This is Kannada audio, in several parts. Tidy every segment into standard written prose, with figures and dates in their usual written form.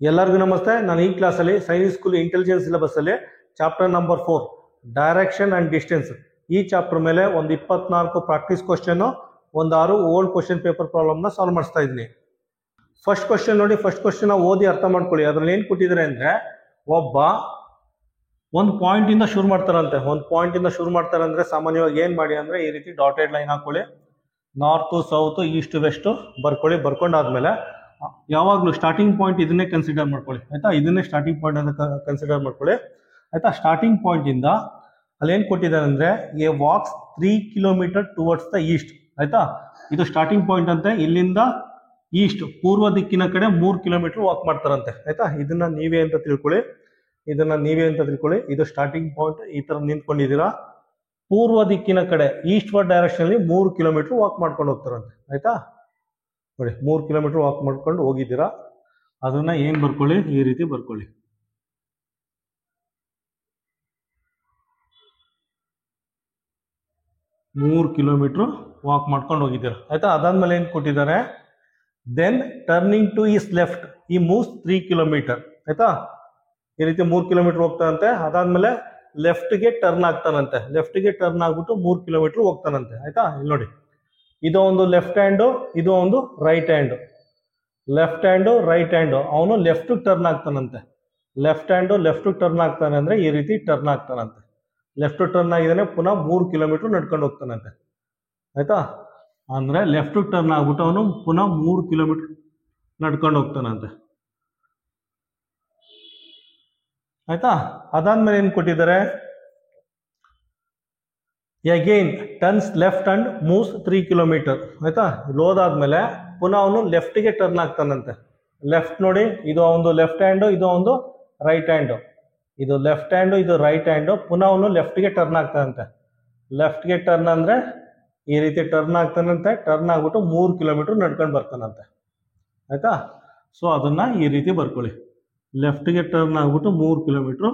ಎಲ್ಲರಿಗೂ ನಮಸ್ತೆ. ನಾನು ಈ ಕ್ಲಾಸಲ್ಲಿ ಸೈನಿಕ್ ಸ್ಕೂಲ್ ಇಂಟೆಲಿಜೆನ್ಸ್ ಸಿಲೆಬಸ್ಸಲ್ಲಿ chapter number 4 direction and distance ಈ ಚಾಪ್ಟರ್ ಮೇಲೆ ಒಂದು 24 ಪ್ರಾಕ್ಟೀಸ್ ಕ್ವಶನ್ನು, ಒಂದು 6 ಓಲ್ಡ್ ಕ್ವಶನ್ ಪೇಪರ್ ಪ್ರಾಬ್ಲಮ್ನ ಸಾಲ್ವ್ ಮಾಡಿಸ್ತಾ ಇದ್ದೀನಿ. ಫಸ್ಟ್ ಕ್ವಶನ್ ನೋಡಿ, ಫಸ್ಟ್ ಕ್ವಶನ್ ಓದಿ ಅರ್ಥ ಮಾಡ್ಕೊಳ್ಳಿ. ಅದ್ರಲ್ಲಿ ಏನು ಕೊಟ್ಟಿದ್ದಾರೆ ಅಂದರೆ, ಒಬ್ಬ ಒಂದು ಪಾಯಿಂಟಿಂದ ಶುರು ಮಾಡ್ತಾರಂತೆ. ಒಂದು ಪಾಯಿಂಟಿಂದ ಶುರು ಮಾಡ್ತಾರೆ ಅಂದರೆ ಸಾಮಾನ್ಯವಾಗಿ ಏನು ಮಾಡಿ ಅಂದರೆ ಈ ರೀತಿ ಡಾಟೆಡ್ ಲೈನ್ ಹಾಕೊಳ್ಳಿ, ನಾರ್ತು ಸೌತು ಈಸ್ಟ್ ವೆಸ್ಟು ಬರ್ಕೊಳ್ಳಿ. ಬರ್ಕೊಂಡಾದ್ಮೇಲೆ ಯಾವಾಗಲೂ ಸ್ಟಾರ್ಟಿಂಗ್ ಪಾಯಿಂಟ್ ಇದನ್ನೇ ಕನ್ಸಿಡರ್ ಮಾಡ್ಕೊಳ್ಳಿ, ಆಯ್ತಾ. ಇದನ್ನೇ ಸ್ಟಾರ್ಟಿಂಗ್ ಪಾಯಿಂಟ್ ಅಂತ ಕನ್ಸಿಡರ್ ಮಾಡ್ಕೊಳ್ಳಿ, ಆಯ್ತಾ. ಸ್ಟಾರ್ಟಿಂಗ್ ಪಾಯಿಂಟಿಂದ ಅಲ್ಲಿ ಏನು ಕೊಟ್ಟಿದ್ದಾರೆ ಅಂದರೆ, A walks 3 kilometre towards the East, ಆಯ್ತಾ. ಇದು ಸ್ಟಾರ್ಟಿಂಗ್ ಪಾಯಿಂಟ್ ಅಂತೆ. ಇಲ್ಲಿಂದ ಈಸ್ಟ್ ಪೂರ್ವ ದಿಕ್ಕಿನ ಕಡೆ 3 ಕಿಲೋಮೀಟರ್ ವಾಕ್ ಮಾಡ್ತಾರಂತೆ, ಆಯ್ತಾ. ಇದನ್ನ ನೀವೇ ಅಂತ ತಿಳ್ಕೊಳ್ಳಿ, ಇದು ಸ್ಟಾರ್ಟಿಂಗ್ ಪಾಯಿಂಟ್. ಈ ತರ ನಿಂತ್ಕೊಂಡಿದ್ದೀರಾ, ಪೂರ್ವ ದಿಕ್ಕಿನ ಕಡೆ ಈಸ್ಟ್ ವರ್ಡ್ ಡೈರೆಕ್ಷನ್ ಅಲ್ಲಿ 3 ಕಿಲೋಮೀಟರ್ ವಾಕ್ ಮಾಡ್ಕೊಂಡು ಹೋಗ್ತಾರಂತೆ, ಆಯ್ತಾ. ನೋಡಿ 3 ಕಿಲೋಮೀಟರ್ ವಾಕ್ ಮಾಡ್ಕೊಂಡು ಹೋಗಿದ್ದೀರಾ, ಅದನ್ನ ಏನ್ ಬರ್ಕೊಳ್ಳಿ, ಈ ರೀತಿ ಬರ್ಕೊಳ್ಳಿ. ಮೂರು ಕಿಲೋಮೀಟರ್ ವಾಕ್ ಮಾಡ್ಕೊಂಡು ಹೋಗಿದ್ದೀರಾ, ಆಯ್ತಾ. ಅದಾದ್ಮೇಲೆ ಏನ್ ಕೊಟ್ಟಿದ್ದಾರೆ, then turning to his left ಈ ಮೂವ್ಸ್ 3 ಕಿಲೋಮೀಟರ್, ಆಯ್ತಾ. ಈ ರೀತಿ 3 ಕಿಲೋಮೀಟರ್ ಹೋಗ್ತಾನಂತೆ. ಅದಾದ್ಮೇಲೆ ಲೆಫ್ಟ್ಗೆ ಟರ್ನ್ ಆಗ್ತಾನಂತೆ. ಲೆಫ್ಟ್ಗೆ ಟರ್ನ್ ಆಗ್ಬಿಟ್ಟು 3 ಕಿಲೋಮೀಟರ್ ಹೋಗ್ತಾನಂತೆ, ಆಯ್ತಾ. ಇಲ್ಲಿ ನೋಡಿ, ಇದು ಒಂದು ಲೆಫ್ಟ್ ಹ್ಯಾಂಡು, ಇದು ಒಂದು right hand. Left hand right hand. ಅವನು ಲೆಫ್ಟ್ ಟರ್ನ್ ಆಗ್ತಾನಂತೆ. ಲೆಫ್ಟ್ ಹ್ಯಾಂಡು ಲೆಫ್ಟ್ ಟರ್ನ್ ಆಗ್ತಾನೆ ಅಂದ್ರೆ ಈ ರೀತಿ ಟರ್ನ್ ಆಗ್ತಾನಂತೆ. ಲೆಫ್ಟ್ ಟರ್ನ್ ಆಗಿದ್ದಾನೆ, ಪುನಃ 3 ಕಿಲೋಮೀಟರ್ ನಡ್ಕೊಂಡು ಹೋಗ್ತಾನಂತೆ, ಆಯ್ತಾ. ಅಂದ್ರೆ ಲೆಫ್ಟ್ ಟರ್ನ್ ಆಗ್ಬಿಟ್ಟು ಅವನು ಪುನಃ 3 ಕಿಲೋಮೀಟರ್ ನಡ್ಕೊಂಡು ಹೋಗ್ತಾನಂತೆ, ಆಯ್ತಾ. ಅದಾದ್ಮೇಲೆ ಏನ್ ಕೊಟ್ಟಿದ್ದಾರೆ, again turns left and moves 3 kilometre, ಆಯ್ತಾ. ಹೋದಾದ್ಮೇಲೆ ಪುನಃ ಅವನು ಲೆಫ್ಟ್ಗೆ ಟರ್ನ್ ಆಗ್ತಾನಂತೆ. ಲೆಫ್ಟ್ ನೋಡಿ, ಇದು ಒಂದು ಲೆಫ್ಟ್ ಹ್ಯಾಂಡು, ಇದು ಒಂದು ರೈಟ್ ಹ್ಯಾಂಡು. ಇದು ಲೆಫ್ಟ್ ಹ್ಯಾಂಡು, ಇದು ರೈಟ್ ಹ್ಯಾಂಡು. ಪುನಃ ಅವನು ಲೆಫ್ಟ್ಗೆ ಟರ್ನ್ ಆಗ್ತಾನಂತೆ. ಲೆಫ್ಟ್ಗೆ ಟರ್ನ್ ಅಂದ್ರೆ ಈ ರೀತಿ ಟರ್ನ್ ಆಗ್ತಾನಂತೆ. ಟರ್ನ್ ಆಗ್ಬಿಟ್ಟು 3 ಕಿಲೋಮೀಟರ್ ನಡ್ಕೊಂಡು ಬರ್ತಾನಂತೆ, ಆಯ್ತಾ. ಸೊ ಅದನ್ನ ಈ ರೀತಿ ಬರ್ಕೊಳ್ಳಿ. ಲೆಫ್ಟ್ಗೆ ಟರ್ನ್ ಆಗ್ಬಿಟ್ಟು 3 ಕಿಲೋಮೀಟರ್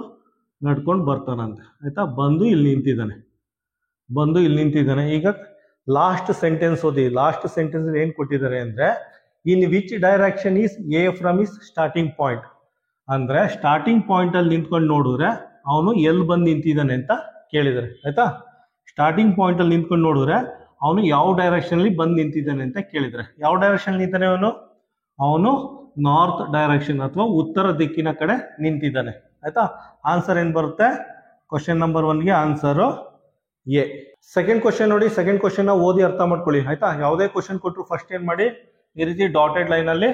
ನಡ್ಕೊಂಡು ಬರ್ತಾನಂತೆ, ಆಯ್ತಾ. ಬಂದು ಇಲ್ಲಿ ನಿಂತಿದ್ದಾನೆ. ಈಗ ಲಾಸ್ಟ್ ಸೆಂಟೆನ್ಸ್ ಓದಿ. ಲಾಸ್ಟ್ ಸೆಂಟೆನ್ಸ್ ಏನ್ ಕೊಟ್ಟಿದ್ದಾರೆ ಅಂದ್ರೆ, ಇನ್ which direction is A from is starting point. ಅಂದ್ರೆ ಸ್ಟಾರ್ಟಿಂಗ್ ಪಾಯಿಂಟ್ ಅಲ್ಲಿ ನಿಂತ್ಕೊಂಡು ನೋಡಿದ್ರೆ ಅವನು ಎಲ್ಲಿ ಬಂದು ನಿಂತಿದ್ದಾನೆ ಅಂತ ಕೇಳಿದ್ದಾರೆ, ಆಯ್ತಾ. ಸ್ಟಾರ್ಟಿಂಗ್ ಪಾಯಿಂಟ್ ಅಲ್ಲಿ ನಿಂತ್ಕೊಂಡು ನೋಡಿದ್ರೆ ಅವನು ಯಾವ ಡೈರೆಕ್ಷನ್ ಅಲ್ಲಿ ಬಂದು ನಿಂತಿದ್ದಾನೆ ಅಂತ ಕೇಳಿದ್ರೆ, ಯಾವ ಡೈರೆಕ್ಷನ್ ನಿಂತಾನೆ ಅವನು ನಾರ್ತ್ ಡೈರೆಕ್ಷನ್ ಅಥವಾ ಉತ್ತರ ದಿಕ್ಕಿನ ಕಡೆ ನಿಂತಿದ್ದಾನೆ, ಆಯ್ತಾ. ಆನ್ಸರ್ ಏನ್ ಬರುತ್ತೆ, ಕ್ವಶನ್ ನಂಬರ್ 1ಗೆ ಆನ್ಸರ್ ಎ. ಸೆಕೆಂಡ್ ಕ್ವಶನ್ ನೋಡಿ, ಸೆಕೆಂಡ್ ಕ್ವಶನ್ ಓದಿ ಅರ್ಥ ಮಾಡ್ಕೊಳ್ಳಿ, ಆಯ್ತಾ. ಯಾವುದೇ ಕ್ವಶನ್ ಕೊಟ್ಟರು ಫಸ್ಟ್ ಏನ್ ಮಾಡಿ, ಈ ರೀತಿ ಡಾಟೆಡ್ ಲೈನ್ ಅಲ್ಲಿ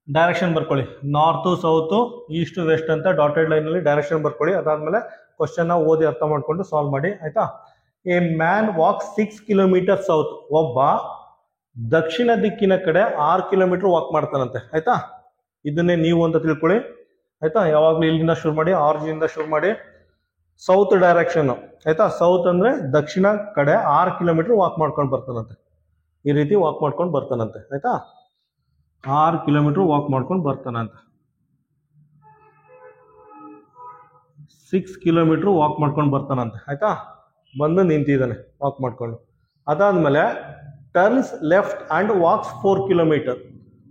ಡೈರೆಕ್ಷನ್ ಬರ್ಕೊಳ್ಳಿ. ನಾರ್ತ್ ಸೌತ್ ಈಸ್ಟ್ ವೆಸ್ಟ್ ಅಂತ ಡಾಟೆಡ್ ಲೈನ್ ಅಲ್ಲಿ ಡೈರೆಕ್ಷನ್ ಬರ್ಕೊಳ್ಳಿ. ಅದಾದ್ಮೇಲೆ ಕ್ವಶನ್ ಓದಿ ಅರ್ಥ ಮಾಡ್ಕೊಂಡು ಸಾಲ್ವ್ ಮಾಡಿ, ಆಯ್ತಾ. A man walk 6 kilometre south. ಒಬ್ಬ ದಕ್ಷಿಣ ದಿಕ್ಕಿನ ಕಡೆ 6 ಕಿಲೋಮೀಟರ್ ವಾಕ್ ಮಾಡ್ತಾನಂತೆ, ಆಯ್ತಾ. ಇದನ್ನೇ ನೀವು ಅಂತ ತಿಳ್ಕೊಳ್ಳಿ, ಆಯ್ತಾ. ಯಾವಾಗ್ಲೂ ಇಲ್ಲಿಂದ ಶುರು ಮಾಡಿ, ಆರ್ಜಿನಿಂದ ಶುರು ಮಾಡಿ, ಸೌತ್ ಡೈರೆಕ್ಷನ್, ಆಯ್ತಾ. ಸೌತ್ ಅಂದ್ರೆ ದಕ್ಷಿಣ ಕಡೆ 6 ಕಿಲೋಮೀಟರ್ ವಾಕ್ ಮಾಡ್ಕೊಂಡು ಬರ್ತಾನಂತೆ. ಈ ರೀತಿ ವಾಕ್ ಮಾಡ್ಕೊಂಡು ಬರ್ತಾನಂತೆ, ಆಯ್ತಾ. 6 ಕಿಲೋಮೀಟರ್ ವಾಕ್ ಮಾಡ್ಕೊಂಡು ಬರ್ತಾನಂತೆ. 6 ಕಿಲೋಮೀಟರ್ ವಾಕ್ ಮಾಡ್ಕೊಂಡು ಬರ್ತಾನಂತೆ, ಆಯ್ತಾ. ಬಂದು ನಿಂತಿದ್ದಾನೆ ವಾಕ್ ಮಾಡ್ಕೊಂಡು. ಅದಾದ್ಮೇಲೆ turns left and walks 4 kilometre.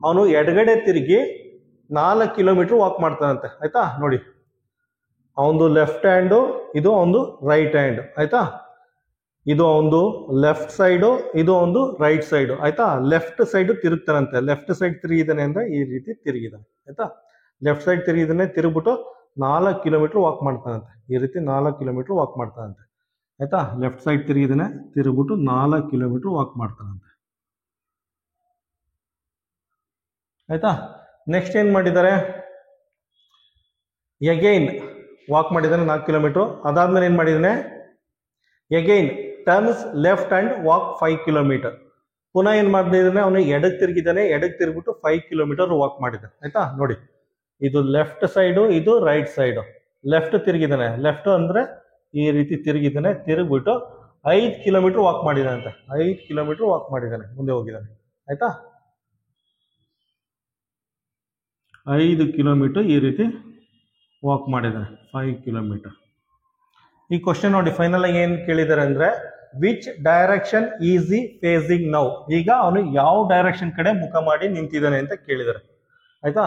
ಅವನು ಎಡಗಡೆ ತಿರುಗಿ 4 ಕಿಲೋಮೀಟರ್ ವಾಕ್ ಮಾಡ್ತಾನಂತೆ, ಆಯ್ತಾ. ನೋಡಿ, ಅವನು ಲೆಫ್ಟ್ ಹ್ಯಾಂಡು, ಇದು ಒಂದು ರೈಟ್ ಹ್ಯಾಂಡ್, ಆಯ್ತಾ. ಇದು ಒಂದು ಲೆಫ್ಟ್ ಸೈಡು, ಇದು ಒಂದು ರೈಟ್ ಸೈಡು, ಆಯ್ತಾ. ಲೆಫ್ಟ್ ಸೈಡ್ ತಿರುಗ್ತಾನಂತೆ. ಲೆಫ್ಟ್ ಸೈಡ್ ತಿರುಗಿದಾನೆ ಅಂದ್ರೆ ಈ ರೀತಿ ತಿರುಗಿದಾನೆ, ಆಯ್ತಾ. ಲೆಫ್ಟ್ ಸೈಡ್ ತಿರುಗಿದಾನೆ, ತಿರುಗ್ಬಿಟ್ಟು 4 ಕಿಲೋಮೀಟರ್ ವಾಕ್ ಮಾಡ್ತಾನಂತೆ. ಈ ರೀತಿ 4 ಕಿಲೋಮೀಟರ್ ವಾಕ್ ಮಾಡ್ತಾನಂತೆ, ಆಯ್ತಾ. ಲೆಫ್ಟ್ ಸೈಡ್ ತಿರುಗಿದಾನೆ, ತಿರುಗ್ಬಿಟ್ಟು 4 ಕಿಲೋಮೀಟರ್ ವಾಕ್ ಮಾಡ್ತಾನಂತೆ, ಆಯ್ತಾ. ನೆಕ್ಸ್ಟ್ ಏನ್ ಮಾಡಿದ್ದಾರೆ, ಎಗೈನ್ ವಾಕ್ ಮಾಡಿದ್ದಾನೆ 4 ಕಿಲೋಮೀಟರ್. ಅದಾದ್ಮೇಲೆ ಏನ್ ಮಾಡಿದ್ದಾನೆ, again turns left and walk 5 kilometre. ಪುನಃ ಏನ್ ಮಾಡಿದ್ದಾನೆ, ಅವನು ಎಡಕ್ಕೆ ತಿರುಗಿದ್ದಾನೆ. ಎಡಕ್ಕೆ ತಿರುಗ್ಬಿಟ್ಟು 5 ಕಿಲೋಮೀಟರ್ ವಾಕ್ ಮಾಡಿದ್ದಾನೆ, ಆಯ್ತಾ. ನೋಡಿ, ಇದು ಲೆಫ್ಟ್ ಸೈಡು, ಇದು ರೈಟ್ ಸೈಡು. ಲೆಫ್ಟ್ ತಿರುಗಿದ್ದಾನೆ, ಲೆಫ್ಟ್ ಅಂದ್ರೆ ಈ ರೀತಿ ತಿರುಗಿದ್ದಾನೆ. ತಿರುಗ್ಬಿಟ್ಟು 5 ಕಿಲೋಮೀಟರ್ ವಾಕ್ ಮಾಡಿದ್ದಾನೆ ಅಂತ. 5 ಕಿಲೋಮೀಟರ್ ವಾಕ್ ಮಾಡಿದ್ದಾನೆ, ಮುಂದೆ ಹೋಗಿದ್ದಾನೆ, ಆಯ್ತಾ. 5 ಕಿಲೋಮೀಟರ್ ಈ ರೀತಿ ವಾಕ್ ಮಾಡಿದ್ದಾನೆ, 5 ಕಿಲೋಮೀಟರ್. ಈ ಕ್ವಶನ್ ನೋಡಿ, ಫೈನಲ್ ಆಗಿ ಏನ್ ಕೇಳಿದ್ದಾರೆ ಅಂದ್ರೆ, ವಿಚ್ ಡೈರೆಕ್ಷನ್ ಈಸ್ ಈ ಫೇಸಿಂಗ್ ನೌ. ಈಗ ಅವನು ಯಾವ ಡೈರೆಕ್ಷನ್ ಕಡೆ ಮುಖ ಮಾಡಿ ನಿಂತಿದ್ದಾನೆ ಅಂತ ಕೇಳಿದ್ದಾರೆ, ಆಯ್ತಾ.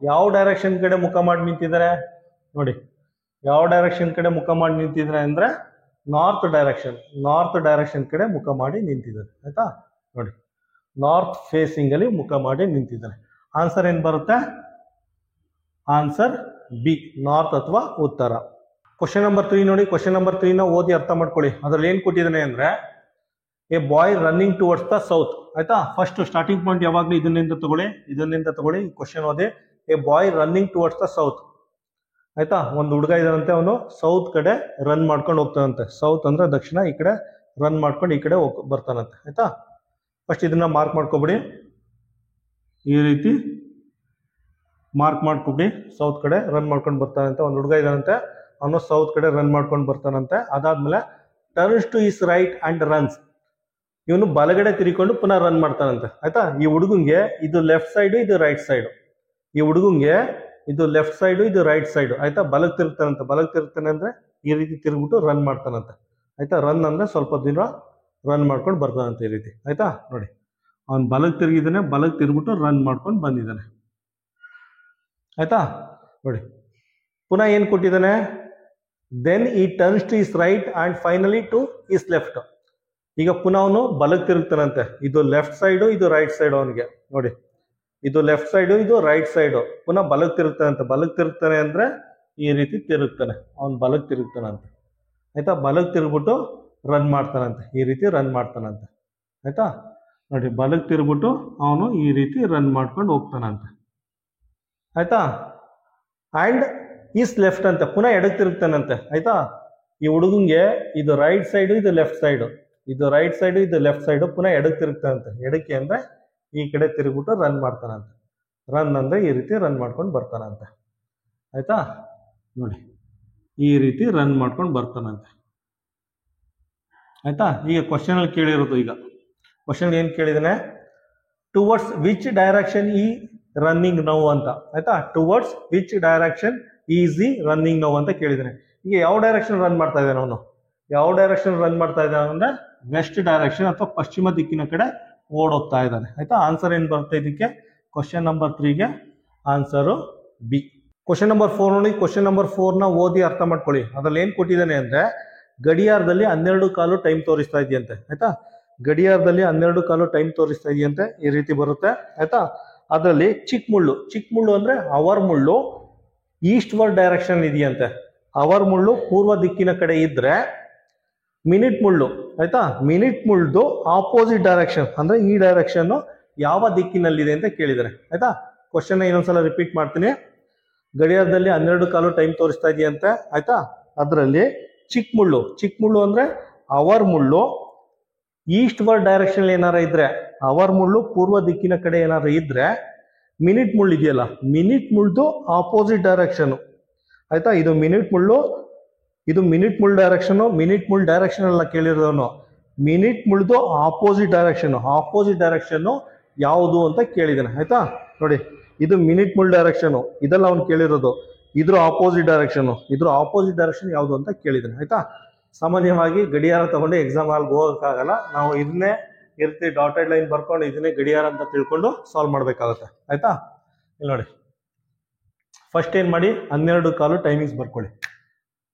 ಯಾವ ಡೈರೆಕ್ಷನ್ ಕಡೆ ಮುಖ ಮಾಡಿ ನಿಂತಿದ್ದಾರೆ ನೋಡಿ, ಯಾವ ಡೈರೆಕ್ಷನ್ ಕಡೆ ಮುಖ ಮಾಡಿ ನಿಂತಿದ್ದಾರೆ ಅಂದ್ರೆ ನಾರ್ತ್ ಡೈರೆಕ್ಷನ್ ಕಡೆ ಮುಖ ಮಾಡಿ ನಿಂತಿದ್ದಾರೆ. ಆಯ್ತಾ ನೋಡಿ, ನಾರ್ತ್ ಫೇಸಿಂಗ್ ಅಲ್ಲಿ ಮುಖ ಮಾಡಿ ನಿಂತಿದ್ದಾರೆ. ಆನ್ಸರ್ ಏನ್ ಬರುತ್ತೆ? ಆನ್ಸರ್ ಬಿ, ನಾರ್ತ್ ಅಥವಾ ಉತ್ತರ. ಕ್ವಶನ್ ನಂಬರ್ 3 ನೋಡಿ. ಕ್ವಶನ್ ನಂಬರ್ 3 ನ ಓದಿ ಅರ್ಥ ಮಾಡ್ಕೊಳ್ಳಿ. ಅದ್ರಲ್ಲಿ ಏನ್ ಕೊಟ್ಟಿದ್ದಾನೆ ಅಂದ್ರೆ a boy running towards the south. ಆಯ್ತಾ, ಫಸ್ಟ್ ಸ್ಟಾರ್ಟಿಂಗ್ ಪಾಯಿಂಟ್ ಯಾವಾಗ್ಲೂ ಇದನ್ನಿಂದ ತಗೊಳ್ಳಿ. ಕ್ವಶನ್ ಓದಿ, a boy running towards the south. ಆಯ್ತಾ, ಒಂದು ಹುಡುಗ ಇದಾನಂತೆ, ಅವನು ಸೌತ್ ಕಡೆ ರನ್ ಮಾಡ್ಕೊಂಡು ಹೋಗ್ತಾನಂತೆ. ಸೌತ್ ಅಂದ್ರೆ ದಕ್ಷಿಣ, ಈ ಕಡೆ ರನ್ ಮಾಡ್ಕೊಂಡು ಈ ಕಡೆ ಬರ್ತಾನಂತೆ. ಆಯ್ತಾ, ಫಸ್ಟ್ ಇದನ್ನ ಮಾರ್ಕ್ ಮಾಡ್ಕೊಬಿಡಿ, ಈ ರೀತಿ ಮಾರ್ಕ್ ಮಾಡ್ಕೊಬಿಡಿ. ಸೌತ್ ಕಡೆ ರನ್ ಮಾಡ್ಕೊಂಡು ಬರ್ತಾನಂತೆ ಒಂದು ಹುಡುಗ ಇದಾನಂತೆ, ಅವನು ಸೌತ್ ಕಡೆ ರನ್ ಮಾಡ್ಕೊಂಡು ಬರ್ತಾನಂತೆ. ಅದಾದ್ಮೇಲೆ turns two is right and runs. ಇವನು ಬಲಗಡೆ ತಿರ್ಕೊಂಡು ಪುನಃ ರನ್ ಮಾಡ್ತಾನಂತೆ. ಆಯ್ತಾ, ಈ ಹುಡುಗಂಗೆ ಇದು ಲೆಫ್ಟ್ ಸೈಡ್, ಇದು ರೈಟ್ ಸೈಡ್. ಈ ಹುಡುಗಂಗೆ ಇದು ಲೆಫ್ಟ್ ಸೈಡ್, ಇದು ರೈಟ್ ಸೈಡ್. ಆಯ್ತಾ, ಬಲಕ್ ತಿರುಗ್ತಾನೆ ಅಂದ್ರೆ ಈ ರೀತಿ ತಿರುಗ್ಬಿಟ್ಟು ರನ್ ಮಾಡ್ತಾನಂತೆ. ಆಯ್ತಾ, ರನ್ ಅಂದ್ರೆ ಸ್ವಲ್ಪ ದಿನ ರನ್ ಮಾಡ್ಕೊಂಡು ಬರ್ತಾನಂತೆ ಈ ರೀತಿ. ಆಯ್ತಾ ನೋಡಿ, ಅವ್ನು ಬಲಕ್ ತಿರುಗ್ಬಿಟ್ಟು ರನ್ ಮಾಡ್ಕೊಂಡು ಬಂದಿದ್ದಾನೆ. ಆಯ್ತಾ ನೋಡಿ, ಪುನಃ ಏನ್ ಕೊಟ್ಟಿದ್ದಾನೆ? ದೆನ್ ಈ turns two is right and finally two is left. ಈಗ ಪುನಃ ಅವನು ಬಲಕ್ ತಿರುಗ್ತಾನಂತೆ. ಇದು ಲೆಫ್ಟ್ ಸೈಡು, ಇದು ರೈಟ್ ಸೈಡ್. ಅವನಿಗೆ ನೋಡಿ, ಇದು ಲೆಫ್ಟ್ ಸೈಡು, ಇದು ರೈಟ್ ಸೈಡು. ಪುನಃ ಬಲಕ್ ತಿರುಗ್ತಾನೆ ಅಂದ್ರೆ ಈ ರೀತಿ ತಿರುಗ್ತಾನೆ. ಅವ್ನು ಬಲಕ್ ತಿರುಗ್ತಾನಂತೆ. ಆಯ್ತಾ, ಬಲಕ್ ತಿರುಗ್ಬಿಟ್ಟು ರನ್ ಮಾಡ್ತಾನಂತೆ, ಈ ರೀತಿ ರನ್ ಮಾಡ್ತಾನಂತೆ. ಆಯ್ತಾ ನೋಡಿ, ಬಲಕ್ ತಿರುಗ್ಬಿಟ್ಟು ಅವನು ಈ ರೀತಿ ರನ್ ಮಾಡ್ಕೊಂಡು ಹೋಗ್ತಾನಂತೆ. ಆಯ್ತಾ, ಅಂಡ್ ಈಸ್ ಲೆಫ್ಟ್ ಅಂತ ಪುನಃ ಎಡಕ್ ತಿರುಗ್ತಾನಂತೆ. ಆಯ್ತಾ, ಈ ಹುಡುಗಂಗೆ ಇದು ರೈಟ್ ಸೈಡು, ಇದು ಲೆಫ್ಟ್ ಸೈಡು. ಇದು ರೈಟ್ ಸೈಡು, ಇದು ಲೆಫ್ಟ್ ಸೈಡು. ಪುನಃ ಎಡಕ್ ತಿರುಗ್ತಾನಂತೆ. ಎಡಕ್ಕೆ ಅಂದ್ರೆ ಈ ಕಡೆ ತಿರುಗ್ಬಿಟ್ಟು ರನ್ ಮಾಡ್ತಾನಂತೆ. ರನ್ ಅಂದ್ರೆ ಈ ರೀತಿ ರನ್ ಮಾಡ್ಕೊಂಡು ಬರ್ತಾನಂತೆ. ಆಯ್ತಾ ನೋಡಿ, ಈ ರೀತಿ ರನ್ ಮಾಡ್ಕೊಂಡು ಬರ್ತಾನಂತೆ. ಆಯ್ತಾ, ಈಗ ಕ್ವಶನ್ ಅಲ್ಲಿ ಕೇಳಿರೋದು, ಈಗ ಕ್ವಶನ್ ಏನ್ ಕೇಳಿದಾನೆ? ಟುವರ್ಡ್ಸ್ ವಿಚ್ ಡೈರೆಕ್ಷನ್ ಈ ರನ್ನಿಂಗ್ ನೌ ಅಂತ. ಆಯ್ತಾ, ಟುವರ್ಡ್ಸ್ ವಿಚ್ ಡೈರೆಕ್ಷನ್ ಈಸ್ ಈ ರನ್ನಿಂಗ್ ನೌ ಅಂತ ಕೇಳಿದಾನೆ. ಈಗ ಯಾವ ಡೈರೆಕ್ಷನ್ ರನ್ ಮಾಡ್ತಾ ಇದ್ದಾನೆ ಅವನು? ಯಾವ ಡೈರೆಕ್ಷನ್ ರನ್ ಮಾಡ್ತಾ ಇದ್ದಾನೆ ಅಂದ್ರೆ ವೆಸ್ಟ್ ಡೈರೆಕ್ಷನ್ ಅಥವಾ ಪಶ್ಚಿಮ ದಿಕ್ಕಿನ ಕಡೆ ಓಡೋಗ್ತಾ ಇದ್ದಾನೆ. ಆಯ್ತಾ, ಆನ್ಸರ್ ಏನ್ ಬರುತ್ತೆ ಇದಕ್ಕೆ? ಕ್ವಶನ್ ನಂಬರ್ 3ಗೆ ಆನ್ಸರು ಬಿ. ಕ್ವಶನ್ ನಂಬರ್ 4 ನೋಡಿ. ಕ್ವಶನ್ ನಂಬರ್ 4 ನ ಓದಿ ಅರ್ಥ ಮಾಡ್ಕೊಳ್ಳಿ. ಅದ್ರಲ್ಲಿ ಏನ್ ಕೊಟ್ಟಿದ್ದಾನೆ ಅಂದ್ರೆ ಗಡಿಯಾರದಲ್ಲಿ 12 ಕಾಲು ಟೈಮ್ ತೋರಿಸ್ತಾ ಇದೆಯಂತೆ. ಆಯ್ತಾ, ಗಡಿಯಾರದಲ್ಲಿ 12 ಕಾಲು ಟೈಮ್ ತೋರಿಸ್ತಾ ಇದೆಯಂತೆ. ಈ ರೀತಿ ಬರುತ್ತೆ. ಆಯ್ತಾ, ಅದರಲ್ಲಿ ಚಿಕ್ಕ ಮುಳ್ಳು ಅಂದ್ರೆ ಅವರ್ ಮುಳ್ಳು ಈಸ್ಟ್ ವರ್ಡ್ ಡೈರೆಕ್ಷನ್ ಇದೆಯಂತೆ. ಅವರ್ ಮುಳ್ಳು ಪೂರ್ವ ದಿಕ್ಕಿನ ಕಡೆ ಇದ್ರೆ ಮಿನಿಟ್ ಮುಳ್ಳು, ಆಯ್ತಾ, ಮಿನಿಟ್ ಮುಳ್ದು ಆಪೋಸಿಟ್ ಡೈರೆಕ್ಷನ್ ಅಂದ್ರೆ ಈ ಡೈರೆಕ್ಷನ್ ಯಾವ ದಿಕ್ಕಿನಲ್ಲಿದೆ ಅಂತ ಕೇಳಿದ್ದಾರೆ. ಆಯ್ತಾ, ಕ್ವಶನ್ ಇನ್ನೊಂದ್ಸಲ ರಿಪೀಟ್ ಮಾಡ್ತೀನಿ. ಗಡಿಯಾರದಲ್ಲಿ 12 ಕಾಲು ಟೈಮ್ ತೋರಿಸ್ತಾ ಇದೆಯಂತೆ. ಆಯ್ತಾ, ಅದರಲ್ಲಿ ಚಿಕ್ಕ ಮುಳ್ಳು ಅಂದ್ರೆ ಅವರ್ ಮುಳ್ಳು ಈಸ್ಟ್ ವರ್ಡ್ ಡೈರೆಕ್ಷನ್ ಏನಾರ ಇದ್ರೆ, ಅವರ್ ಮುಳ್ಳು ಪೂರ್ವ ದಿಕ್ಕಿನ ಕಡೆ ಏನಾರ ಇದ್ರೆ, ಮಿನಿಟ್ ಮುಳ್ಳು ಇದೆಯಲ್ಲ, ಮಿನಿಟ್ ಮುಳ್ದು ಆಪೋಸಿಟ್ ಡೈರೆಕ್ಷನ್. ಆಯ್ತಾ, ಇದು ಮಿನಿಟ್ ಮುಳ್ಳು ಡೈರೆಕ್ಷನ್. ಮಿನಿಟ್ ಮುಳ್ಳು ಡೈರೆಕ್ಷನ್ ಎಲ್ಲ ಕೇಳಿರೋನು, ಮಿನಿಟ್ ಮುಳ್ದು ಆಪೋಸಿಟ್ ಡೈರೆಕ್ಷನ್ ಯಾವುದು ಅಂತ ಕೇಳಿದಾನೆ. ಆಯ್ತಾ ನೋಡಿ, ಇದು ಮಿನಿಟ್ ಮುಳ್ಳು ಡೈರೆಕ್ಷನ್, ಇದೆಲ್ಲ ಅವ್ನು ಕೇಳಿರೋದು. ಇದ್ರ ಆಪೋಸಿಟ್ ಡೈರೆಕ್ಷನ್ ಯಾವುದು ಅಂತ ಕೇಳಿದಾನೆ. ಆಯ್ತಾ, ಸಾಮಾನ್ಯವಾಗಿ ಗಡಿಯಾರ ತಗೊಂಡು ಎಕ್ಸಾಮ್ ಅಲ್ಲಿ ಹೋಗಕ್ಕಾಗಲ್ಲ. ನಾವು ಇದನ್ನೇ ಇರ್ತಿ ಡಾಟೆಡ್ ಲೈನ್ ಬರ್ಕೊಂಡು ಇದನ್ನೇ ಗಡಿಯಾರ ಅಂತ ತಿಳ್ಕೊಂಡು ಸಾಲ್ವ್ ಮಾಡ್ಬೇಕಾಗುತ್ತೆ. ಆಯ್ತಾ, ಇಲ್ಲಿ ನೋಡಿ, ಫಸ್ಟ್ ಏನ್ ಮಾಡಿ 12 ಕಾಲು ಟೈಮಿಂಗ್ಸ್ ಬರ್ಕೊಳ್ಳಿ.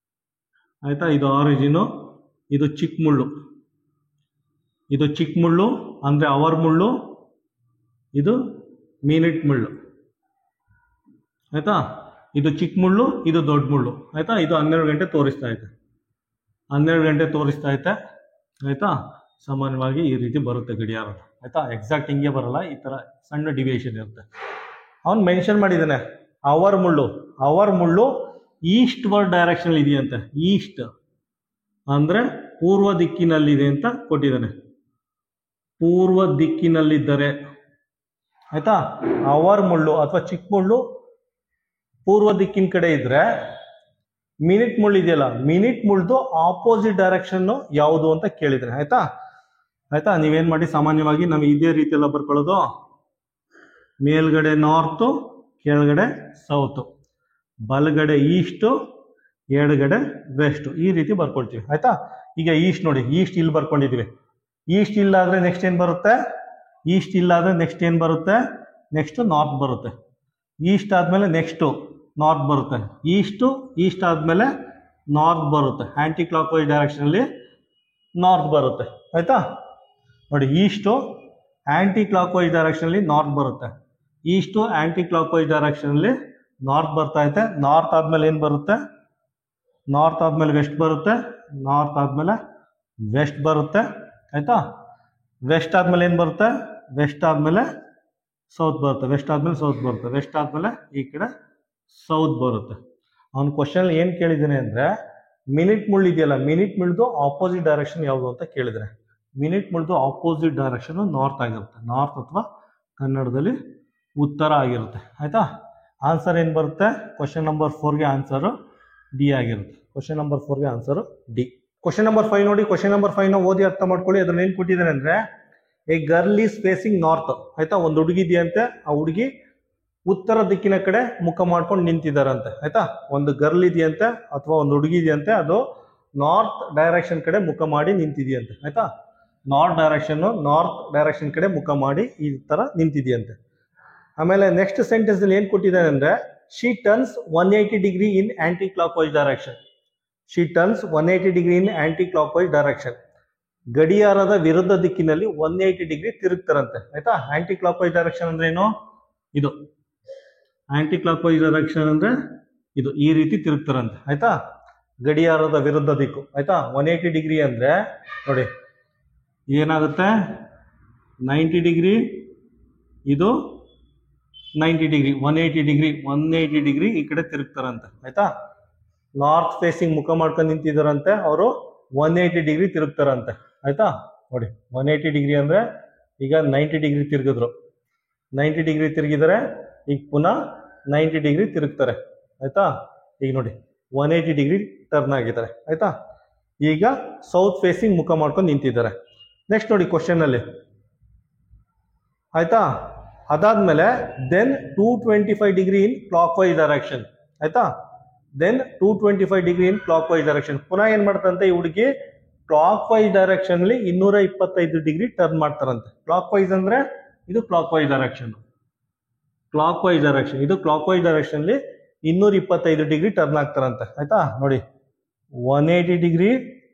ಆಯ್ತಾ, ಇದು ಆರಿಜಿನು, ಇದು ಚಿಕ್ಕ ಮುಳ್ಳು ಅಂದ್ರೆ ಅವರ್ ಮುಳ್ಳು, ಇದು ಮಿನಿಟ್ ಮುಳ್ಳು. ಆಯ್ತಾ, ಇದು ಚಿಕ್ಕ ಮುಳ್ಳು, ಇದು ದೊಡ್ಡ ಮುಳ್ಳು. ಆಯ್ತಾ, ಇದು 12 ಗಂಟೆ ತೋರಿಸ್ತಾ ಐತೆ. ಆಯ್ತಾ, ಸಾಮಾನ್ಯವಾಗಿ ಈ ರೀತಿ ಬರುತ್ತೆ ಗಡಿಯಾರ. ಆಯ್ತಾ, ಎಕ್ಸಾಕ್ಟ್ ಹಿಂಗೆ ಬರಲ್ಲ, ಈ ತರ ಸಣ್ಣ ಡಿವಿಯೇಷನ್ ಇರುತ್ತೆ. ಅವ್ನು ಮೆನ್ಷನ್ ಮಾಡಿದ್ದಾನೆ ಅವರ್ ಮುಳ್ಳು ಈಸ್ಟ್ ವರ್ಡ್ ಡೈರೆಕ್ಷನ್ ಇದೆಯಂತೆ. ಈಸ್ಟ್ ಅಂದ್ರೆ ಪೂರ್ವ ದಿಕ್ಕಿನಲ್ಲಿದೆ ಅಂತ ಕೊಟ್ಟಿದ್ದಾನೆ. ಪೂರ್ವ ದಿಕ್ಕಿನಲ್ಲಿದ್ದರೆ, ಆಯ್ತಾ, ಅವರ್ ಮುಳ್ಳು ಅಥವಾ ಚಿಕ್ಕ ಮುಳ್ಳು ಪೂರ್ವ ದಿಕ್ಕಿನ ಕಡೆ ಇದ್ರೆ, ಮಿನಿಟ್ ಮುಳ್ಳು ಇದೆಯಲ್ಲ, ಮಿನಿಟ್ ಮುಳ್ದು ಆಪೋಸಿಟ್ ಡೈರೆಕ್ಷನ್ ಯಾವುದು ಅಂತ ಕೇಳಿದ್ರೆ. ಆಯ್ತಾ, ನೀವೇನ್ ಮಾಡಿ, ಸಾಮಾನ್ಯವಾಗಿ ನಾವು ಇದೇ ರೀತಿ ಎಲ್ಲ ಬರ್ಕೊಳ್ಳೋದು, ಮೇಲ್ಗಡೆ ನಾರ್ತ್, ಕೆಳಗಡೆ ಸೌತ್, ಬಲಗಡೆ ಈಸ್ಟ್, ಎಡಗಡೆ ವೆಸ್ಟ್, ಈ ರೀತಿ ಬರ್ಕೊಳ್ತೀವಿ. ಆಯ್ತಾ, ಈಗ ಈಸ್ಟ್ ನೋಡಿ, ಈಸ್ಟ್ ಇಲ್ಲಿ ಬರ್ಕೊಂಡಿದೀವಿ. ಈಸ್ಟ್ ಇಲ್ಲ ಆದ್ರೆ ನೆಕ್ಸ್ಟ್ ಏನ್ ಬರುತ್ತೆ? ನೆಕ್ಸ್ಟ್ ನಾರ್ತ್ ಬರುತ್ತೆ. ಈಸ್ಟ್ ಆದಮೇಲೆ ನೆಕ್ಸ್ಟು ನಾರ್ತ್ ಬರುತ್ತೆ, ಈಸ್ಟ್ ಆದಮೇಲೆ ನಾರ್ತ್ ಬರುತ್ತೆ, ಆ್ಯಂಟಿ ಕ್ಲಾಕ್ ವೈಸ್ ಡೈರೆಕ್ಷನಲ್ಲಿ ನಾರ್ತ್ ಬರುತ್ತೆ. ಆಯಿತಾ, ನೋಡಿ ಈಸ್ಟು ಆ್ಯಂಟಿ ಕ್ಲಾಕ್ ವೈಸ್ ಡೈರೆಕ್ಷನಲ್ಲಿ ನಾರ್ತ್ ಬರುತ್ತೆ, ಈಸ್ಟು ಆ್ಯಂಟಿ ಕ್ಲಾಕ್ ವೈಸ್ ಡೈರೆಕ್ಷನಲ್ಲಿ ನಾರ್ತ್ ಬರ್ತಾ ಐತೆ. ನಾರ್ತ್ ಆದಮೇಲೆ ಏನು ಬರುತ್ತೆ, ನಾರ್ತ್ ಆದಮೇಲೆ ವೆಸ್ಟ್ ಬರುತ್ತೆ, ನಾರ್ತ್ ಆದಮೇಲೆ ವೆಸ್ಟ್ ಬರುತ್ತೆ. ಆಯಿತಾ, ವೆಸ್ಟ್ ಆದಮೇಲೆ ಏನು ಬರುತ್ತೆ, ವೆಸ್ಟ್ ಆದಮೇಲೆ ಸೌತ್ ಬರುತ್ತೆ, ವೆಸ್ಟ್ ಆದಮೇಲೆ ಸೌತ್ ಬರುತ್ತೆ, ವೆಸ್ಟ್ ಆದಮೇಲೆ ಈ ಕಡೆ ಸೌತ್ ಬರುತ್ತೆ. ಅವ್ನು ಕ್ವಶನ್ ಏನು ಕೇಳಿದ್ದಾನೆ ಅಂದರೆ ಮಿನಿಟ್ ಮುಳ್ಳು ಇದೆಯಲ್ಲ, ಮಿನಿಟ್ ಮುಳ್ದು ಆಪೋಸಿಟ್ ಡೈರೆಕ್ಷನ್ ಯಾವುದು ಅಂತ ಕೇಳಿದರೆ, ಮಿನಿಟ್ ಮುಳ್ದು ಆಪೋಸಿಟ್ ಡೈರೆಕ್ಷನು ನಾರ್ತ್ ಆಗಿರುತ್ತೆ, ನಾರ್ತ್ ಅಥವಾ ಕನ್ನಡದಲ್ಲಿ ಉತ್ತರ ಆಗಿರುತ್ತೆ. ಆಯಿತಾ, ಆನ್ಸರ್ ಏನು ಬರುತ್ತೆ, ಕ್ವಶನ್ ನಂಬರ್ 4ಗೆ ಆನ್ಸರು ಡಿ ಆಗಿರುತ್ತೆ. ಕ್ವಶನ್ ನಂಬರ್ 4ಗೆ ಆನ್ಸರು ಡಿ. ಕ್ವಶನ್ ನಂಬರ್ 5 ನೋಡಿ, ಕ್ವಶನ್ ನಂಬರ್ 5ನ ಓದಿ ಅರ್ಥ ಮಾಡ್ಕೊಳ್ಳಿ. ಅದ್ರಲ್ಲಿ ಏನು ಕೊಟ್ಟಿದ್ದಾರೆ ಅಂದರೆ A girl is facing north. ಆಯ್ತಾ, ಒಂದು ಹುಡುಗಿ ಇದೆಯಂತೆ, ಆ ಹುಡುಗಿ ಉತ್ತರ ದಿಕ್ಕಿನ ಕಡೆ ಮುಖ ಮಾಡ್ಕೊಂಡು ನಿಂತಿದ್ದಾರಂತೆ. ಆಯ್ತಾ, ಒಂದು ಗರ್ಲ್ ಇದೆಯಂತೆ ಅಥವಾ ಒಂದು ಹುಡುಗಿ ಇದೆಯಂತೆ, ಅದು ನಾರ್ತ್ ಡೈರೆಕ್ಷನ್ ಕಡೆ ಮುಖ ಮಾಡಿ ನಿಂತಿದೆಯಂತೆ. ಆಯ್ತಾ, ನಾರ್ತ್ ಡೈರೆಕ್ಷನ್ ಕಡೆ ಮುಖ ಮಾಡಿ ಈ ಥರ ನಿಂತಿದೆಯಂತೆ. ಆಮೇಲೆ ನೆಕ್ಸ್ಟ್ ಸೆಂಟೆನ್ಸ್ ಅಲ್ಲಿ ಏನು ಕೊಟ್ಟಿದ್ದಾರೆ ಅಂದರೆ she turns 180 degree in aunty clock wise direction. She turns 180 degree in aunty clock wise direction. ಗಡಿಯಾರದ ವಿರುದ್ಧ ದಿಕ್ಕಿನಲ್ಲಿ 180 ಡಿಗ್ರಿ ತಿರುಗ್ತಾರಂತೆ. ಆಯ್ತಾ, ಆಂಟಿ ಕ್ಲಾಕ್ ವೈಸ್ ಡೈರೆಕ್ಷನ್ ಅಂದ್ರೆ ಏನು, ಇದು ಆಂಟಿ ಕ್ಲಾಕ್ ವೈಸ್ ಡೈರೆಕ್ಷನ್ ಅಂದ್ರೆ ಇದು ಈ ರೀತಿ ತಿರುಗ್ತಾರಂತೆ. ಆಯ್ತಾ, ಗಡಿಯಾರದ ವಿರುದ್ಧ ದಿಕ್ಕು. ಆಯ್ತಾ, 180 ಡಿಗ್ರಿ ಅಂದ್ರೆ ನೋಡಿ ಏನಾಗುತ್ತೆ, 90 ಡಿಗ್ರಿ, ಇದು 90 ಡಿಗ್ರಿ, 180 ಡಿಗ್ರಿ ಈ ಕಡೆ ತಿರುಗ್ತಾರಂತೆ. ಆಯ್ತಾ, ನಾರ್ತ್ ಫೇಸಿಂಗ್ ಮುಖ ಮಾಡ್ಕೊಂಡು ನಿಂತಿದ್ದಾರಂತೆ, ಅವರು 180 ಡಿಗ್ರಿ ತಿರುಗ್ತಾರಂತೆ. ಆಯ್ತಾ, ನೋಡಿ 180 ಡಿಗ್ರಿ ಅಂದ್ರೆ ಈಗ 90 ಡಿಗ್ರಿ ತಿರುಗಿದ್ರು, 90 ಡಿಗ್ರಿ ತಿರುಗಿದರೆ ಈಗ ಪುನಃ 90 ಡಿಗ್ರಿ ತಿರುಗ್ತಾರೆ. ಆಯ್ತಾ, ಈಗ ನೋಡಿ 180 ಡಿಗ್ರಿ ಟರ್ನ್ ಆಗಿದ್ದಾರೆ. ಆಯ್ತಾ, ಈಗ ಸೌತ್ ಫೇಸಿಂಗ್ ಮುಖ ಮಾಡ್ಕೊಂಡು ನಿಂತಿದ್ದಾರೆ. ನೆಕ್ಸ್ಟ್ ನೋಡಿ ಕ್ವಶನ್ ಅಲ್ಲಿ. ಆಯ್ತಾ, ಅದಾದ್ಮೇಲೆ then 225 degree in clock wise direction. ಆಯ್ತಾ, then 225 degree in clock wise direction. ಪುನಃ ಏನ್ ಮಾಡ್ತಂತೆ ಈ ಹುಡುಗಿ ಕ್ಲಾಕ್ ವೈಸ್ ಡೈರೆಕ್ಷನ್ ಅಲ್ಲಿ 225 ಡಿಗ್ರಿ ಟರ್ನ್ ಮಾಡ್ತಾರಂತೆ. ಕ್ಲಾಕ್ ವೈಸ್ ಅಂದ್ರೆ ಇದು clock wise direction, clock wise direction, ಇದು ಕ್ಲಾಕ್ ವೈಸ್ ಡೈರೆಕ್ಷನ್ ಅಲ್ಲಿ 225 ಡಿಗ್ರಿ ಟರ್ನ್ ಆಗ್ತಾರಂತೆ. ಆಯ್ತಾ, ನೋಡಿ 180 ಡಿಗ್ರಿ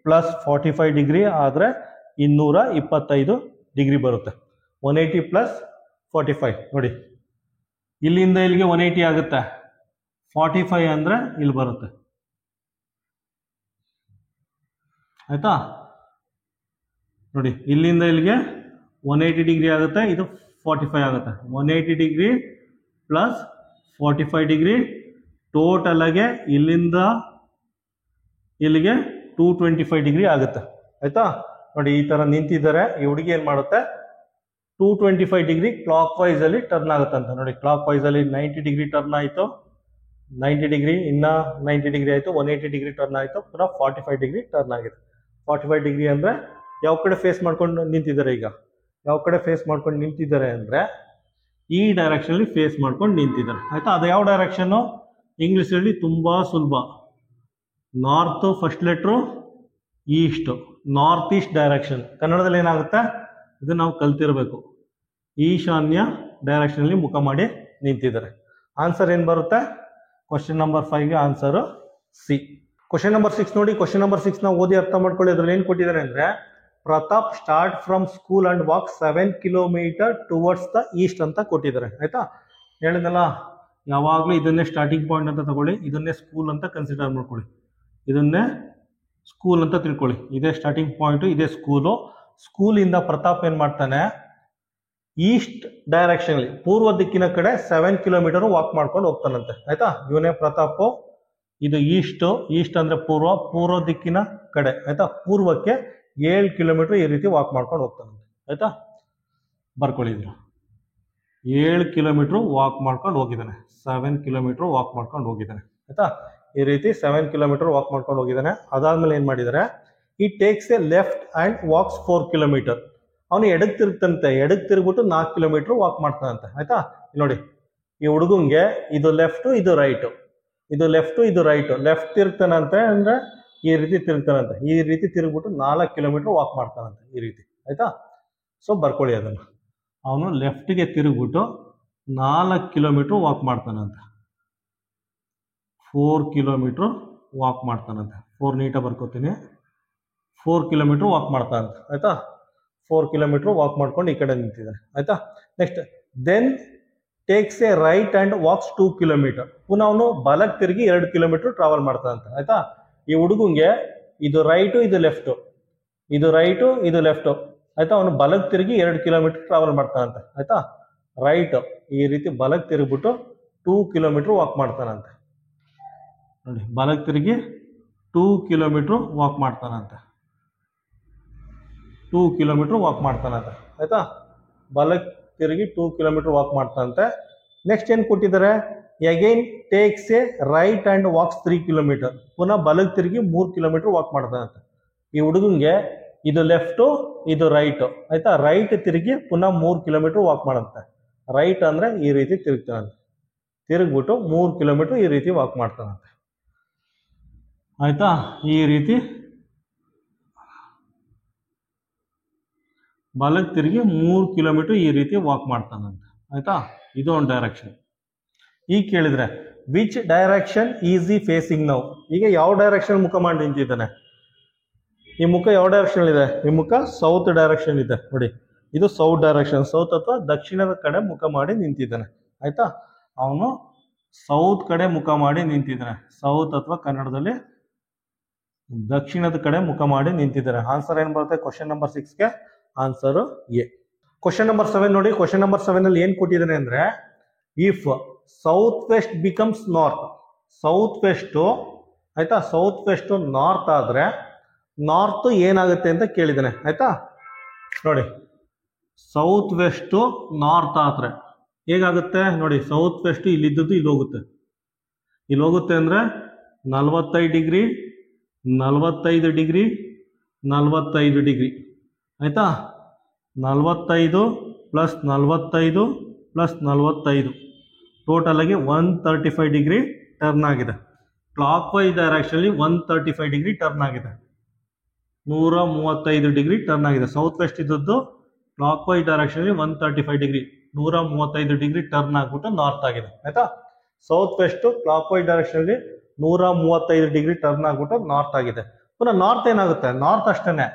ಪ್ಲಸ್ 45 ಡಿಗ್ರಿ ಆದ್ರೆ 225 ಡಿಗ್ರಿ ಬರುತ್ತೆ. 180 ಪ್ಲಸ್ 45 ನೋಡಿ, ಇಲ್ಲಿಂದ ಇಲ್ಲಿಗೆ 180 ಆಗುತ್ತೆ, 45 ಅಂದ್ರೆ ಇಲ್ಲಿ ಬರುತ್ತೆ. ಆಯ್ತಾ, ನೋಡಿ ಇಲ್ಲಿಂದ ಇಲ್ಲಿಗೆ 180 ಡಿಗ್ರಿ ಆಗುತ್ತೆ, ಇದು 45 ಆಗುತ್ತೆ. 180 ಡಿಗ್ರಿ ಪ್ಲಸ್ 45 ಡಿಗ್ರಿ ಟೋಟಲ್ ಆಗಿ ಇಲ್ಲಿಂದ ಇಲ್ಲಿಗೆ 225 ಡಿಗ್ರಿ ಆಗುತ್ತೆ. ಆಯ್ತಾ, ನೋಡಿ ಈ ತರ ನಿಂತಿದ್ದಾರೆ. ಈ ಹುಡುಗಿ ಏನ್ ಮಾಡುತ್ತೆ, 225 ಡಿಗ್ರಿ ಕ್ಲಾಕ್ ವೈಸ್ ಅಲ್ಲಿ ಟರ್ನ್ ಆಗುತ್ತಂತ. ನೋಡಿ ಕ್ಲಾಕ್ ವೈಸ್ ಅಲ್ಲಿ 90 ಡಿಗ್ರಿ ಟರ್ನ್ ಆಯಿತು, 90 ಡಿಗ್ರಿ ಇನ್ನ 90 ಡಿಗ್ರಿ ಆಯಿತು, 180 ಡಿಗ್ರಿ ಟರ್ನ್ ಆಯಿತು, ಪುನಃ 45 ಡಿಗ್ರಿ ಟರ್ನ್ ಆಗಿದೆ. 45 ಡಿಗ್ರಿ ಅಂದ್ರೆ ಯಾವ ಕಡೆ ಫೇಸ್ ಮಾಡ್ಕೊಂಡು ನಿಂತಿದ್ದಾರೆ, ಈಗ ಯಾವ ಕಡೆ ಫೇಸ್ ಮಾಡ್ಕೊಂಡು ನಿಂತಿದ್ದಾರೆ ಅಂದ್ರೆ ಈ ಡೈರೆಕ್ಷನ್ ಅಲ್ಲಿ ಫೇಸ್ ಮಾಡ್ಕೊಂಡು ನಿಂತಿದ್ದಾರೆ. ಆಯ್ತಾ, ಅದು ಯಾವ ಡೈರೆಕ್ಷನ್, ಇಂಗ್ಲಿಷ್ ಅಲ್ಲಿ ತುಂಬಾ ಸುಲಭ. North first letter, East, north East direction. ಕನ್ನಡದಲ್ಲಿ ಏನಾಗುತ್ತೆ, ಇದು ನಾವು ಕಲ್ತಿರಬೇಕು. ಈಶಾನ್ಯ ಡೈರೆಕ್ಷನ್ ಅಲ್ಲಿ ಮುಖ ಮಾಡಿ ನಿಂತಿದ್ದಾರೆ. ಆನ್ಸರ್ ಏನ್ ಬರುತ್ತೆ, ಕ್ವಶನ್ ನಂಬರ್ 5ಗೆ ಆನ್ಸರ್ ಸಿ. ಕ್ವಶನ್ ನಂಬರ್ 6 ನೋಡಿ, ಕ್ವಶನ್ ನಂಬರ್ 6 ನ ಓದಿ ಅರ್ಥ ಮಾಡ್ಕೊಳ್ಳಿ. ಅದ್ರಲ್ಲಿ ಏನ್ ಕೊಟ್ಟಿದ್ದಾರೆ ಅಂದ್ರೆ Pratap start from school and walk 7 kilometre towards the East ಅಂತ ಕೊಟ್ಟಿದ್ದಾರೆ. ಆಯ್ತಾ, ಹೇಳಿದ್ನಲ್ಲ ಯಾವಾಗಲೂ ಇದನ್ನೇ ಸ್ಟಾರ್ಟಿಂಗ್ ಪಾಯಿಂಟ್ ಅಂತ ತಗೊಳ್ಳಿ, ಇದನ್ನೇ ಸ್ಕೂಲ್ ಅಂತ ಕನ್ಸಿಡರ್ ಮಾಡ್ಕೊಳ್ಳಿ, ಇದನ್ನೇ ಸ್ಕೂಲ್ ಅಂತ ತಿಳ್ಕೊಳ್ಳಿ. ಇದೇ ಸ್ಟಾರ್ಟಿಂಗ್ ಪಾಯಿಂಟ್, ಇದೇ ಸ್ಕೂಲು. ಸ್ಕೂಲಿಂದ ಪ್ರತಾಪ್ ಏನ್ ಮಾಡ್ತಾನೆ, ಈಸ್ಟ್ ಡೈರೆಕ್ಷನ್ ಅಲ್ಲಿ ಪೂರ್ವ ದಿಕ್ಕಿನ ಕಡೆ 7 ಕಿಲೋಮೀಟರ್ ವಾಕ್ ಮಾಡ್ಕೊಂಡು ಹೋಗ್ತಾನಂತೆ. ಆಯ್ತಾ, ಇವನೇ ಪ್ರತಾಪ್. ಇದು ಈಸ್ಟ್ ಅಂದ್ರೆ ಪೂರ್ವ ದಿಕ್ಕಿನ ಕಡೆ. ಆಯ್ತಾ, ಪೂರ್ವಕ್ಕೆ 7 ಕಿಲೋಮೀಟರ್ ಈ ರೀತಿ ವಾಕ್ ಮಾಡ್ಕೊಂಡು ಹೋಗ್ತಾನಂತೆ. ಆಯ್ತಾ, ಬರ್ಕೊಳ್ಳಿದ್ರು 7 ಕಿಲೋಮೀಟರ್ ವಾಕ್ ಮಾಡ್ಕೊಂಡು ಹೋಗಿದ್ದಾನೆ, 7 ಕಿಲೋಮೀಟರ್ ವಾಕ್ ಮಾಡ್ಕೊಂಡು ಹೋಗಿದ್ದಾನೆ. ಆಯ್ತಾ, ಈ ರೀತಿ 7 ಕಿಲೋಮೀಟರ್ ವಾಕ್ ಮಾಡ್ಕೊಂಡು ಹೋಗಿದ್ದಾನೆ. ಅದಾದ್ಮೇಲೆ ಏನ್ ಮಾಡಿದ್ದಾರೆ, ಈ takes A left and walks 4 kilometre. ಅವನು ಎಡಕ್ ತಿರುಗ್ತಂತೆ, ಎಡಕ್ ತಿರುಗ್ಬಿಟ್ಟು 4 ಕಿಲೋಮೀಟರ್ ವಾಕ್ ಮಾಡ್ತಾನಂತೆ. ಆಯ್ತಾ, ನೋಡಿ ಈ ಹುಡುಗಂಗೆ ಇದು ಲೆಫ್ಟ್, ಇದು ರೈಟ್, ಇದು ಲೆಫ್ಟ್, ಇದು ರೈಟ್. ಲೆಫ್ಟ್ ತಿರುಗ್ತಾನಂತೆ ಅಂದ್ರೆ ಈ ರೀತಿ ತಿರುಗ್ತಾನಂತೆ, ಈ ರೀತಿ ತಿರುಗ್ಬಿಟ್ಟು 4 ಕಿಲೋಮೀಟರ್ ವಾಕ್ ಮಾಡ್ತಾನಂತೆ ಈ ರೀತಿ. ಆಯ್ತಾ, ಸೊ ಬರ್ಕೊಳ್ಳಿ ಅದನ್ನು. ಅವನು ಲೆಫ್ಟ್ಗೆ ತಿರುಗ್ಬಿಟ್ಟು 4 ಕಿಲೋಮೀಟ್ರ್ ವಾಕ್ ಮಾಡ್ತಾನಂತೆ. 4 ಕಿಲೋಮೀಟ್ರ್ ವಾಕ್ ಮಾಡ್ತಾನಂತೆ. 4 ನೀಟಾಗಿ ಬರ್ಕೋತೀನಿ. 4 ಕಿಲೋಮೀಟ್ರ್ ವಾಕ್ ಮಾಡ್ತಾನಂತೆ. ಆಯ್ತಾ, 4 ಕಿಲೋಮೀಟ್ರ್ ವಾಕ್ ಮಾಡ್ಕೊಂಡು ಈ ಕಡೆ ನಿಂತಿದ್ದಾನೆ. ಆಯ್ತಾ, next then takes a right and walks 2 kilometre. ಪುನಃ ಅವನು ಬಲಕ್ಕೆ ತಿರುಗಿ 2 ಕಿಲೋಮೀಟ್ರ್ ಟ್ರಾವೆಲ್ ಮಾಡ್ತಾನಂತೆ. ಆಯ್ತಾ, ಈ ಹುಡುಗಂಗೆ ಇದು ರೈಟು ಇದು ಲೆಫ್ಟು, ಇದು ರೈಟು ಇದು ಲೆಫ್ಟು. ಆಯ್ತಾ, ಅವನು ಬಲಕ್ಕೆ ತಿರುಗಿ 2 ಕಿಲೋಮೀಟ್ರ್ ಟ್ರಾವೆಲ್ ಮಾಡ್ತಾನಂತೆ. ಆಯ್ತಾ, ರೈಟ್ ಈ ರೀತಿ ಬಲಕ್ಕೆ ತಿರುಗಿಬಿಟ್ಟು 2 ಕಿಲೋಮೀಟ್ರ್ ವಾಕ್ ಮಾಡ್ತಾನಂತೆ. ನೋಡಿ, ಬಲಕ್ಕೆ ತಿರುಗಿ 2 ಕಿಲೋಮೀಟ್ರ್ ವಾಕ್ ಮಾಡ್ತಾನಂತೆ. 2 ಕಿಲೋಮೀಟ್ರ್ ವಾಕ್ ಮಾಡ್ತಾನಂತೆ. ಆಯ್ತಾ, ಬಲಕ್ಕೆ ತಿರುಗಿ 2 ಕಿಲೋಮೀಟ್ರ್ ವಾಕ್ ಮಾಡ್ತಾನಂತೆ. ನೆಕ್ಸ್ಟ್ ಏನು ಕೊಟ್ಟಿದ್ದಾರೆ, again takes a right and walks 3 kilometre. ಪುನಃ ಬಲಕ್ಕೆ ತಿರುಗಿ 3 ಕಿಲೋಮೀಟ್ರ್ ವಾಕ್ ಮಾಡ್ತಾನಂತೆ. ಈ ಹುಡುಗಂಗೆ ಇದು ಲೆಫ್ಟು ಇದು ರೈಟು. ಆಯ್ತಾ, ರೈಟ್ ತಿರುಗಿ ಪುನಃ 3 ಕಿಲೋಮೀಟ್ರ್ ವಾಕ್ ಮಾಡುತ್ತೆ. ರೈಟ್ ಅಂದರೆ ಈ ರೀತಿ ತಿರುಗ್ತಾನಂತೆ. ತಿರುಗ್ಬಿಟ್ಟು 3 ಕಿಲೋಮೀಟ್ರ್ ಈ ರೀತಿ ವಾಕ್ ಮಾಡ್ತಾನಂತೆ. ಆಯ್ತಾ, ಈ ರೀತಿ ಬಲಕ್ಕೆ ತಿರುಗಿ 3 ಕಿಲೋಮೀಟ್ರ್ ಈ ರೀತಿ ವಾಕ್ ಮಾಡ್ತಾನಂತೆ. ಆಯ್ತಾ, ಇದು ಒಂದು ಡೈರೆಕ್ಷನ್. ಈಗ ಕೇಳಿದ್ರೆ ವಿಚ್ ಡೈರೆಕ್ಷನ್ ಈಸ್ ಈ ಫೇಸಿಂಗ್ ನೌ. ಈಗ ಯಾವ ಡೈರೆಕ್ಷನ್ ಮುಖ ಮಾಡಿ ನಿಂತಿದ್ದಾನೆ? ಈ ಮುಖ ಯಾವ ಡೈರೆಕ್ಷನ್ ಇದೆ? ಈ ಮುಖ ಸೌತ್ ಡೈರೆಕ್ಷನ್ ಇದೆ. ನೋಡಿ, ಇದು ಸೌತ್ ಡೈರೆಕ್ಷನ್. ಸೌತ್ ಅಥವಾ ದಕ್ಷಿಣದ ಕಡೆ ಮುಖ ಮಾಡಿ ನಿಂತಿದ್ದಾನೆ. ಆಯ್ತಾ, ಅವನು ಸೌತ್ ಕಡೆ ಮುಖ ಮಾಡಿ ನಿಂತಿದ್ದಾನೆ. ಸೌತ್ ಅಥವಾ ಕನ್ನಡದಲ್ಲಿ ದಕ್ಷಿಣದ ಕಡೆ ಮುಖ ಮಾಡಿ ನಿಂತಿದ್ದಾರೆ. ಆನ್ಸರ್ ಏನು ಬರುತ್ತೆ ಕ್ವಶನ್ ನಂಬರ್ 6ಗೆ? Answer A. ಕ್ವಶನ್ ನಂಬರ್ 7 ನೋಡಿ. ಕ್ವಶನ್ ನಂಬರ್ 7 ಅಲ್ಲಿ ಏನು ಕೊಟ್ಟಿದ್ದಾನೆ ಅಂದ್ರೆ, if south west becomes north. South west, ಆಯ್ತಾ, ಸೌತ್ ವೆಸ್ಟು ನಾರ್ತ್ ಆದರೆ ನಾರ್ತ್ ಏನಾಗುತ್ತೆ ಅಂತ ಕೇಳಿದ್ದಾನೆ. ಆಯ್ತಾ, ನೋಡಿ, ಸೌತ್ ವೆಸ್ಟು ನಾರ್ತ್ ಆದರೆ ಹೇಗಾಗುತ್ತೆ ನೋಡಿ. ಸೌತ್ ವೆಸ್ಟು ಇಲ್ಲಿದ್ದದ್ದು ಇಲ್ಲಿ ಹೋಗುತ್ತೆ. ಇಲ್ಲಿ ಹೋಗುತ್ತೆ ಅಂದರೆ 45 ಡಿಗ್ರಿ, 45 ಡಿಗ್ರಿ, 45 ಡಿಗ್ರಿ. ಆಯ್ತಾ, 45 ಪ್ಲಸ್ 45 ಪ್ಲಸ್ 45 ಟೋಟಲ್ ಆಗಿ 135 ಡಿಗ್ರಿ ಟರ್ನ್ ಆಗಿದೆ. ಕ್ಲಾಕ್ ವೈಸ್ ಡೈರೆಕ್ಷನಲ್ಲಿ 135 ಡಿಗ್ರಿ ಟರ್ನ್ ಆಗಿದೆ. 135 ಡಿಗ್ರಿ ಟರ್ನ್ ಆಗಿದೆ. ಸೌತ್ ವೆಸ್ಟ್ ಇದ್ದದ್ದು ಕ್ಲಾಕ್ ವೈಸ್ ಡೈರೆಕ್ಷನಲ್ಲಿ 135 ಡಿಗ್ರಿ, 135 ಡಿಗ್ರಿ ಟರ್ನ್ ಆಗ್ಬಿಟ್ಟು ನಾರ್ತ್ ಆಗಿದೆ. ಆಯ್ತಾ, ಸೌತ್ ವೆಸ್ಟ್ ಕ್ಲಾಕ್ ವೈಸ್ ಡೈರೆಕ್ಷನಲ್ಲಿ 135 ಡಿಗ್ರಿ ಟರ್ನ್ ಆಗ್ಬಿಟ್ಟು ನಾರ್ತ್ ಆಗಿದೆ. ಪುನಃ ನಾರ್ತ್ ಏನಾಗುತ್ತೆ? ನಾರ್ತ್ ಅಷ್ಟೇನೆ.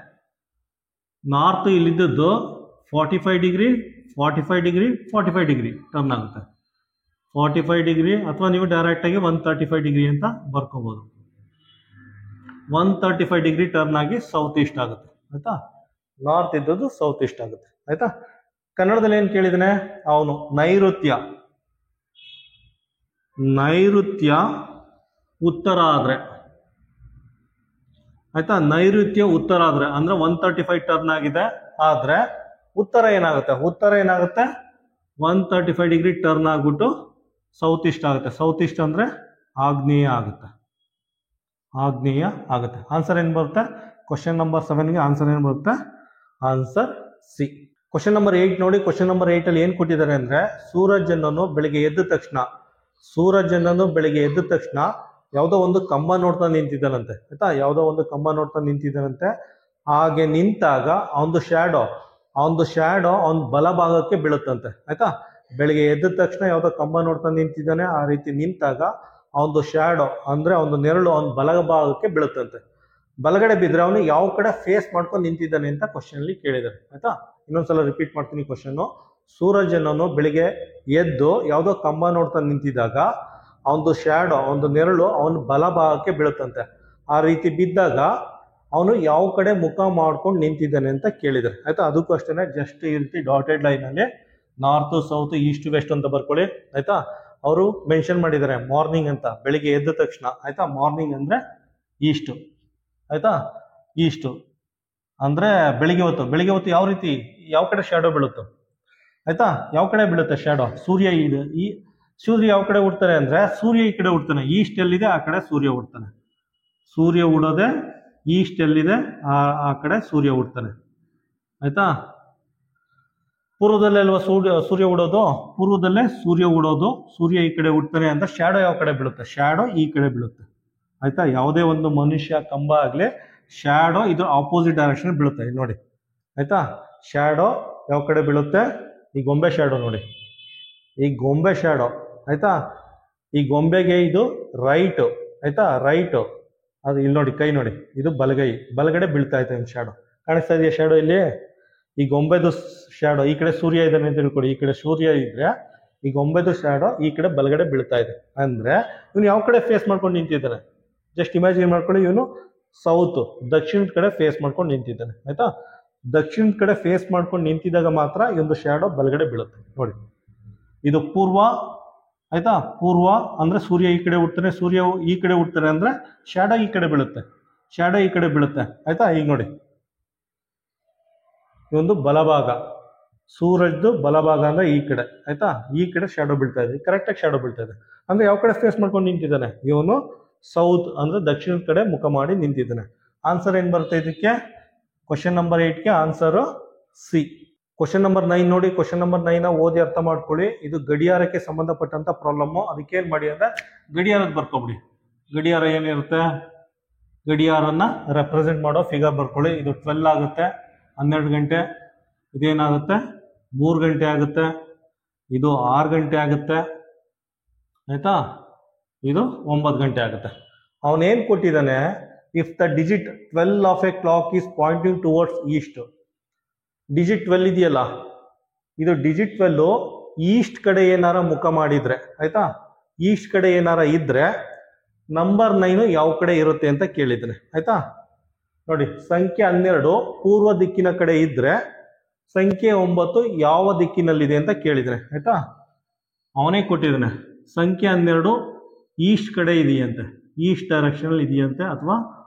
ನಾರ್ತ್ ಇಲ್ಲಿದ್ದದ್ದು 45 ಡಿಗ್ರಿ, 45 ಡಿಗ್ರಿ, 45 ಡಿಗ್ರಿ ಟರ್ನ್ ಆಗುತ್ತೆ. 45 ಡಿಗ್ರಿ ಅಥವಾ ನೀವು ಡೈರೆಕ್ಟಾಗಿ 135 ಡಿಗ್ರಿ ಅಂತ ಬರ್ಕೋಬೋದು. 135 ಡಿಗ್ರಿ ಟರ್ನ್ ಆಗಿ ಸೌತ್ ಈಸ್ಟ್ ಆಗುತ್ತೆ. ಆಯ್ತಾ, ನಾರ್ತ್ ಇದ್ದದ್ದು ಸೌತ್ ಈಸ್ಟ್ ಆಗುತ್ತೆ. ಆಯ್ತಾ, ಕನ್ನಡದಲ್ಲಿ ಏನು ಕೇಳಿದಾನೆ ಅವನು? ನೈಋತ್ಯ. ನೈಋತ್ಯ ಉತ್ತರ ಆದರೆ, ಆಯ್ತಾ, ನೈಋತ್ಯ ಉತ್ತರ ಆದ್ರೆ ಅಂದ್ರೆ 135 ಟರ್ನ್ ಆಗಿದೆ. ಆದ್ರೆ ಉತ್ತರ ಏನಾಗುತ್ತೆ? ಉತ್ತರ ಏನಾಗುತ್ತೆ? 135 ಡಿಗ್ರಿ ಟರ್ನ್ ಆಗ್ಬಿಟ್ಟು ಸೌತ್ ಈಸ್ಟ್ ಆಗುತ್ತೆ. ಸೌತ್ ಈಸ್ಟ್ ಅಂದ್ರೆ ಆಗ್ನೇಯ ಆಗುತ್ತೆ. ಆಗ್ನೇಯ ಆಗುತ್ತೆ. ಆನ್ಸರ್ ಏನು ಬರುತ್ತೆ? ಕ್ವಶನ್ ನಂಬರ್ 7ಗೆ ಆನ್ಸರ್ ಏನು ಬರುತ್ತೆ? Answer C. ಕ್ವಶನ್ ನಂಬರ್ 8 ನೋಡಿ. ಕ್ವಶನ್ ನಂಬರ್ 8 ಅಲ್ಲಿ ಏನು ಕೊಟ್ಟಿದ್ದಾರೆ ಅಂದ್ರೆ, ಸೂರಜನನ್ನು ಬೆಳಿಗ್ಗೆ ಎದ್ದ ತಕ್ಷಣ ಯಾವುದೋ ಒಂದು ಕಂಬ ನೋಡ್ತಾ ನಿಂತಿದ್ದಾನಂತೆ. ಆಯ್ತಾ, ಯಾವುದೋ ಒಂದು ಕಂಬ ನೋಡ್ತಾ ನಿಂತಿದ್ದಾನಂತೆ. ಹಾಗೆ ನಿಂತಾಗ ಅವನದು ಶ್ಯಾಡೋ ಅವನ ಬಲಭಾಗಕ್ಕೆ ಬೀಳುತ್ತಂತೆ. ಆಯ್ತಾ, ಬೆಳಿಗ್ಗೆ ಎದ್ದ ತಕ್ಷಣ ಯಾವುದೋ ಕಂಬ ನೋಡ್ತಾ ನಿಂತಿದ್ದಾನೆ. ಆ ರೀತಿ ನಿಂತಾಗ ಅವನದು ಶ್ಯಾಡೋ ಅಂದ್ರೆ ಅವನ ನೆರಳು ಅವನ ಬಲಭಾಗಕ್ಕೆ ಬೀಳುತ್ತಂತೆ. ಬಲಗಡೆ ಬಿದ್ದರೆ ಅವನು ಯಾವ ಕಡೆ ಫೇಸ್ ಮಾಡ್ಕೊಂಡು ನಿಂತಿದ್ದಾನೆ ಅಂತ ಕ್ವಶನ್ ಅಲ್ಲಿ ಕೇಳಿದ್ದಾರೆ. ಆಯ್ತಾ, ಇನ್ನೊಂದ್ಸಲ ರಿಪೀಟ್ ಮಾಡ್ತೀನಿ ಕ್ವಶನ್. ಸೂರಜನನ್ನು ಬೆಳಿಗ್ಗೆ ಎದ್ದು ಯಾವುದೋ ಕಂಬ ನೋಡ್ತಾ ನಿಂತಿದ್ದಾಗ ಅವನದು ಶ್ಯಾಡೋ ಅವನದು ನೆರಳು ಅವನ ಬಲಭಾಗಕ್ಕೆ ಬೀಳುತ್ತಂತೆ. ಆ ರೀತಿ ಬಿದ್ದಾಗ ಅವನು ಯಾವ ಕಡೆ ಮುಖ ಮಾಡ್ಕೊಂಡು ನಿಂತಿದ್ದಾನೆ ಅಂತ ಕೇಳಿದ್ದಾರೆ. ಆಯ್ತಾ, ಅದಕ್ಕೂ ಅಷ್ಟೇ ಜಸ್ಟ್ ಈ ರೀತಿ ಡಾಟೆಡ್ ಲೈನ್ ಅಲ್ಲಿ ನಾರ್ತ್ ಸೌತ್ ಈಸ್ಟ್ ವೆಸ್ಟ್ ಅಂತ ಬರ್ಕೊಳ್ಳಿ. ಆಯ್ತಾ, ಅವರು ಮೆನ್ಷನ್ ಮಾಡಿದ್ದಾರೆ ಮಾರ್ನಿಂಗ್ ಅಂತ, ಬೆಳಿಗ್ಗೆ ಎದ್ದ ತಕ್ಷಣ. ಆಯ್ತಾ, ಮಾರ್ನಿಂಗ್ ಅಂದ್ರೆ ಈಸ್ಟ್. ಆಯ್ತಾ, ಈಸ್ಟ್ ಅಂದ್ರೆ ಬೆಳಿಗ್ಗೆ ಹೊತ್ತು ಯಾವ ರೀತಿ ಯಾವ ಕಡೆ ಶ್ಯಾಡೋ ಬೀಳುತ್ತೋ. ಆಯ್ತಾ, ಯಾವ ಕಡೆ ಬೀಳುತ್ತೆ ಶ್ಯಾಡೋ? ಸೂರ್ಯ ಸೂರ್ಯ ಯಾವ ಕಡೆ ಹುಡ್ತಾನೆ ಅಂದ್ರೆ, ಸೂರ್ಯ ಈ ಕಡೆ ಹುಡ್ತಾನೆ. ಈಸ್ಟ್ ಎಲ್ಲಿದೆ ಆ ಕಡೆ ಸೂರ್ಯ ಹುಡ್ತಾನೆ. ಸೂರ್ಯ ಹುಡೋದೆ ಈಸ್ಟ್ ಎಲ್ಲಿದೆ ಆ ಕಡೆ ಸೂರ್ಯ ಹುಡ್ತಾನೆ. ಆಯ್ತಾ, ಪೂರ್ವದಲ್ಲೇ ಅಲ್ವಾ ಸೂರ್ಯ ಹುಡೋದು? ಪೂರ್ವದಲ್ಲೇ ಸೂರ್ಯ ಹುಡೋದು. ಸೂರ್ಯ ಈ ಕಡೆ ಹುಡ್ತಾನೆ ಅಂತ ಶ್ಯಾಡೋ ಯಾವ ಕಡೆ ಬೀಳುತ್ತೆ? ಶ್ಯಾಡೋ ಈ ಕಡೆ ಬೀಳುತ್ತೆ. ಆಯ್ತಾ, ಯಾವುದೇ ಒಂದು ಮನುಷ್ಯ ಕಂಬ ಆಗ್ಲಿ ಶ್ಯಾಡೋ ಇದು ಆಪೋಸಿಟ್ ಡೈರೆಕ್ಷನ್ ಬೀಳುತ್ತೆ. ಇಲ್ಲಿ ನೋಡಿ. ಆಯ್ತಾ, ಶ್ಯಾಡೋ ಯಾವ ಕಡೆ ಬೀಳುತ್ತೆ? ಈ ಗೊಂಬೆ ಶ್ಯಾಡೋ ನೋಡಿ. ಈ ಗೊಂಬೆ ಶ್ಯಾಡೋ ಆಯ್ತಾ, ಈ ಗೊಂಬೆಗೆ ಇದು ರೈಟ್ ಆಯ್ತಾ, ರೈಟ್. ಅದು ಇಲ್ಲಿ ನೋಡಿ, ಕೈ ನೋಡಿ, ಇದು ಬಲಗೈ, ಬಲಗಡೆ ಬೀಳ್ತಾ ಇದೆ ಶ್ಯಾಡೋ. ಕಾಣಿಸ್ತಾ ಇದೆಯಾ ಶ್ಯಾಡೋ ಇಲ್ಲಿ? ಈ ಗೊಂಬೆದು ಶ್ಯಾಡೋ ಈ ಕಡೆ ಸೂರ್ಯ ಇದ್ದಾನೆ ಅಂತ ತಿಳ್ಕೊಳ್ಳಿ, ಈ ಕಡೆ ಸೂರ್ಯ ಇದ್ರೆ ಈ ಗೊಂಬೆದು ಶ್ಯಾಡೋ ಈ ಕಡೆ ಬಲಗಡೆ ಬೀಳ್ತಾ ಇದೆ. ಅಂದ್ರೆ ಇವನು ಯಾವ ಕಡೆ ಫೇಸ್ ಮಾಡ್ಕೊಂಡು ನಿಂತಿದ್ದಾನೆ? ಜಸ್ಟ್ ಇಮ್ಯಾಜಿನ್ ಮಾಡ್ಕೊಳ್ಳಿ, ಇವನು ಸೌತ್ ದಕ್ಷಿಣದ ಕಡೆ ಫೇಸ್ ಮಾಡ್ಕೊಂಡು ನಿಂತಿದ್ದಾನೆ ಆಯ್ತಾ. ದಕ್ಷಿಣದ ಕಡೆ ಫೇಸ್ ಮಾಡ್ಕೊಂಡು ನಿಂತಿದ್ದಾಗ ಮಾತ್ರ ಈ ಒಂದು ಶ್ಯಾಡೋ ಬಲಗಡೆ ಬೀಳುತ್ತೆ ನೋಡಿ. ಇದು ಪೂರ್ವ ಆಯ್ತಾ, ಪೂರ್ವ ಅಂದ್ರೆ ಸೂರ್ಯ ಈ ಕಡೆ ಹುಡ್ತಾನೆ, ಸೂರ್ಯ ಈ ಕಡೆ ಹುಡ್ತಾನೆ ಅಂದ್ರೆ ಶ್ಯಾಡೋ ಈ ಕಡೆ ಬೀಳುತ್ತೆ, ಶ್ಯಾಡೋ ಈ ಕಡೆ ಬೀಳುತ್ತೆ ಆಯ್ತಾ. ಈಗ ನೋಡಿ, ಇದೊಂದು ಬಲಭಾಗ, ಸೂರಜ್ದು ಬಲಭಾಗ ಅಂದ್ರೆ ಈ ಕಡೆ ಆಯ್ತಾ, ಈ ಕಡೆ ಶ್ಯಾಡೋ ಬೀಳ್ತಾ ಇದೆ, ಕರೆಕ್ಟಾಗಿ ಶ್ಯಾಡೋ ಬೀಳ್ತಾ ಇದೆ. ಅಂದ್ರೆ ಯಾವ ಕಡೆ ಫೇಸ್ ಮಾಡ್ಕೊಂಡು ನಿಂತಿದ್ದಾನೆ ಇವನು? ಸೌತ್ ಅಂದ್ರೆ ದಕ್ಷಿಣದ ಕಡೆ ಮುಖ ಮಾಡಿ ನಿಂತಿದ್ದಾನೆ. ಆನ್ಸರ್ ಏನ್ ಬರುತ್ತೆ ಇದಕ್ಕೆ? ಕ್ವಶನ್ ನಂಬರ್ 8ಗೆ ಆನ್ಸರು ಸಿ. ಕ್ವಶನ್ ನಂಬರ್ 9 ನೋಡಿ, ಕ್ವಶನ್ ನಂಬರ್ 9 ಓದಿ ಅರ್ಥ ಮಾಡ್ಕೊಳ್ಳಿ. ಇದು ಗಡಿಯಾರಕ್ಕೆ ಸಂಬಂಧಪಟ್ಟಂತ ಪ್ರಾಬ್ಲಮ್. ಅದಕ್ಕೆ ಏನ್ ಮಾಡಿ ಅಂದ್ರೆ ಗಡಿಯಾರದ ಬರ್ಕೊಬಿಡಿ. ಗಡಿಯಾರ ಏನಿರುತ್ತೆ, ಗಡಿಯಾರನ್ನ ರೆಪ್ರೆಸೆಂಟ್ ಮಾಡೋ ಫಿಗರ್ ಬರ್ಕೊಳ್ಳಿ. ಇದು 12 ಆಗುತ್ತೆ, 12 ಗಂಟೆ. ಇದೇನಾಗುತ್ತೆ 3 ಗಂಟೆ ಆಗುತ್ತೆ, ಇದು 6 ಗಂಟೆ ಆಗುತ್ತೆ ಆಯ್ತಾ, ಇದು 9 ಗಂಟೆ ಆಗುತ್ತೆ. ಅವನೇನ್ ಕೊಟ್ಟಿದ್ದಾನೆ? If the digit 12 of a clock is pointing towards east. Digit 12 ಇದೆಯಲ್ಲ, ಇದು ಡಿಜಿಟ್ 12 ಈಸ್ಟ್ ಕಡೆ ಏನಾರ ಮುಖ ಮಾಡಿದ್ರೆ ಆಯ್ತಾ, ಈಸ್ಟ್ ಕಡೆ ಏನಾರ ಇದ್ರೆ ನಂಬರ್ 9 ಯಾವ ಕಡೆ ಇರುತ್ತೆ ಅಂತ ಕೇಳಿದ್ದಾನೆ ಆಯ್ತಾ. ನೋಡಿ, ಸಂಖ್ಯೆ 12 ಪೂರ್ವ ದಿಕ್ಕಿನ ಕಡೆ ಇದ್ರೆ ಸಂಖ್ಯೆ 9 ಯಾವ ದಿಕ್ಕಿನಲ್ಲಿದೆ ಅಂತ ಕೇಳಿದ್ರೆ ಆಯ್ತಾ. ಅವನೇ ಕೊಟ್ಟಿದ್ದಾನೆ ಸಂಖ್ಯೆ 12 ಈಸ್ಟ್ ಕಡೆ ಇದೆಯಂತೆ, ಈಸ್ಟ್ ಡೈರೆಕ್ಷನ್ ಇದೆಯಂತೆ, ಅಥವಾ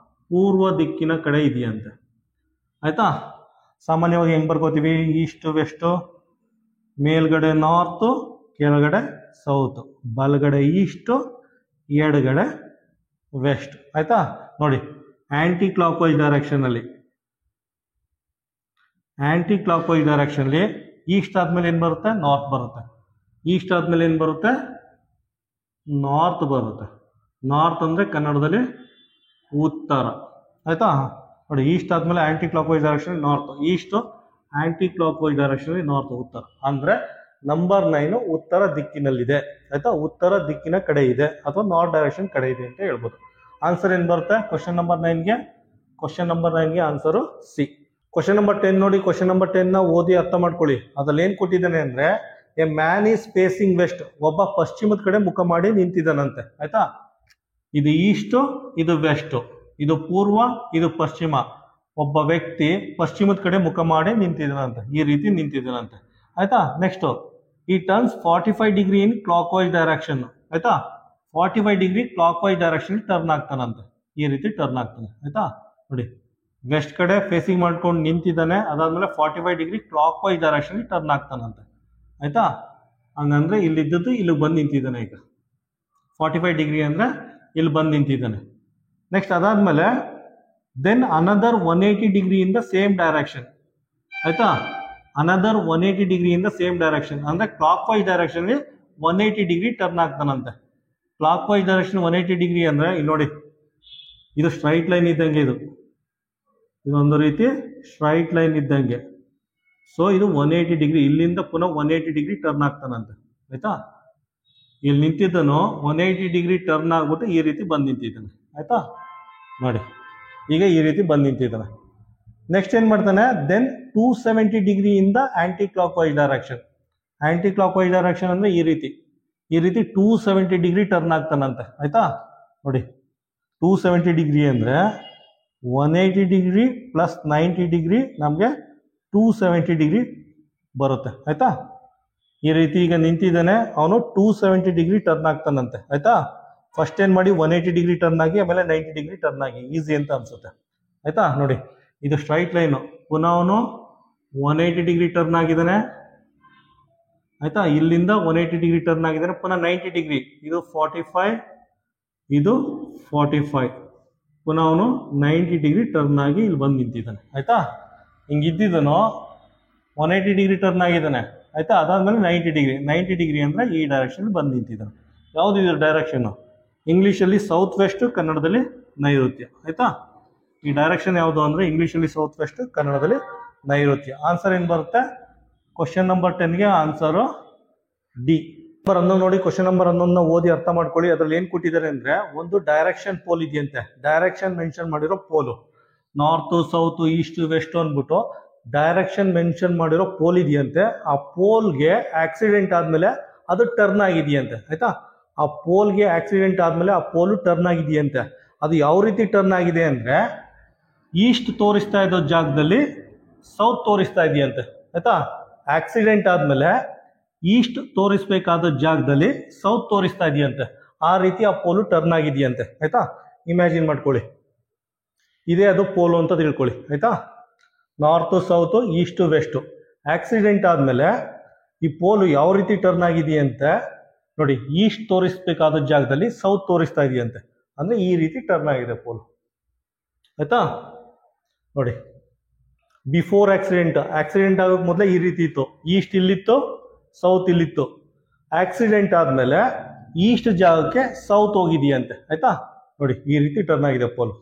ಪೂರ್ವ ದಿಕ್ಕಿನ ಕಡೆ ಇದೆಯಂತೆ ಆಯ್ತಾ. ಸಾಮಾನ್ಯವಾಗಿ ಹೆಂಗ್ ಬರ್ಕೋತೀವಿ? ಈಸ್ಟ್ ವೆಸ್ಟ್, ಮೇಲ್ಗಡೆ ನಾರ್ತ್, ಕೆಳಗಡೆ ಸೌತ್, ಬಲಗಡೆ ಈಸ್ಟ್, ಎಡಗಡೆ ವೆಸ್ಟ್ ಆಯ್ತಾ. ನೋಡಿ, ಆಂಟಿ ಕ್ಲಾಕ್ ವೈಸ್ ಡೈರೆಕ್ಷನ್ ಅಲ್ಲಿ, ಆಂಟಿ ಕ್ಲಾಕ್ ವೈಸ್ ಡೈರೆಕ್ಷನ್ ಅಲ್ಲಿ ಈಸ್ಟ್ ಆದ್ಮೇಲೆ ಏನ್ ಬರುತ್ತೆ? ನಾರ್ತ್ ಬರುತ್ತೆ. ಈಸ್ಟ್ ಆದ್ಮೇಲೆ ಏನ್ ಬರುತ್ತೆ? ನಾರ್ತ್ ಬರುತ್ತೆ. ನಾರ್ತ್ ಅಂದ್ರೆ ಕನ್ನಡದಲ್ಲಿ ಉತ್ತರ ಆಯ್ತಾ. ನೋಡಿ, ಈಸ್ಟ್ ಆದ್ಮೇಲೆ aunty clock wise direction north, east aunty clock wise direction north, ಉತ್ತರ. ಅಂದ್ರೆ ನಂಬರ್ 9 ಉತ್ತರ ದಿಕ್ಕಿನಲ್ಲಿದೆ ಆಯ್ತಾ, ಉತ್ತರ ದಿಕ್ಕಿನ ಕಡೆ ಇದೆ ಅಥವಾ ನಾರ್ತ್ ಡೈರೆಕ್ಷನ್ ಕಡೆ ಇದೆ ಅಂತ ಹೇಳ್ಬೋದು. ಆನ್ಸರ್ ಏನ್ ಬರುತ್ತೆ ಕ್ವಶನ್ ನಂಬರ್ 9ಗೆ? ಕ್ವಶನ್ ನಂಬರ್ 9ಗೆ ಆನ್ಸರು ಸಿ. ಕ್ವಶನ್ ನಂಬರ್ 10 ನೋಡಿ, ಕ್ವಶನ್ ನಂಬರ್ 10 ನ ಓದಿ ಅರ್ಥ ಮಾಡ್ಕೊಳ್ಳಿ. ಅದ್ರಲ್ಲಿ ಏನ್ ಕೊಟ್ಟಿದ್ದಾನೆ ಅಂದ್ರೆ a man is facing west. ಒಬ್ಬ ಪಶ್ಚಿಮದ ಕಡೆ ಮುಖ ಮಾಡಿ ನಿಂತಿದ್ದಾನಂತೆ ಆಯ್ತಾ. ಇದು ಈಸ್ಟ್, ಇದು ವೆಸ್ಟ್, ಇದು ಪೂರ್ವ, ಇದು ಪಶ್ಚಿಮ. ಒಬ್ಬ ವ್ಯಕ್ತಿ ಪಶ್ಚಿಮದ ಕಡೆ ಮುಖ ಮಾಡಿ ನಿಂತಿದ್ದಾನಂತೆ, ಈ ರೀತಿ ನಿಂತಿದ್ದಾನಂತೆ ಆಯ್ತಾ. ನೆಕ್ಸ್ಟ್, ಈ turns 45 degree in clock wise direction ಆಯ್ತಾ. 45 degree clock wise direction turn ಆಗ್ತಾನಂತೆ, ಈ ರೀತಿ ಟರ್ನ್ ಆಗ್ತಾನೆ ಆಯ್ತಾ. ನೋಡಿ, ವೆಸ್ಟ್ ಕಡೆ ಫೇಸಿಂಗ್ ಮಾಡ್ಕೊಂಡು ನಿಂತಿದ್ದಾನೆ, ಅದಾದ್ಮೇಲೆ 45 degree clock wise direction turn ಆಗ್ತಾನಂತೆ ಆಯ್ತಾ. ಹಂಗಂದ್ರೆ ಇಲ್ಲಿದ್ದದ್ದು ಇಲ್ಲಿಗೆ ಬಂದು ನಿಂತಿದ್ದಾನೆ. ಈಗ 45 ಡಿಗ್ರಿ ಅಂದ್ರೆ ಇಲ್ಲಿ ಬಂದು ನಿಂತಿದ್ದಾನೆ. ನೆಕ್ಸ್ಟ್ ಅದಾದ್ಮೇಲೆ then another 180 degree in the same direction ಆಯ್ತಾ. Another 180 degree in the same direction ಅಂದ್ರೆ clock wise direction 180 degree turn ಆಗ್ತಾನಂತೆ. ಕ್ಲಾಕ್ ವೈಸ್ ಡೈರೆಕ್ಷನ್ 180 ಡಿಗ್ರಿ ಅಂದ್ರೆ ಇಲ್ಲಿ ನೋಡಿ, ಇದು ಸ್ಟ್ರೈಟ್ ಲೈನ್ ಇದ್ದಂಗೆ, ಇದೊಂದು ರೀತಿ ಸ್ಟ್ರೈಟ್ ಲೈನ್ ಇದ್ದಂಗೆ. ಸೊ ಇದು 180 ಡಿಗ್ರಿ, ಇಲ್ಲಿಂದ ಪುನಃ 180 ಡಿಗ್ರಿ ಟರ್ನ್ ಆಗ್ತಾನಂತೆ ಆಯ್ತಾ. ಇಲ್ಲಿ ನಿಂತಿದ್ದನು 180 ಡಿಗ್ರಿ ಟರ್ನ್ ಆಗ್ಬಿಟ್ಟು ಈ ರೀತಿ ಬಂದು ನಿಂತಿದ್ದಾನೆ ಆಯ್ತಾ. ನೋಡಿ, ಈಗ ಈ ರೀತಿ ಬಂದು ನಿಂತಿದ್ದಾನೆ. ನೆಕ್ಸ್ಟ್ ಏನ್ ಮಾಡ್ತಾನೆ? ದೆನ್ 270 ಡಿಗ್ರಿ ಇಂದ aunty clock wise direction. Aunty clock wise direction ಅಂದ್ರೆ ಈ ರೀತಿ 270 ಡಿಗ್ರಿ ಟರ್ನ್ ಆಗ್ತಾನಂತೆ ಆಯ್ತಾ. ನೋಡಿ, 270 ಡಿಗ್ರಿ ಅಂದ್ರೆ 180 ಡಿಗ್ರಿ ಪ್ಲಸ್ 90 ಡಿಗ್ರಿ ನಮಗೆ 270 ಡಿಗ್ರಿ ಬರುತ್ತೆ ಆಯ್ತಾ. ಈ ರೀತಿ ಈಗ ನಿಂತಿದ್ದಾನೆ, ಅವನು 270 ಡಿಗ್ರಿ ಟರ್ನ್ ಆಗ್ತಾನಂತೆ ಆಯ್ತಾ. ಫಸ್ಟ್ ಏನ್ ಮಾಡಿ 180 ಡಿಗ್ರಿ ಟರ್ನ್ ಆಗಿ ಆಮೇಲೆ 90 ಡಿಗ್ರಿ ಟರ್ನ್ ಆಗಿ, ಈಸಿ ಅಂತ ಅನ್ಸುತ್ತೆ ಆಯ್ತಾ. ನೋಡಿ, ಇದು ಸ್ಟ್ರೈಟ್ ಲೈನು, ಪುನಃ ಅವನು 180 ಡಿಗ್ರಿ ಟರ್ನ್ ಆಗಿದ್ದಾನೆ ಆಯ್ತಾ. ಇಲ್ಲಿಂದ 180 ಡಿಗ್ರಿ ಟರ್ನ್ ಆಗಿದ್ದಾನೆ, ಪುನಃ 90 ಡಿಗ್ರಿ, ಇದು 45, ಇದು 45, ಪುನಃ ಅವನು 90 ಡಿಗ್ರಿ ಟರ್ನ್ ಆಗಿ ಇಲ್ಲಿ ಬಂದು ನಿಂತಿದ್ದಾನೆ ಆಯ್ತಾ. ಹಿಂಗಿದ್ದನು 180 ಡಿಗ್ರಿ ಟರ್ನ್ ಆಗಿದ್ದಾನೆ ಆಯ್ತಾ. ಅದಾದ್ಮೇಲೆ 90 ಡಿಗ್ರಿ ಅಂದ್ರೆ ಈ ಡೈರೆಕ್ಷನ್ ಬಂದು ನಿಂತಿದ್ದಾನೆ. ಯಾವ್ದು ಇದು ಡೈರೆಕ್ಷನ್? ಇಂಗ್ಲಿಷಲ್ಲಿ ಸೌತ್ ವೆಸ್ಟ್, ಕನ್ನಡದಲ್ಲಿ ನೈಋತ್ಯ ಆಯ್ತಾ. ಈ ಡೈರೆಕ್ಷನ್ ಯಾವುದು ಅಂದ್ರೆ ಇಂಗ್ಲಿಷಲ್ಲಿ ಸೌತ್ ವೆಸ್ಟ್, ಕನ್ನಡದಲ್ಲಿ ನೈಋತ್ಯ. ಆನ್ಸರ್ ಏನ್ ಬರುತ್ತೆ? ಕ್ವಶನ್ ನಂಬರ್ 10ಗೆ ಆನ್ಸರು ಡಿ. ನಂಬರ್ 11 ನೋಡಿ, ಕ್ವಶನ್ ನಂಬರ್ 11 ಓದಿ ಅರ್ಥ ಮಾಡ್ಕೊಳ್ಳಿ. ಅದ್ರಲ್ಲಿ ಏನ್ ಕೊಟ್ಟಿದ್ದಾರೆ ಅಂದ್ರೆ ಒಂದು ಡೈರೆಕ್ಷನ್ ಪೋಲ್ ಇದೆಯಂತೆ. ಡೈರೆಕ್ಷನ್ ಮೆನ್ಷನ್ ಮಾಡಿರೋ ಪೋಲು, ನಾರ್ತ್ ಸೌತ್ ಈಸ್ಟ್ ವೆಸ್ಟ್ ಅಂದ್ಬಿಟ್ಟು ಡೈರೆಕ್ಷನ್ ಮೆನ್ಷನ್ ಮಾಡಿರೋ ಪೋಲ್ ಇದೆಯಂತೆ. ಆ ಪೋಲ್ಗೆ ಆಕ್ಸಿಡೆಂಟ್ ಆದ್ಮೇಲೆ ಅದು ಟರ್ನ್ ಆಗಿದೆಯಂತೆ. ಆಯ್ತಾ, ಆ ಪೋಲ್ಗೆ ಆಕ್ಸಿಡೆಂಟ್ ಆದ್ಮೇಲೆ ಆ ಪೋಲು ಟರ್ನ್ ಆಗಿದೆಯಂತೆ. ಅದು ಯಾವ ರೀತಿ ಟರ್ನ್ ಆಗಿದೆ ಅಂದ್ರೆ ಈಸ್ಟ್ ತೋರಿಸ್ತಾ ಇರೋ ಜಾಗದಲ್ಲಿ ಸೌತ್ ತೋರಿಸ್ತಾ ಇದೆಯಂತೆ. ಆಯ್ತಾ, ಆಕ್ಸಿಡೆಂಟ್ ಆದ್ಮೇಲೆ ಈಸ್ಟ್ ತೋರಿಸ್ಬೇಕಾದ ಜಾಗದಲ್ಲಿ ಸೌತ್ ತೋರಿಸ್ತಾ ಇದೆಯಂತೆ. ಆ ರೀತಿ ಆ ಪೋಲು ಟರ್ನ್ ಆಗಿದೆಯಂತೆ. ಆಯ್ತಾ, ಇಮ್ಯಾಜಿನ್ ಮಾಡ್ಕೊಳ್ಳಿ, ಇದೇ ಅದು ಪೋಲು ಅಂತ ತಿಳ್ಕೊಳ್ಳಿ. ಆಯ್ತಾ, north south east west accident ಆದ್ಮೇಲೆ ಈ ಪೋಲು ಯಾವ ರೀತಿ ಟರ್ನ್ ಆಗಿದೆಯಂತೆ ನೋಡಿ, ಈಸ್ಟ್ ತೋರಿಸ್ಬೇಕಾದ ಜಾಗದಲ್ಲಿ ಸೌತ್ ತೋರಿಸ್ತಾ ಇದೆಯಂತೆ. ಅಂದ್ರೆ ಈ ರೀತಿ ಟರ್ನ್ ಆಗಿದೆ ಪೋಲು. ಆಯ್ತಾ ನೋಡಿ, ಬಿಫೋರ್ ಆಕ್ಸಿಡೆಂಟ್ ಆಗೋಕ್ ಮೊದಲೇ ಈ ರೀತಿ ಇತ್ತು, ಈಸ್ಟ್ ಇಲ್ಲಿತ್ತು ಸೌತ್ ಇಲ್ಲಿತ್ತು. ಆಕ್ಸಿಡೆಂಟ್ ಆದ್ಮೇಲೆ ಈಸ್ಟ್ ಜಾಗಕ್ಕೆ ಸೌತ್ ಹೋಗಿದೆಯಂತೆ. ಆಯ್ತಾ ನೋಡಿ, ಈ ರೀತಿ ಟರ್ನ್ ಆಗಿದೆ ಪೋಲು.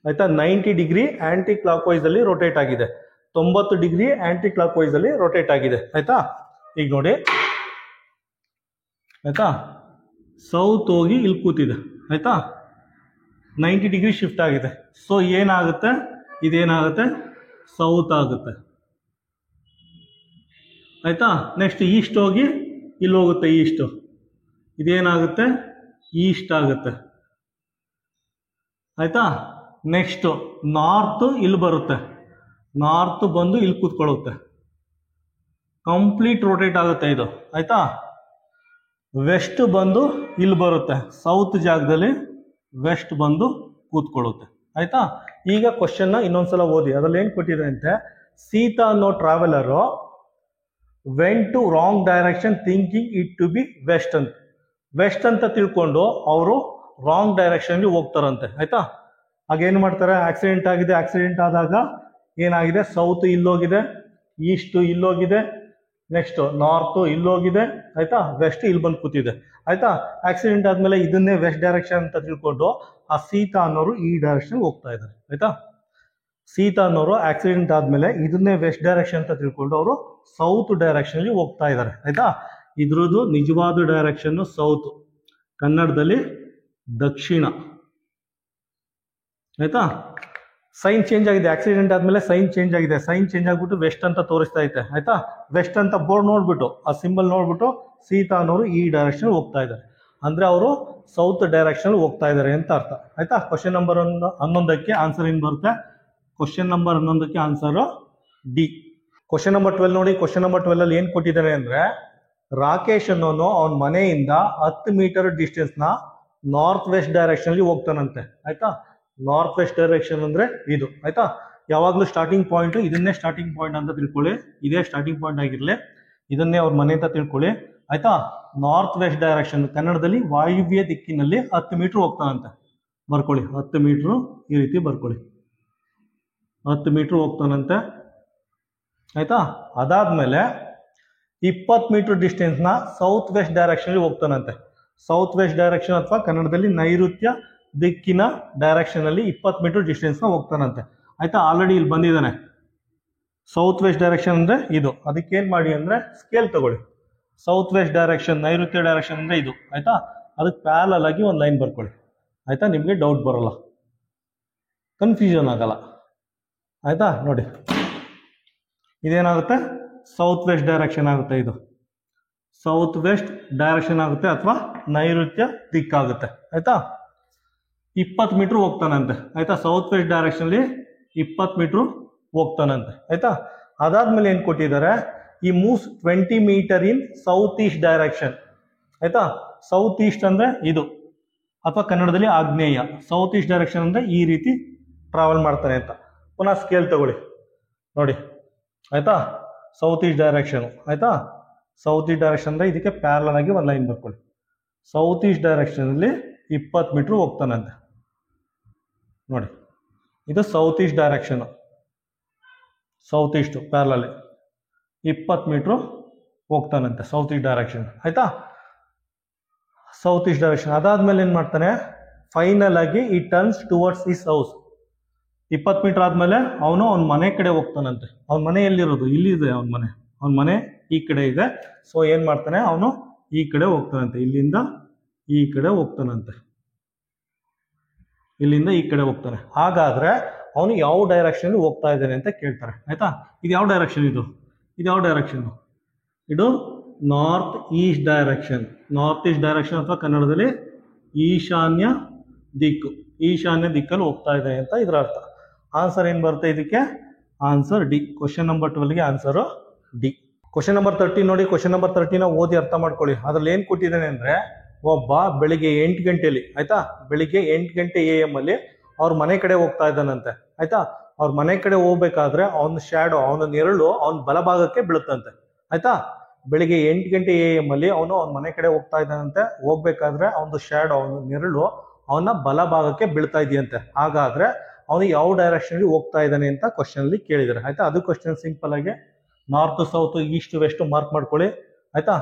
ಆಯ್ತಾ, 90 ಡಿಗ್ರಿ ಆಂಟಿ ಕ್ಲಾಕ್ ವೈಸ್ ಅಲ್ಲಿ ರೊಟೇಟ್ ಆಗಿದೆ, 90 ಡಿಗ್ರಿ ಆಂಟಿ ಕ್ಲಾಕ್ ವೈಸ್ ಅಲ್ಲಿ ರೊಟೇಟ್ ಆಗಿದೆ. ಆಯ್ತಾ, ಈಗ ನೋಡಿ, ಆಯ್ತಾ, ಸೌತ್ ಹೋಗಿ ಇಲ್ಲಿ ಕೂತಿದೆ. ಆಯ್ತಾ, 90 ಡಿಗ್ರಿ ಶಿಫ್ಟ್ ಆಗಿದೆ. ಸೊ ಏನಾಗುತ್ತೆ, ಇದೇನಾಗುತ್ತೆ, ಸೌತ್ ಆಗುತ್ತೆ. ಆಯ್ತಾ, ನೆಕ್ಸ್ಟ್ ಈಸ್ಟ್ ಹೋಗಿ ಇಲ್ಲಿ ಹೋಗುತ್ತೆ, ಈಸ್ಟ್ ಇದೇನಾಗುತ್ತೆ, ಈಸ್ಟ್ ಆಗುತ್ತೆ. ಆಯ್ತಾ, ನೆಕ್ಸ್ಟ್ ನಾರ್ತ್ ಇಲ್ಲಿ ಬರುತ್ತೆ, ನಾರ್ತ್ ಬಂದು ಇಲ್ಲಿ ಕೂತ್ಕೊಳ್ಳುತ್ತೆ, ಕಂಪ್ಲೀಟ್ ರೊಟೇಟ್ ಆಗುತ್ತೆ ಇದು. ಆಯ್ತಾ, ವೆಸ್ಟ್ ಬಂದು ಇಲ್ಲಿ ಬರುತ್ತೆ, ಸೌತ್ ಜಾಗದಲ್ಲಿ ವೆಸ್ಟ್ ಬಂದು ಕೂತ್ಕೊಳ್ಳುತ್ತೆ. ಆಯ್ತಾ, ಈಗ ಕ್ವಶನ್ ಇನ್ನೊಂದ್ಸಲ ಓದಿ. ಅದ್ರಲ್ಲಿ ಏನ್ ಕೊಟ್ಟಿದೆ ಅಂತೆ, ಸೀತಾ ಅನ್ನೋ traveller went to wrong direction thinking it to be west ಅಂತ, ವೆಸ್ಟ್ ಅಂತ ತಿಳ್ಕೊಂಡು ಅವರು ರಾಂಗ್ ಡೈರೆಕ್ಷನ್ಗೆ ಹೋಗ್ತಾರಂತೆ. ಆಯ್ತಾ, ಹಾಗೇನು ಮಾಡ್ತಾರೆ, ಆಕ್ಸಿಡೆಂಟ್ ಆಗಿದೆ, ಆಕ್ಸಿಡೆಂಟ್ ಆದಾಗ ಏನಾಗಿದೆ, ಸೌತ್ ಇಲ್ಲೋಗಿದೆ, ಈಸ್ಟ್ ಇಲ್ಲೋಗಿದೆ, ನೆಕ್ಸ್ಟ್ ನಾರ್ತ್ ಇಲ್ಲೋಗಿದೆ. ಆಯ್ತಾ, ವೆಸ್ಟ್ ಇಲ್ಲಿ ಬಂದು ಕೂತಿದೆ. ಆಯ್ತಾ, ಆಕ್ಸಿಡೆಂಟ್ ಆದ್ಮೇಲೆ ಇದನ್ನೇ ವೆಸ್ಟ್ ಡೈರೆಕ್ಷನ್ ಅಂತ ತಿಳ್ಕೊಂಡು ಆ ಸೀತಾ ಅನ್ನೋರು ಈ ಡೈರೆಕ್ಷನ್ ಹೋಗ್ತಾ ಇದ್ದಾರೆ. ಆಯ್ತಾ, ಸೀತಾ ಅನ್ನೋರು ಆಕ್ಸಿಡೆಂಟ್ ಆದ್ಮೇಲೆ ಇದನ್ನೇ ವೆಸ್ಟ್ ಡೈರೆಕ್ಷನ್ ಅಂತ ತಿಳ್ಕೊಂಡು ಅವರು ಸೌತ್ ಡೈರೆಕ್ಷನ್ ಅಲ್ಲಿ ಹೋಗ್ತಾ ಇದ್ದಾರೆ. ಆಯ್ತಾ, ಇದ್ರದ್ದು ನಿಜವಾದ ಡೈರೆಕ್ಷನ್ ಸೌತ್, ಕನ್ನಡದಲ್ಲಿ ದಕ್ಷಿಣ. ಆಯ್ತಾ, ಸೈನ್ ಚೇಂಜ್ ಆಗಿದೆ, ಆಕ್ಸಿಡೆಂಟ್ ಆದ್ಮೇಲೆ ಸೈನ್ ಚೇಂಜ್ ಆಗಿದೆ, ಸೈನ್ ಚೇಂಜ್ ಆಗ್ಬಿಟ್ಟು ವೆಸ್ಟ್ ಅಂತ ತೋರಿಸ್ತಾ ಐತೆ. ಆಯ್ತಾ, ವೆಸ್ಟ್ ಅಂತ ಬೋರ್ಡ್ ನೋಡ್ಬಿಟ್ಟು ಆ ಸಿಂಬಲ್ ನೋಡ್ಬಿಟ್ಟು ಸೀತಾ ಅನ್ನೋರು ಈ ಡೈರೆಕ್ಷನ್ ಹೋಗ್ತಾ ಇದ್ದಾರೆ, ಅಂದ್ರೆ ಅವರು ಸೌತ್ ಡೈರೆಕ್ಷನ್ ಹೋಗ್ತಾ ಇದ್ದಾರೆ ಅಂತ ಅರ್ಥ. ಆಯ್ತಾ, ಕ್ವಶನ್ ನಂಬರ್ 11ಕ್ಕೆ ಆನ್ಸರ್ ಏನ್ ಬರುತ್ತೆ, ಕ್ವಶನ್ ನಂಬರ್ 11ಕ್ಕೆ ಆನ್ಸರ್ ಡಿ. ಕ್ವಶನ್ ನಂಬರ್ 12 ನೋಡಿ, ಕ್ವಶನ್ ನಂಬರ್ 12 ಅಲ್ಲಿ ಏನ್ ಕೊಟ್ಟಿದ್ದಾರೆ ಅಂದ್ರೆ ರಾಕೇಶ್ ಅನ್ನೋನು ಅವನ ಮನೆಯಿಂದ 10 ಮೀಟರ್ ಡಿಸ್ಟೆನ್ಸ್ ನ ನಾರ್ತ್ ವೆಸ್ಟ್ ಡೈರೆಕ್ಷನ್ ಅಲ್ಲಿ ಹೋಗ್ತಾನಂತೆ. ಆಯ್ತಾ, ನಾರ್ತ್ ವೆಸ್ಟ್ ಡೈರೆಕ್ಷನ್ ಅಂದ್ರೆ ಇದು. ಆಯ್ತಾ, ಯಾವಾಗ್ಲೂ ಸ್ಟಾರ್ಟಿಂಗ್ ಪಾಯಿಂಟ್ ಇದನ್ನೇ ಸ್ಟಾರ್ಟಿಂಗ್ ಪಾಯಿಂಟ್ ಅಂತ ತಿಳ್ಕೊಳ್ಳಿ, ಇದೇ ಸ್ಟಾರ್ಟಿಂಗ್ ಪಾಯಿಂಟ್ ಆಗಿರ್ಲಿ, ಇದನ್ನೇ ಅವ್ರ ಮನೆ ಅಂತ ತಿಳ್ಕೊಳ್ಳಿ. ಆಯ್ತಾ, ನಾರ್ತ್ ವೆಸ್ಟ್ ಡೈರೆಕ್ಷನ್ ಕನ್ನಡದಲ್ಲಿ ವಾಯುವ್ಯ ದಿಕ್ಕಿನಲ್ಲಿ 10 ಮೀಟರ್ ಹೋಗ್ತಾನಂತೆ. ಬರ್ಕೊಳ್ಳಿ, 10 ಮೀಟರ್ ಈ ರೀತಿ ಬರ್ಕೊಳ್ಳಿ, 10 ಮೀಟರ್ ಹೋಗ್ತಾನಂತೆ. ಆಯ್ತಾ, ಅದಾದ್ಮೇಲೆ 20 ಮೀಟರ್ ಡಿಸ್ಟೆನ್ಸ್ ನ ಸೌತ್ ವೆಸ್ಟ್ ಡೈರೆಕ್ಷನ್ ಹೋಗ್ತಾನಂತೆ. ಸೌತ್ ವೆಸ್ಟ್ ಡೈರೆಕ್ಷನ್ ಅಥವಾ ಕನ್ನಡದಲ್ಲಿ ನೈಋತ್ಯ ದಿಕ್ಕಿನ ಡೈರೆಕ್ಷನ್ ಅಲ್ಲಿ 20 ಮೀಟರ್ ಡಿಸ್ಟೆನ್ಸ್ ನ ಹೋಗ್ತಾನಂತೆ. ಆಯ್ತಾ, ಆಲ್ರೆಡಿ ಇಲ್ಲಿ ಬಂದಿದ್ದಾನೆ, ಸೌತ್ ವೆಸ್ಟ್ ಡೈರೆಕ್ಷನ್ ಅಂದ್ರೆ ಇದು. ಅದಕ್ಕೆ ಏನ್ ಮಾಡಿ ಅಂದ್ರೆ ಸ್ಕೇಲ್ ತಗೊಳ್ಳಿ, ಸೌತ್ ವೆಸ್ಟ್ ಡೈರೆಕ್ಷನ್ ನೈಋತ್ಯ ಡೈರೆಕ್ಷನ್ ಅಂದ್ರೆ ಇದು. ಆಯ್ತಾ, ಅದಕ್ಕೆ ಪ್ಯಾರಲಲ್ ಆಗಿ ಒಂದು ಲೈನ್ ಬರ್ಕೊಳ್ಳಿ. ಆಯ್ತಾ, ನಿಮ್ಗೆ ಡೌಟ್ ಬರಲ್ಲ, ಕನ್ಫ್ಯೂಷನ್ ಆಗಲ್ಲ. ಆಯ್ತಾ, ನೋಡಿ ಇದೇನಾಗುತ್ತೆ, ಸೌತ್ ವೆಸ್ಟ್ ಡೈರೆಕ್ಷನ್ ಆಗುತ್ತೆ, ಇದು ಸೌತ್ ವೆಸ್ಟ್ ಡೈರೆಕ್ಷನ್ ಆಗುತ್ತೆ ಅಥವಾ ನೈಋತ್ಯ ದಿಕ್ಕಾಗುತ್ತೆ. ಆಯ್ತಾ, 20 ಮೀಟರ್ ಹೋಗ್ತಾನಂತೆ. ಆಯ್ತಾ, ಸೌತ್ ವೆಸ್ಟ್ ಡೈರೆಕ್ಷನ್ ಅಲ್ಲಿ 20 ಮೀಟರ್ ಹೋಗ್ತಾನಂತೆ. ಆಯ್ತಾ, ಅದಾದ್ಮೇಲೆ ಏನ್ ಕೊಟ್ಟಿದ್ದಾರೆ, ಈ ಮೂವ್ಸ್ 20 ಮೀಟರ್ ಇನ್ ಸೌತ್ ಈಸ್ಟ್ ಡೈರೆಕ್ಷನ್. ಆಯ್ತಾ, ಸೌತ್ ಈಸ್ಟ್ ಅಂದ್ರೆ ಇದು ಅಥವಾ ಕನ್ನಡದಲ್ಲಿ ಆಗ್ನೇಯ, ಸೌತ್ ಈಸ್ಟ್ ಡೈರೆಕ್ಷನ್ ಅಂದ್ರೆ ಈ ರೀತಿ ಟ್ರಾವೆಲ್ ಮಾಡ್ತಾನೆ ಅಂತ. ಪುನಃ ಸ್ಕೇಲ್ ತಗೊಳ್ಳಿ ನೋಡಿ. ಆಯ್ತಾ, ಸೌತ್ ಈಸ್ಟ್ ಡೈರೆಕ್ಷನ್. ಆಯ್ತಾ, ಸೌತ್ ಈಸ್ಟ್ ಡೈರೆಕ್ಷನ್ ಅಂದ್ರೆ ಇದಕ್ಕೆ ಪ್ಯಾರಲಲ್ ಆಗಿ ಒಂದು ಲೈನ್ ಬರ್ಕೊಳ್ಳಿ. ಸೌತ್ ಈಸ್ಟ್ ಡೈರೆಕ್ಷನ್ ಅಲ್ಲಿ 20 ಮೀಟರ್ ಹೋಗ್ತಾನಂತೆ. ನೋಡಿ, ಇದು south east direction, south east parallel 20 metre ಹೋಗ್ತಾನಂತೆ ಸೌತ್ ಈಸ್ಟ್ ಡೈರೆಕ್ಷನ್. ಆಯ್ತಾ, ಸೌತ್ ಈಸ್ಟ್ ಡೈರೆಕ್ಷನ್. ಅದಾದ್ಮೇಲೆ ಏನ್ ಮಾಡ್ತಾನೆ, ಫೈನಲ್ ಆಗಿ ಈ turns towards his house. 20 metre ಆದ್ಮೇಲೆ ಅವನು ಅವನ ಮನೆ ಕಡೆ ಹೋಗ್ತಾನಂತೆ. ಅವನ ಮನೆ ಎಲ್ಲಿರೋದು, ಇಲ್ಲಿದೆ ಅವನ ಮನೆ ಈ ಕಡೆ ಇದೆ. ಸೊ ಏನ್ ಮಾಡ್ತಾನೆ ಅವನು ಈ ಕಡೆ ಹೋಗ್ತಾನಂತೆ, ಇಲ್ಲಿಂದ ಈ ಕಡೆ ಹೋಗ್ತಾನಂತೆ, ಇಲ್ಲಿಂದ ಈ ಕಡೆ ಹೋಗ್ತಾನೆ. ಹಾಗಾದ್ರೆ ಅವನು ಯಾವ ಡೈರೆಕ್ಷನ್ ಹೋಗ್ತಾ ಇದ್ದಾನೆ ಅಂತ ಕೇಳ್ತಾರೆ. ಆಯ್ತಾ, ಇದು ಯಾವ ಡೈರೆಕ್ಷನ್, ಇದು ಯಾವ ಡೈರೆಕ್ಷನ್? ಇದು north East direction. North East direction ಅಥವಾ ಕನ್ನಡದಲ್ಲಿ ಈಶಾನ್ಯ ದಿಕ್ಕು. ಈಶಾನ್ಯ ದಿಕ್ಕಲ್ಲಿ ಹೋಗ್ತಾ ಇದೆ ಅಂತ ಇದರ ಅರ್ಥ. ಆನ್ಸರ್ ಏನ್ ಬರುತ್ತೆ ಇದಕ್ಕೆ? Answer D. ಕ್ವಶನ್ ನಂಬರ್ 12ಗೆ ಆನ್ಸರ್ ಡಿ. ಕ್ವಶನ್ ನಂಬರ್ 13 ನೋಡಿ. ಕ್ವಶನ್ ನಂಬರ್ 13 ಓದಿ ಅರ್ಥ ಮಾಡ್ಕೊಳ್ಳಿ. ಅದ್ರಲ್ಲಿ ಏನ್ ಕೊಟ್ಟಿದ್ದಾನೆ ಅಂದ್ರೆ, ಒಬ್ಬ ಬೆಳಿಗ್ಗೆ 8 ಗಂಟೆಯಲ್ಲಿ, ಆಯ್ತಾ, ಬೆಳಿಗ್ಗೆ 8 ಗಂಟೆ AM ಅಲ್ಲಿ ಅವ್ರ ಮನೆ ಕಡೆ ಹೋಗ್ತಾ ಇದ್ದಾನಂತೆ. ಆಯ್ತಾ, ಅವ್ರ ಮನೆ ಕಡೆ ಹೋಗ್ಬೇಕಾದ್ರೆ ಅವನ ಶ್ಯಾಡೋ, ಅವನ ನೆರಳು ಅವನ ಬಲಭಾಗಕ್ಕೆ ಬೀಳುತ್ತಂತೆ. ಆಯ್ತಾ, ಬೆಳಿಗ್ಗೆ 8 ಗಂಟೆ AM ಅಲ್ಲಿ ಅವನು ಅವನ ಮನೆ ಕಡೆ ಹೋಗ್ತಾ ಇದ್ದಾನಂತೆ. ಹೋಗ್ಬೇಕಾದ್ರೆ ಅವನ ಶ್ಯಾಡೋ, ಅವನ ನೆರಳು ಅವನ ಬಲಭಾಗಕ್ಕೆ ಬೀಳ್ತಾ ಇದೆಯಂತೆ. ಹಾಗಾದ್ರೆ ಅವನು ಯಾವ ಡೈರೆಕ್ಷನ್ ಹೋಗ್ತಾ ಇದ್ದಾನೆ ಅಂತ ಕ್ವಶನ್ ಅಲ್ಲಿ ಕೇಳಿದ್ದಾರೆ. ಆಯ್ತಾ, ಅದು ಕ್ವಶನ್ ಸಿಂಪಲ್ ಆಗಿ north south east west mark ಮಾಡ್ಕೊಳ್ಳಿ. ಆಯ್ತಾ,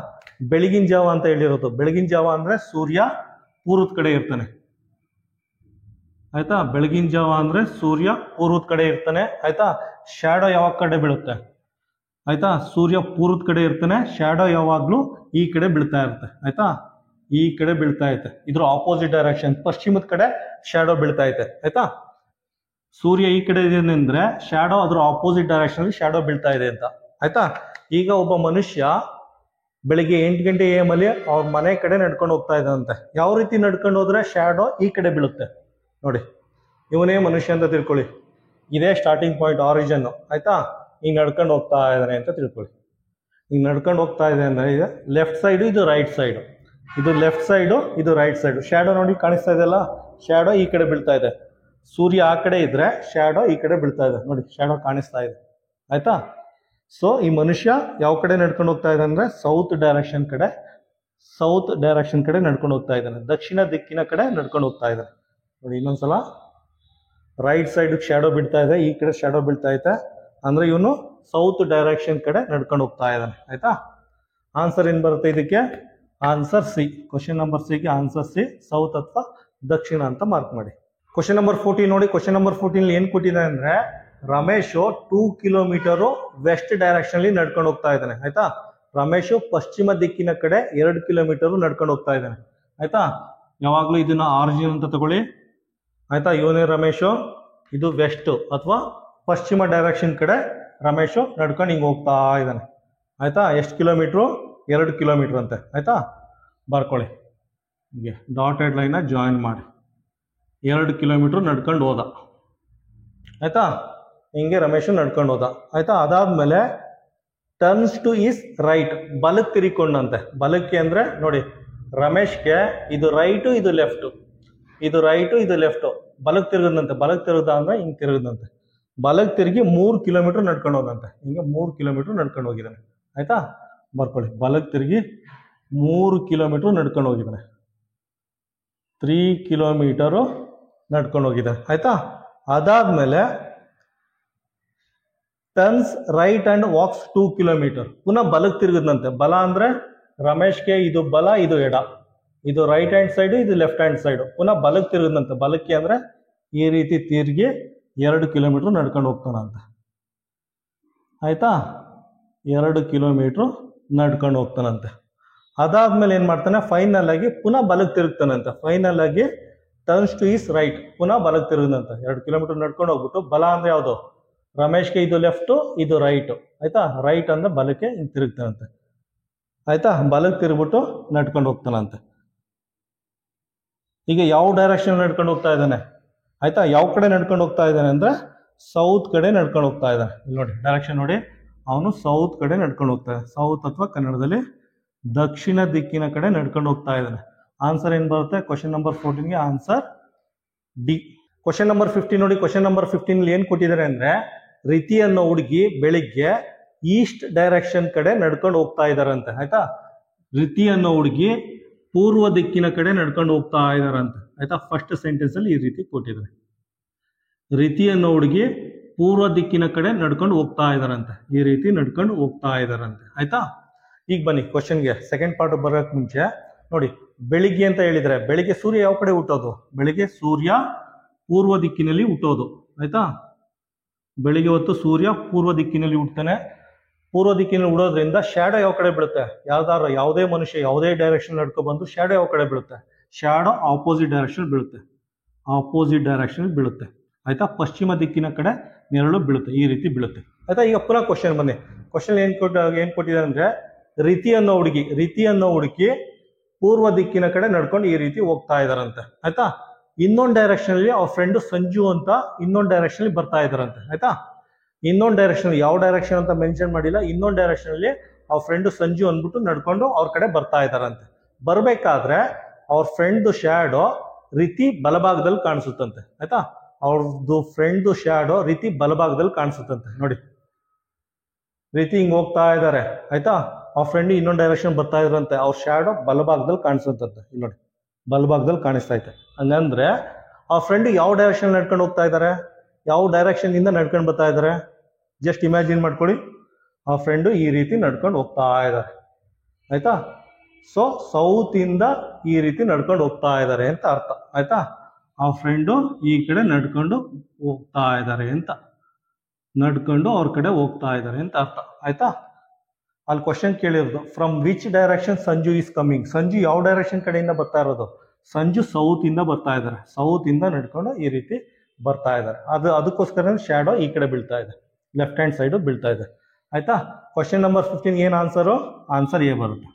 ಬೆಳಗಿನ ಜಾವ ಅಂತ ಹೇಳಿರೋದು. ಬೆಳಗಿನ ಜಾವ ಅಂದ್ರೆ ಸೂರ್ಯ ಪೂರ್ವದ ಕಡೆ ಇರ್ತಾನೆ. ಆಯ್ತಾ, ಬೆಳಗಿನ ಜಾವ ಅಂದ್ರೆ ಸೂರ್ಯ ಪೂರ್ವದ ಕಡೆ ಇರ್ತಾನೆ. ಆಯ್ತಾ, ಶ್ಯಾಡೋ ಯಾವಾಗ ಕಡೆ ಬೀಳುತ್ತೆ? ಆಯ್ತಾ, ಸೂರ್ಯ ಪೂರ್ವದ ಕಡೆ ಇರ್ತಾನೆ, ಶ್ಯಾಡೋ ಯಾವಾಗ್ಲೂ ಈ ಕಡೆ ಬೀಳ್ತಾ ಇರುತ್ತೆ. ಆಯ್ತಾ, ಈ ಕಡೆ ಬೀಳ್ತಾ ಐತೆ. ಇದ್ರ ಆಪೋಸಿಟ್ ಡೈರೆಕ್ಷನ್, ಪಶ್ಚಿಮದ ಕಡೆ ಶ್ಯಾಡೋ ಬೀಳ್ತಾ ಐತೆ. ಆಯ್ತಾ, ಸೂರ್ಯ ಈ ಕಡೆ ಇದೆ ಅಂದ್ರೆ ಶ್ಯಾಡೋ ಅದ್ರ ಆಪೋಸಿಟ್ ಡೈರೆಕ್ಷನ್ ಅಲ್ಲಿ ಶ್ಯಾಡೋ ಬೀಳ್ತಾ ಇದೆ ಅಂತ. ಆಯ್ತಾ, ಈಗ ಒಬ್ಬ ಮನುಷ್ಯ ಬೆಳಿಗ್ಗೆ 8 ಗಂಟೆ AM ಅಲ್ಲಿ ಅವ್ರ ಮನೆ ಕಡೆ ನಡ್ಕೊಂಡು ಹೋಗ್ತಾ ಇದ್ದಂತೆ. ಯಾವ ರೀತಿ ನಡ್ಕೊಂಡು ಹೋದ್ರೆ ಶ್ಯಾಡೋ ಈ ಕಡೆ ಬೀಳುತ್ತೆ ನೋಡಿ. ಇವನೇ ಮನುಷ್ಯ ಅಂತ ತಿಳ್ಕೊಳ್ಳಿ. ಇದೇ ಸ್ಟಾರ್ಟಿಂಗ್ ಪಾಯಿಂಟ್, ಆರಿಜಿನ್. ಆಯ್ತಾ, ಈಗ ನಡ್ಕೊಂಡು ಹೋಗ್ತಾ ಇದ್ದಾನೆ ಅಂತ ತಿಳ್ಕೊಳ್ಳಿ. ಈಗ ನಡ್ಕೊಂಡು ಹೋಗ್ತಾ ಇದೆ ಅಂದ್ರೆ ಇದು ಲೆಫ್ಟ್ ಸೈಡ್, ಇದು ರೈಟ್ ಸೈಡ್. ಇದು ಲೆಫ್ಟ್ ಸೈಡು, ಇದು ರೈಟ್ ಸೈಡ್. ಶ್ಯಾಡೋ ನೋಡಿ ಕಾಣಿಸ್ತಾ ಇದೆಯಲ್ಲ, ಶ್ಯಾಡೋ ಈ ಕಡೆ ಬೀಳ್ತಾ ಇದೆ. ಸೂರ್ಯ ಆ ಕಡೆ ಇದ್ರೆ ಶ್ಯಾಡೋ ಈ ಕಡೆ ಬೀಳ್ತಾ ಇದೆ ನೋಡಿ, ಶ್ಯಾಡೋ ಕಾಣಿಸ್ತಾ ಇದೆ. ಆಯ್ತಾ, ಸೊ ಈ ಮನುಷ್ಯ ಯಾವ ಕಡೆ ನಡ್ಕೊಂಡು ಹೋಗ್ತಾ ಇದ್ದಾನೆ ಅಂದ್ರೆ ಸೌತ್ ಡೈರೆಕ್ಷನ್ ಕಡೆ ನಡ್ಕೊಂಡು ಹೋಗ್ತಾ ಇದ್ದಾನೆ. ದಕ್ಷಿಣ ದಿಕ್ಕಿನ ಕಡೆ ನಡ್ಕೊಂಡು ಹೋಗ್ತಾ ಇದ್ದಾನೆ ನೋಡಿ. ಇನ್ನೊಂದ್ಸಲ ರೈಟ್ ಸೈಡ್ ಶ್ಯಾಡೋ ಬೀಳ್ತಾ ಇದೆ, ಈ ಕಡೆ ಶ್ಯಾಡೋ ಬೀಳ್ತಾ ಐತೆ ಅಂದ್ರೆ ಇವನು ಸೌತ್ ಡೈರೆಕ್ಷನ್ ಕಡೆ ನಡ್ಕೊಂಡು ಹೋಗ್ತಾ ಇದ್ದಾನೆ. ಆಯ್ತಾ, ಆನ್ಸರ್ ಏನ್ ಬರುತ್ತೆ ಇದಕ್ಕೆ? Answer C. Question number C ಗೆ ಆನ್ಸರ್ ಸಿ, ಸೌತ್ ಅಥವಾ ದಕ್ಷಿಣ ಅಂತ ಮಾರ್ಕ್ ಮಾಡಿ. ಕ್ವಶನ್ ನಂಬರ್ 14 ನೋಡಿ. ಕ್ವಶನ್ ನಂಬರ್ 14 ಏನ್ ಕೊಟ್ಟಿದೆ ಅಂದ್ರೆ, ರಮೇಶ್ 2 ಕಿಲೋಮೀಟರ್ ವೆಸ್ಟ್ ಡೈರೆಕ್ಷನ್ ಅಲ್ಲಿ ನಡ್ಕೊಂಡು ಹೋಗ್ತಾ ಇದ್ದಾನೆ. ಆಯ್ತಾ, ರಮೇಶ್ ಪಶ್ಚಿಮ ದಿಕ್ಕಿನ ಕಡೆ 2 ಕಿಲೋಮೀಟರ್ ನಡ್ಕೊಂಡು ಹೋಗ್ತಾ ಇದ್ದಾನೆ. ಆಯ್ತಾ, ಯಾವಾಗ್ಲೂ ಇದನ್ನ ಆರಿಜಿನ್ ಅಂತ ತಗೊಳ್ಳಿ. ಆಯ್ತಾ, ಇವನೇ ರಮೇಶ್, ಇದು ವೆಸ್ಟ್ ಅಥವಾ ಪಶ್ಚಿಮ ಡೈರೆಕ್ಷನ್ ಕಡೆ ರಮೇಶ್ ನಡ್ಕೊಂಡು ಹಿಂಗೆ ಹೋಗ್ತಾ ಇದ್ದಾನೆ. ಆಯ್ತಾ, ಎಷ್ಟು ಕಿಲೋಮೀಟ್ರು? 2 ಕಿಲೋಮೀಟರ್ ಅಂತೆ. ಆಯ್ತಾ, ಬರ್ಕೊಳ್ಳಿ. ಹೀಗೆ ಡಾಟೆಡ್ ಲೈನ್ ಜಾಯಿನ್ ಮಾಡಿ. 2 ಕಿಲೋಮೀಟರ್ ನಡ್ಕೊಂಡು ಹೋದ. ಆಯ್ತಾ, ಹಿಂಗೆ ರಮೇಶ್ ನಡ್ಕೊಂಡು ಹೋದ. ಆಯ್ತಾ, ಅದಾದ್ಮೇಲೆ ಟರ್ನ್ಸ್ ಟು ಈಸ್ ರೈಟ್, ಬಲಕ್ಕೆ ತಿರುಕೊಂಡಂತೆ. ಬಲಕ್ಕೆ ಅಂದ್ರೆ ನೋಡಿ, ರಮೇಶ್ಗೆ ಇದು ರೈಟು, ಇದು ಲೆಫ್ಟು, ಇದು ರೈಟು, ಇದು ಲೆಫ್ಟು. ಬಲಕ್ಕೆ ತಿರುಗದಂತೆ. ಬಲಕ್ಕೆ ತಿರುಗದ ಅಂದ್ರೆ ಹಿಂಗೆ ತಿರುಗದಂತೆ. ಬಲಕ್ಕೆ ತಿರುಗಿ 3 ಕಿಲೋಮೀಟರ್ ನಡ್ಕೊಂಡು ಹೋದಂತೆ. ಹಿಂಗೆ 3 ಕಿಲೋಮೀಟರ್ ನಡ್ಕೊಂಡು ಹೋಗಿದ್ದಾನೆ. ಆಯ್ತಾ, ಬರ್ಕೊಳ್ಳಿ. ಬಲಕ್ಕೆ ತಿರುಗಿ 3 ಕಿಲೋಮೀಟರ್ ನಡ್ಕೊಂಡು ಹೋಗಿದ್ದಾನೆ. 3 ಕಿಲೋಮೀಟರು ನಡ್ಕೊಂಡು ಹೋಗಿದ್ದಾನೆ. ಆಯ್ತಾ, ಅದಾದ್ಮೇಲೆ turns right and walks 2 kilometre. ಪುನಃ ಬಲಕ್ಕೆ ತಿರುಗದಂತೆ. ಬಲ ಅಂದ್ರೆ ರಮೇಶ್ಗೆ ಇದು ಬಲ, ಇದು ಎಡ, ಇದು ರೈಟ್ ಹ್ಯಾಂಡ್ ಸೈಡ್, ಇದು ಲೆಫ್ಟ್ ಹ್ಯಾಂಡ್ ಸೈಡ್. ಪುನಃ ಬಲಕ್ಕೆ ತಿರುಗದಂತೆ. ಬಲಕ್ಕೆ ಅಂದ್ರೆ ಈ ರೀತಿ ತಿರುಗಿ 2 ಕಿಲೋಮೀಟರ್ ನಡ್ಕೊಂಡು ಹೋಗ್ತಾನಂತೆ. ಆಯ್ತಾ, 2 ಕಿಲೋಮೀಟರ್ ನಡ್ಕೊಂಡು ಹೋಗ್ತಾನಂತೆ. ಅದಾದ್ಮೇಲೆ ಏನ್ ಮಾಡ್ತಾನೆ, ಫೈನಲ್ ಆಗಿ ಪುನಃ ಬಲಕ್ಕೆ ತಿರುಗ್ತಾನಂತೆ. ಫೈನಲ್ ಆಗಿ ಟರ್ನ್ಸ್ ಟು ಈಸ್ ರೈಟ್, ಪುನಃ ಬಲಕ್ಕೆ ತಿರುಗದಂತೆ. 2 ಕಿಲೋಮೀಟರ್ ನಡ್ಕೊಂಡು ಹೋಗ್ಬಿಟ್ಟು, ಬಲ ಅಂದ್ರೆ ಯಾವುದು? ರಮೇಶ್ಗೆ ಇದು ಲೆಫ್ಟು, ಇದು ರೈಟು. ಆಯ್ತಾ, ರೈಟ್ ಅಂದ್ರೆ ಬಲಕ್ಕೆ ಹಿಂಗೆ ತಿರುಗ್ತಾನಂತೆ. ಆಯ್ತಾ, ಬಲಕ್ಕೆ ತಿರುಗ್ಬಿಟ್ಟು ನಡ್ಕೊಂಡು ಹೋಗ್ತಾನಂತೆ. ಈಗ ಯಾವ ಡೈರೆಕ್ಷನ್ ನಡ್ಕೊಂಡು ಹೋಗ್ತಾ ಇದ್ದಾನೆ? ಆಯ್ತಾ, ಯಾವ ಕಡೆ ನಡ್ಕೊಂಡು ಹೋಗ್ತಾ ಇದ್ದಾನೆ ಅಂದ್ರೆ ಸೌತ್ ಕಡೆ ನಡ್ಕೊಂಡು ಹೋಗ್ತಾ ಇದ್ದಾನೆ. ಇಲ್ಲಿ ನೋಡಿ ಡೈರೆಕ್ಷನ್ ನೋಡಿ, ಅವನು ಸೌತ್ ಕಡೆ ನಡ್ಕೊಂಡು ಹೋಗ್ತಾ ಇದ್ದಾನೆ. ಸೌತ್ ಅಥವಾ ಕನ್ನಡದಲ್ಲಿ ದಕ್ಷಿಣ ದಿಕ್ಕಿನ ಕಡೆ ನಡ್ಕೊಂಡು ಹೋಗ್ತಾ ಇದ್ದಾನೆ. ಆನ್ಸರ್ ಏನ್ ಬರುತ್ತೆ? ಕ್ವಶನ್ ನಂಬರ್ 14ಗೆ ಆನ್ಸರ್ ಡಿ. ಕ್ವಶನ್ ನಂಬರ್ 15 ನೋಡಿ. ಕ್ವಶನ್ ನಂಬರ್ 15 ಏನ್ ಕೊಟ್ಟಿದ್ದಾರೆ ಅಂದ್ರೆ, ರಿತಿ ಅನ್ನೋ ಹುಡುಗಿ ಬೆಳಿಗ್ಗೆ ಈಸ್ಟ್ ಡೈರೆಕ್ಷನ್ ಕಡೆ ನಡ್ಕೊಂಡು ಹೋಗ್ತಾ ಇದಾರಂತೆ. ಆಯ್ತಾ, ರಿತಿ ಅನ್ನೋ ಹುಡುಗಿ ಪೂರ್ವ ದಿಕ್ಕಿನ ಕಡೆ ನಡ್ಕೊಂಡು ಹೋಗ್ತಾ ಇದಾರಂತೆ. ಆಯ್ತಾ, ಫಸ್ಟ್ ಸೆಂಟೆನ್ಸ್ ಅಲ್ಲಿ ಈ ರೀತಿ ಕೊಟ್ಟಿದ್ದಾರೆ. ರಿತಿ ಅನ್ನೋ ಹುಡುಗಿ ಪೂರ್ವ ದಿಕ್ಕಿನ ಕಡೆ ನಡ್ಕೊಂಡು ಹೋಗ್ತಾ ಇದಾರಂತೆ. ಈ ರೀತಿ ನಡ್ಕೊಂಡು ಹೋಗ್ತಾ ಇದಾರಂತೆ. ಆಯ್ತಾ, ಈಗ ಬನ್ನಿ ಕ್ವಶನ್ಗೆ. ಸೆಕೆಂಡ್ ಪಾರ್ಟ್ ಬರೋಕ್ ಮುಂಚೆ ನೋಡಿ, ಬೆಳಿಗ್ಗೆ ಅಂತ ಹೇಳಿದ್ರೆ ಬೆಳಿಗ್ಗೆ ಸೂರ್ಯ ಯಾವ ಕಡೆ ಹುಟ್ಟೋದು? ಬೆಳಿಗ್ಗೆ ಸೂರ್ಯ ಪೂರ್ವ ದಿಕ್ಕಿನಲ್ಲಿ ಹುಟ್ಟೋದು. ಆಯ್ತಾ, ಬೆಳಿಗ್ಗೆ ಹೊತ್ತು ಸೂರ್ಯ ಪೂರ್ವ ದಿಕ್ಕಿನಲ್ಲಿ ಹುಟ್ಟತಾನೆ. ಪೂರ್ವ ದಿಕ್ಕಿನಲ್ಲಿ ಉಡೋದ್ರಿಂದ ಶ್ಯಾಡೋ ಯಾವ ಕಡೆ ಬೀಳುತ್ತೆ, ಯಾವುದೇ ಮನುಷ್ಯ ಯಾವುದೇ ಡೈರೆಕ್ಷನ್ ನಡ್ಕೊ ಬಂದು ಶ್ಯಾಡೋ ಯಾವ ಕಡೆ ಬೀಳುತ್ತೆ, ಶ್ಯಾಡೋ ಆಪೋಸಿಟ್ ಡೈರೆಕ್ಷನ್ ಬೀಳುತ್ತೆ, ಆಪೋಸಿಟ್ ಡೈರೆಕ್ಷನ್ ಬೀಳುತ್ತೆ ಆಯ್ತಾ. ಪಶ್ಚಿಮ ದಿಕ್ಕಿನ ಕಡೆ ನೆರಳು ಬೀಳುತ್ತೆ, ಈ ರೀತಿ ಬೀಳುತ್ತೆ ಆಯ್ತಾ. ಈಗ ಪುನಃ ಕ್ವಶನ್ ಬನ್ನಿ. ಕ್ವಶನ್ ಏನ್ ಕೊಟ್ಟಿದ್ದಾರೆ ಅಂದ್ರೆ ರೀತಿ ಅನ್ನೋ ಹುಡುಗಿ ಪೂರ್ವ ದಿಕ್ಕಿನ ಕಡೆ ನಡ್ಕೊಂಡು ಈ ರೀತಿ ಹೋಗ್ತಾ ಇದಾರಂತೆ ಆಯ್ತಾ. ಇನ್ನೊಂದು ಡೈರೆಕ್ಷನ್ ಅಲ್ಲಿ ಅವ್ರ ಫ್ರೆಂಡ್ ಸಂಜು ಅಂತ ಇನ್ನೊಂದು ಡೈರೆಕ್ಷನ್ ಅಲ್ಲಿ ಬರ್ತಾ ಇದಾರಂತೆ ಆಯ್ತಾ. ಇನ್ನೊಂದು ಡೈರೆಕ್ಷನ್, ಯಾವ ಡೈರೆಕ್ಷನ್ ಅಂತ ಮೆನ್ಷನ್ ಮಾಡಿಲ್ಲ, ಇನ್ನೊಂದು ಡೈರೆಕ್ಷನ್ ಅಲ್ಲಿ ಅವ್ರ ಫ್ರೆಂಡ್ ಸಂಜು ಅಂದ್ಬಿಟ್ಟು ನಡ್ಕೊಂಡು ಅವ್ರ ಕಡೆ ಬರ್ತಾ ಇದಾರಂತೆ. ಬರ್ಬೇಕಾದ್ರೆ ಅವ್ರ ಫ್ರೆಂಡ್ ಶ್ಯಾಡೋ ರೀತಿ ಬಲಭಾಗದಲ್ಲಿ ಕಾಣಿಸುತ್ತಂತೆ ಆಯ್ತಾ. ಅವ್ರದ್ದು ಫ್ರೆಂಡ್ ಶ್ಯಾಡೋ ರೀತಿ ಬಲಭಾಗದಲ್ಲಿ ಕಾಣಿಸುತ್ತಂತೆ ನೋಡಿ. ರೀತಿ ಹಿಂಗ್ ಹೋಗ್ತಾ ಇದಾರೆ ಆಯ್ತಾ. ಅವ್ರ ಫ್ರೆಂಡ್ ಇನ್ನೊಂದು ಡೈರೆಕ್ಷನ್ ಬರ್ತಾ ಇದ್ರಂತೆ, ಅವ್ರ ಶ್ಯಾಡೋ ಬಲಭಾಗದಲ್ಲಿ ಕಾಣಿಸುತ್ತಂತೆ ಇಲ್ಲಿ ನೋಡಿ, ಬಲಭಾಗದಲ್ಲಿ ಕಾಣಿಸ್ತಾ ಐತೆ. ಹಂಗಂದ್ರೆ ಅವ್ರ ಫ್ರೆಂಡ್ ಯಾವ ಡೈರೆಕ್ಷನ್ ನಡ್ಕೊಂಡು ಹೋಗ್ತಾ ಇದಾರೆ, ಯಾವ ಡೈರೆಕ್ಷನ್ ಇಂದ ನಡ್ಕೊಂಡು ಬರ್ತಾ ಇದಾರೆ, ಜಸ್ಟ್ ಇಮ್ಯಾಜಿನ್ ಮಾಡ್ಕೊಳ್ಳಿ. ಆ ಫ್ರೆಂಡು ಈ ರೀತಿ ನಡ್ಕೊಂಡು ಹೋಗ್ತಾ ಇದ್ದಾರೆ ಆಯ್ತಾ. ಸೊ ಸೌತ್ ಇಂದ ಈ ರೀತಿ ನಡ್ಕೊಂಡು ಹೋಗ್ತಾ ಇದ್ದಾರೆ ಅಂತ ಅರ್ಥ ಆಯ್ತಾ. ಆ ಫ್ರೆಂಡು ಈ ಕಡೆ ನಡ್ಕೊಂಡು ಹೋಗ್ತಾ ಇದ್ದಾರೆ ಅಂತ, ನಡ್ಕೊಂಡು ಅವ್ರ ಕಡೆ ಹೋಗ್ತಾ ಇದ್ದಾರೆ ಅಂತ ಅರ್ಥ ಆಯ್ತಾ. ಅಲ್ಲಿ ಕ್ವಶನ್ ಕೇಳಿರೋದು from which direction Sanju is coming, Sanju ಯಾವ ಡೈರೆಕ್ಷನ್ ಕಡೆಯಿಂದ ಬರ್ತಾ ಇರೋದು, ಸಂಜು ಸೌತ್ ಇಂದ ಬರ್ತಾ ಇದ್ದಾರೆ, ಸೌತ್ ಇಂದ ನಡ್ಕೊಂಡು ಈ ರೀತಿ ಬರ್ತಾ ಇದ್ದಾರೆ. ಅದಕ್ಕೋಸ್ಕರ ಶ್ಯಾಡೋ ಈ ಕಡೆ ಬೀಳ್ತಾ ಇದೆ, ಲೆಫ್ಟ್ ಹ್ಯಾಂಡ್ ಸೈಡು ಬೀಳ್ತಾ ಇದೆ ಆಯ್ತಾ. ಕ್ವಶನ್ ನಂಬರ್ 15 ಏನು ಆನ್ಸರು, ಆನ್ಸರ್ ಎ ಬರುತ್ತೆ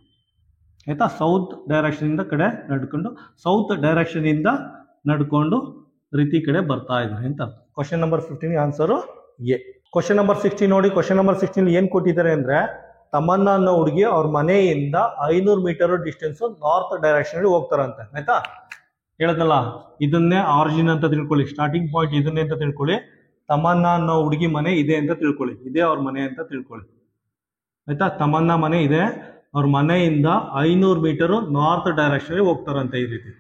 ಆಯ್ತಾ. ಸೌತ್ ಡೈರೆಕ್ಷನ್ ಇಂದ ಕಡೆ ನಡ್ಕೊಂಡು, ಸೌತ್ ಡೈರೆಕ್ಷನ್ ಇಂದ ನಡ್ಕೊಂಡು ರೀತಿ ಕಡೆ ಬರ್ತಾ ಇದ್ದಾರೆ ಅಂತ ಅರ್ಥ. Question number 15 answer A. Question number 16 ನೋಡಿ. ಕ್ವಶನ್ ನಂಬರ್ 16 ಏನ್ ಕೊಟ್ಟಿದ್ದಾರೆ ಅಂದ್ರೆ ತಮನ್ನಾ ಅನ್ನೋ ಹುಡುಗಿ ಅವ್ರ ಮನೆಯಿಂದ 500 ಮೀಟರ್ ಡಿಸ್ಟೆನ್ಸ್ ನಾರ್ತ್ ಡೈರೆಕ್ಷನ್ ಅಲ್ಲಿ ಹೋಗ್ತಾರಂತೆ ಆಯ್ತಾ. ಹೇಳದಲ್ಲ, ಇದನ್ನೇ ಆರಿಜಿನ್ ಅಂತ ತಿಳ್ಕೊಳ್ಳಿ, ಸ್ಟಾರ್ಟಿಂಗ್ ಪಾಯಿಂಟ್ ಇದನ್ನೇ ಅಂತ ತಿಳ್ಕೊಳ್ಳಿ. ತಮನ್ನಾ ಅನ್ನೋ ಹುಡುಗಿ ಮನೆ ಇದೆ ಅಂತ ತಿಳ್ಕೊಳ್ಳಿ, ಇದೇ ಅವ್ರ ಮನೆ ಅಂತ ತಿಳ್ಕೊಳ್ಳಿ ಆಯ್ತಾ. ತಮನ್ನಾ ಮನೆ ಇದೆ, ಅವ್ರ ಮನೆಯಿಂದ 500 ಮೀಟರ್ ನಾರ್ತ್ ಡೈರೆಕ್ಷನ್ ಅಲ್ಲಿ ಹೋಗ್ತಾರಂತೆ. ಈ ರೀತಿ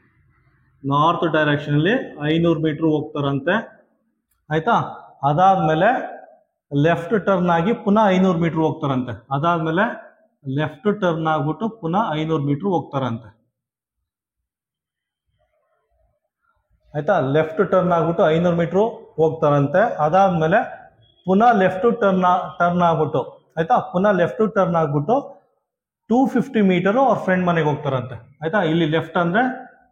ನಾರ್ತ್ ಡೈರೆಕ್ಷನ್ ಅಲ್ಲಿ 500 ಮೀಟರ್ ಹೋಗ್ತಾರಂತೆ ಆಯ್ತಾ. ಅದಾದ್ಮೇಲೆ ಲೆಫ್ಟ್ ಟರ್ನ್ ಆಗಿ ಪುನಃ 500 ಮೀಟರ್ ಹೋಗ್ತಾರಂತೆ. ಅದಾದ್ಮೇಲೆ ಲೆಫ್ಟ್ ಟರ್ನ್ ಆಗ್ಬಿಟ್ಟು ಪುನಃ 500 ಮೀಟರ್ ಹೋಗ್ತಾರಂತೆ ಆಯ್ತಾ. ಲೆಫ್ಟ್ ಟರ್ನ್ ಆಗ್ಬಿಟ್ಟು 500 ಮೀಟರ್ ಹೋಗ್ತಾರಂತೆ. ಅದಾದ್ಮೇಲೆ ಪುನಃ ಲೆಫ್ಟ್ ಟರ್ನ್ ಆಗ್ಬಿಟ್ಟು ಆಯ್ತಾ, ಪುನಃ ಲೆಫ್ಟ್ ಟರ್ನ್ ಆಗ್ಬಿಟ್ಟು 250 ಮೀಟರ್ ಅವ್ರ ಫ್ರೆಂಡ್ ಮನೆಗೆ ಹೋಗ್ತಾರಂತೆ ಆಯ್ತಾ. ಇಲ್ಲಿ ಲೆಫ್ಟ್ ಅಂದ್ರೆ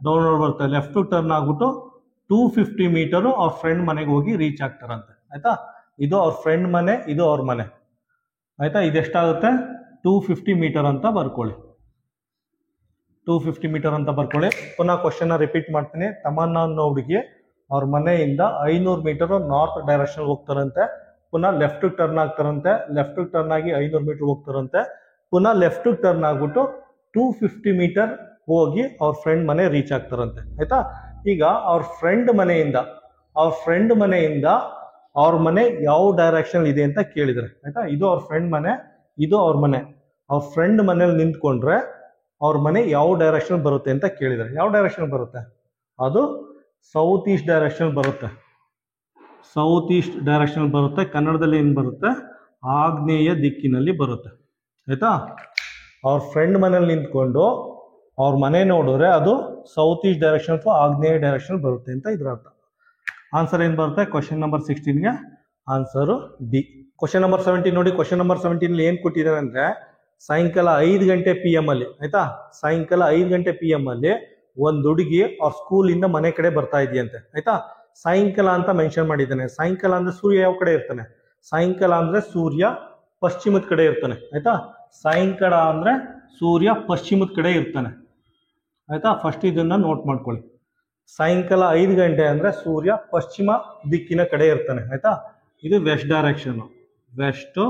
ಡೌನ್ ಬರುತ್ತೆ, ಲೆಫ್ಟ್ ಟರ್ನ್ ಆಗ್ಬಿಟ್ಟು 250 ಮೀಟರ್ ಅವ್ರ ಫ್ರೆಂಡ್ ಮನೆಗೆ ಹೋಗಿ ರೀಚ್ ಆಗ್ತಾರಂತೆ ಆಯ್ತಾ. ಇದು ಅವ್ರ ಫ್ರೆಂಡ್ ಮನೆ, ಇದು ಅವ್ರ ಮನೆ ಆಯ್ತಾ. ಇದೆಷ್ಟಾಗುತ್ತೆ 250 ಮೀಟರ್ ಅಂತ ಬರ್ಕೊಳ್ಳಿ, 250 ಮೀಟರ್ ಅಂತ ಬರ್ಕೊಳ್ಳಿ. ಪುನಃ ಕ್ವಶನ್ ರಿಪೀಟ್ ಮಾಡ್ತೀನಿ. ತಮನ್ನಾ ಅನ್ನೋ ಹುಡುಗಿ ಅವ್ರ ಮನೆಯಿಂದ 500 ಮೀಟರ್ ನಾರ್ತ್ ಡೈರೆಕ್ಷನ್ ಹೋಗ್ತಾರಂತೆ, ಪುನಃ ಲೆಫ್ಟ್ ಟರ್ನ್ ಆಗ್ತಾರಂತೆ, ಲೆಫ್ಟ್ ಟರ್ನ್ ಆಗಿ 500 ಮೀಟರ್ ಹೋಗ್ತಾರಂತೆ, ಪುನಃ ಲೆಫ್ಟ್ ಟರ್ನ್ ಆಗ್ಬಿಟ್ಟು 250 ಮೀಟರ್ ಹೋಗಿ ಅವ್ರ ಫ್ರೆಂಡ್ ಮನೆ ರೀಚ್ ಆಗ್ತಾರಂತೆ ಆಯ್ತಾ. ಈಗ ಅವ್ರ ಫ್ರೆಂಡ್ ಮನೆಯಿಂದ ಅವ್ರ ಮನೆ ಯಾವ ಡೈರೆಕ್ಷನ್ ಇದೆ ಅಂತ ಕೇಳಿದ್ರೆ ಆಯ್ತಾ. ಇದು ಅವ್ರ ಫ್ರೆಂಡ್ ಮನೆ, ಇದು ಅವ್ರ ಮನೆ. ಅವ್ರ ಫ್ರೆಂಡ್ ಮನೇಲಿ ನಿಂತ್ಕೊಂಡ್ರೆ ಅವ್ರ ಮನೆ ಯಾವ ಡೈರೆಕ್ಷನ್ ಬರುತ್ತೆ ಅಂತ ಕೇಳಿದ್ರೆ ಯಾವ ಡೈರೆಕ್ಷನ್ ಬರುತ್ತೆ, ಅದು ಸೌತ್ ಈಸ್ಟ್ ಡೈರೆಕ್ಷನ್ ಬರುತ್ತೆ, ಸೌತ್ ಈಸ್ಟ್ ಡೈರೆಕ್ಷನ್ ಬರುತ್ತೆ. ಕನ್ನಡದಲ್ಲಿ ಏನು ಬರುತ್ತೆ, ಆಗ್ನೇಯ ದಿಕ್ಕಿನಲ್ಲಿ ಬರುತ್ತೆ ಆಯ್ತಾ. ಅವ್ರ ಫ್ರೆಂಡ್ ಮನೇಲಿ ನಿಂತ್ಕೊಂಡು ಅವ್ರ ಮನೆ ನೋಡಿದ್ರೆ ಅದು ಸೌತ್ ಈಸ್ಟ್ ಡೈರೆಕ್ಷನ್ ಅಥವಾ ಆಗ್ನೇಯ ಡೈರೆಕ್ಷನ್ ಬರುತ್ತೆ ಅಂತ ಇದ್ರ ಅರ್ಥ. ಆನ್ಸರ್ ಏನು ಬರುತ್ತೆ ಕ್ವಶನ್ ನಂಬರ್ 16ಗೆ ಆನ್ಸರು ಡಿ. ಕ್ವಶನ್ ನಂಬರ್ 17 ನೋಡಿ. ಕ್ವಶನ್ ನಂಬರ್ 17 ಏನು ಕೊಟ್ಟಿದ್ದಾರೆ ಅಂದ್ರೆ ಸಾಯಂಕಾಲ 5 ಗಂಟೆ PM ಅಲ್ಲಿ ಆಯ್ತಾ, ಸಾಯಂಕಾಲ 5 ಗಂಟೆ PM ಅಲ್ಲಿ ಒಂದು ಹುಡುಗಿ ಅವ್ರ ಸ್ಕೂಲಿಂದ ಮನೆ ಕಡೆ ಬರ್ತಾ ಇದೆಯಂತೆ ಆಯ್ತಾ. ಸಾಯಂಕಾಲ ಅಂತ ಮೆನ್ಷನ್ ಮಾಡಿದ್ದಾನೆ. ಸಾಯಂಕಾಲ ಅಂದ್ರೆ ಸೂರ್ಯ ಯಾವ ಕಡೆ ಇರ್ತಾನೆ, ಸಾಯಂಕಾಲ ಅಂದ್ರೆ ಸೂರ್ಯ ಪಶ್ಚಿಮದ ಕಡೆ ಇರ್ತಾನೆ ಆಯ್ತಾ. ಸಾಯಂಕಾಲ ಅಂದ್ರೆ ಸೂರ್ಯ ಪಶ್ಚಿಮದ ಕಡೆ ಇರ್ತಾನೆ ಆಯ್ತಾ. ಫಸ್ಟ್ ಇದನ್ನ ನೋಟ್ ಮಾಡ್ಕೊಳ್ಳಿ. ಸಾಯಂಕಾಲ 5 ಗಂಟೆ ಅಂದ್ರೆ ಸೂರ್ಯ ಪಶ್ಚಿಮ ದಿಕ್ಕಿನ ಕಡೆ ಇರ್ತಾನೆ ಆಯ್ತಾ. ಇದು ವೆಸ್ಟ್ ಡೈರೆಕ್ಷನ್, ವೆಸ್ಟ್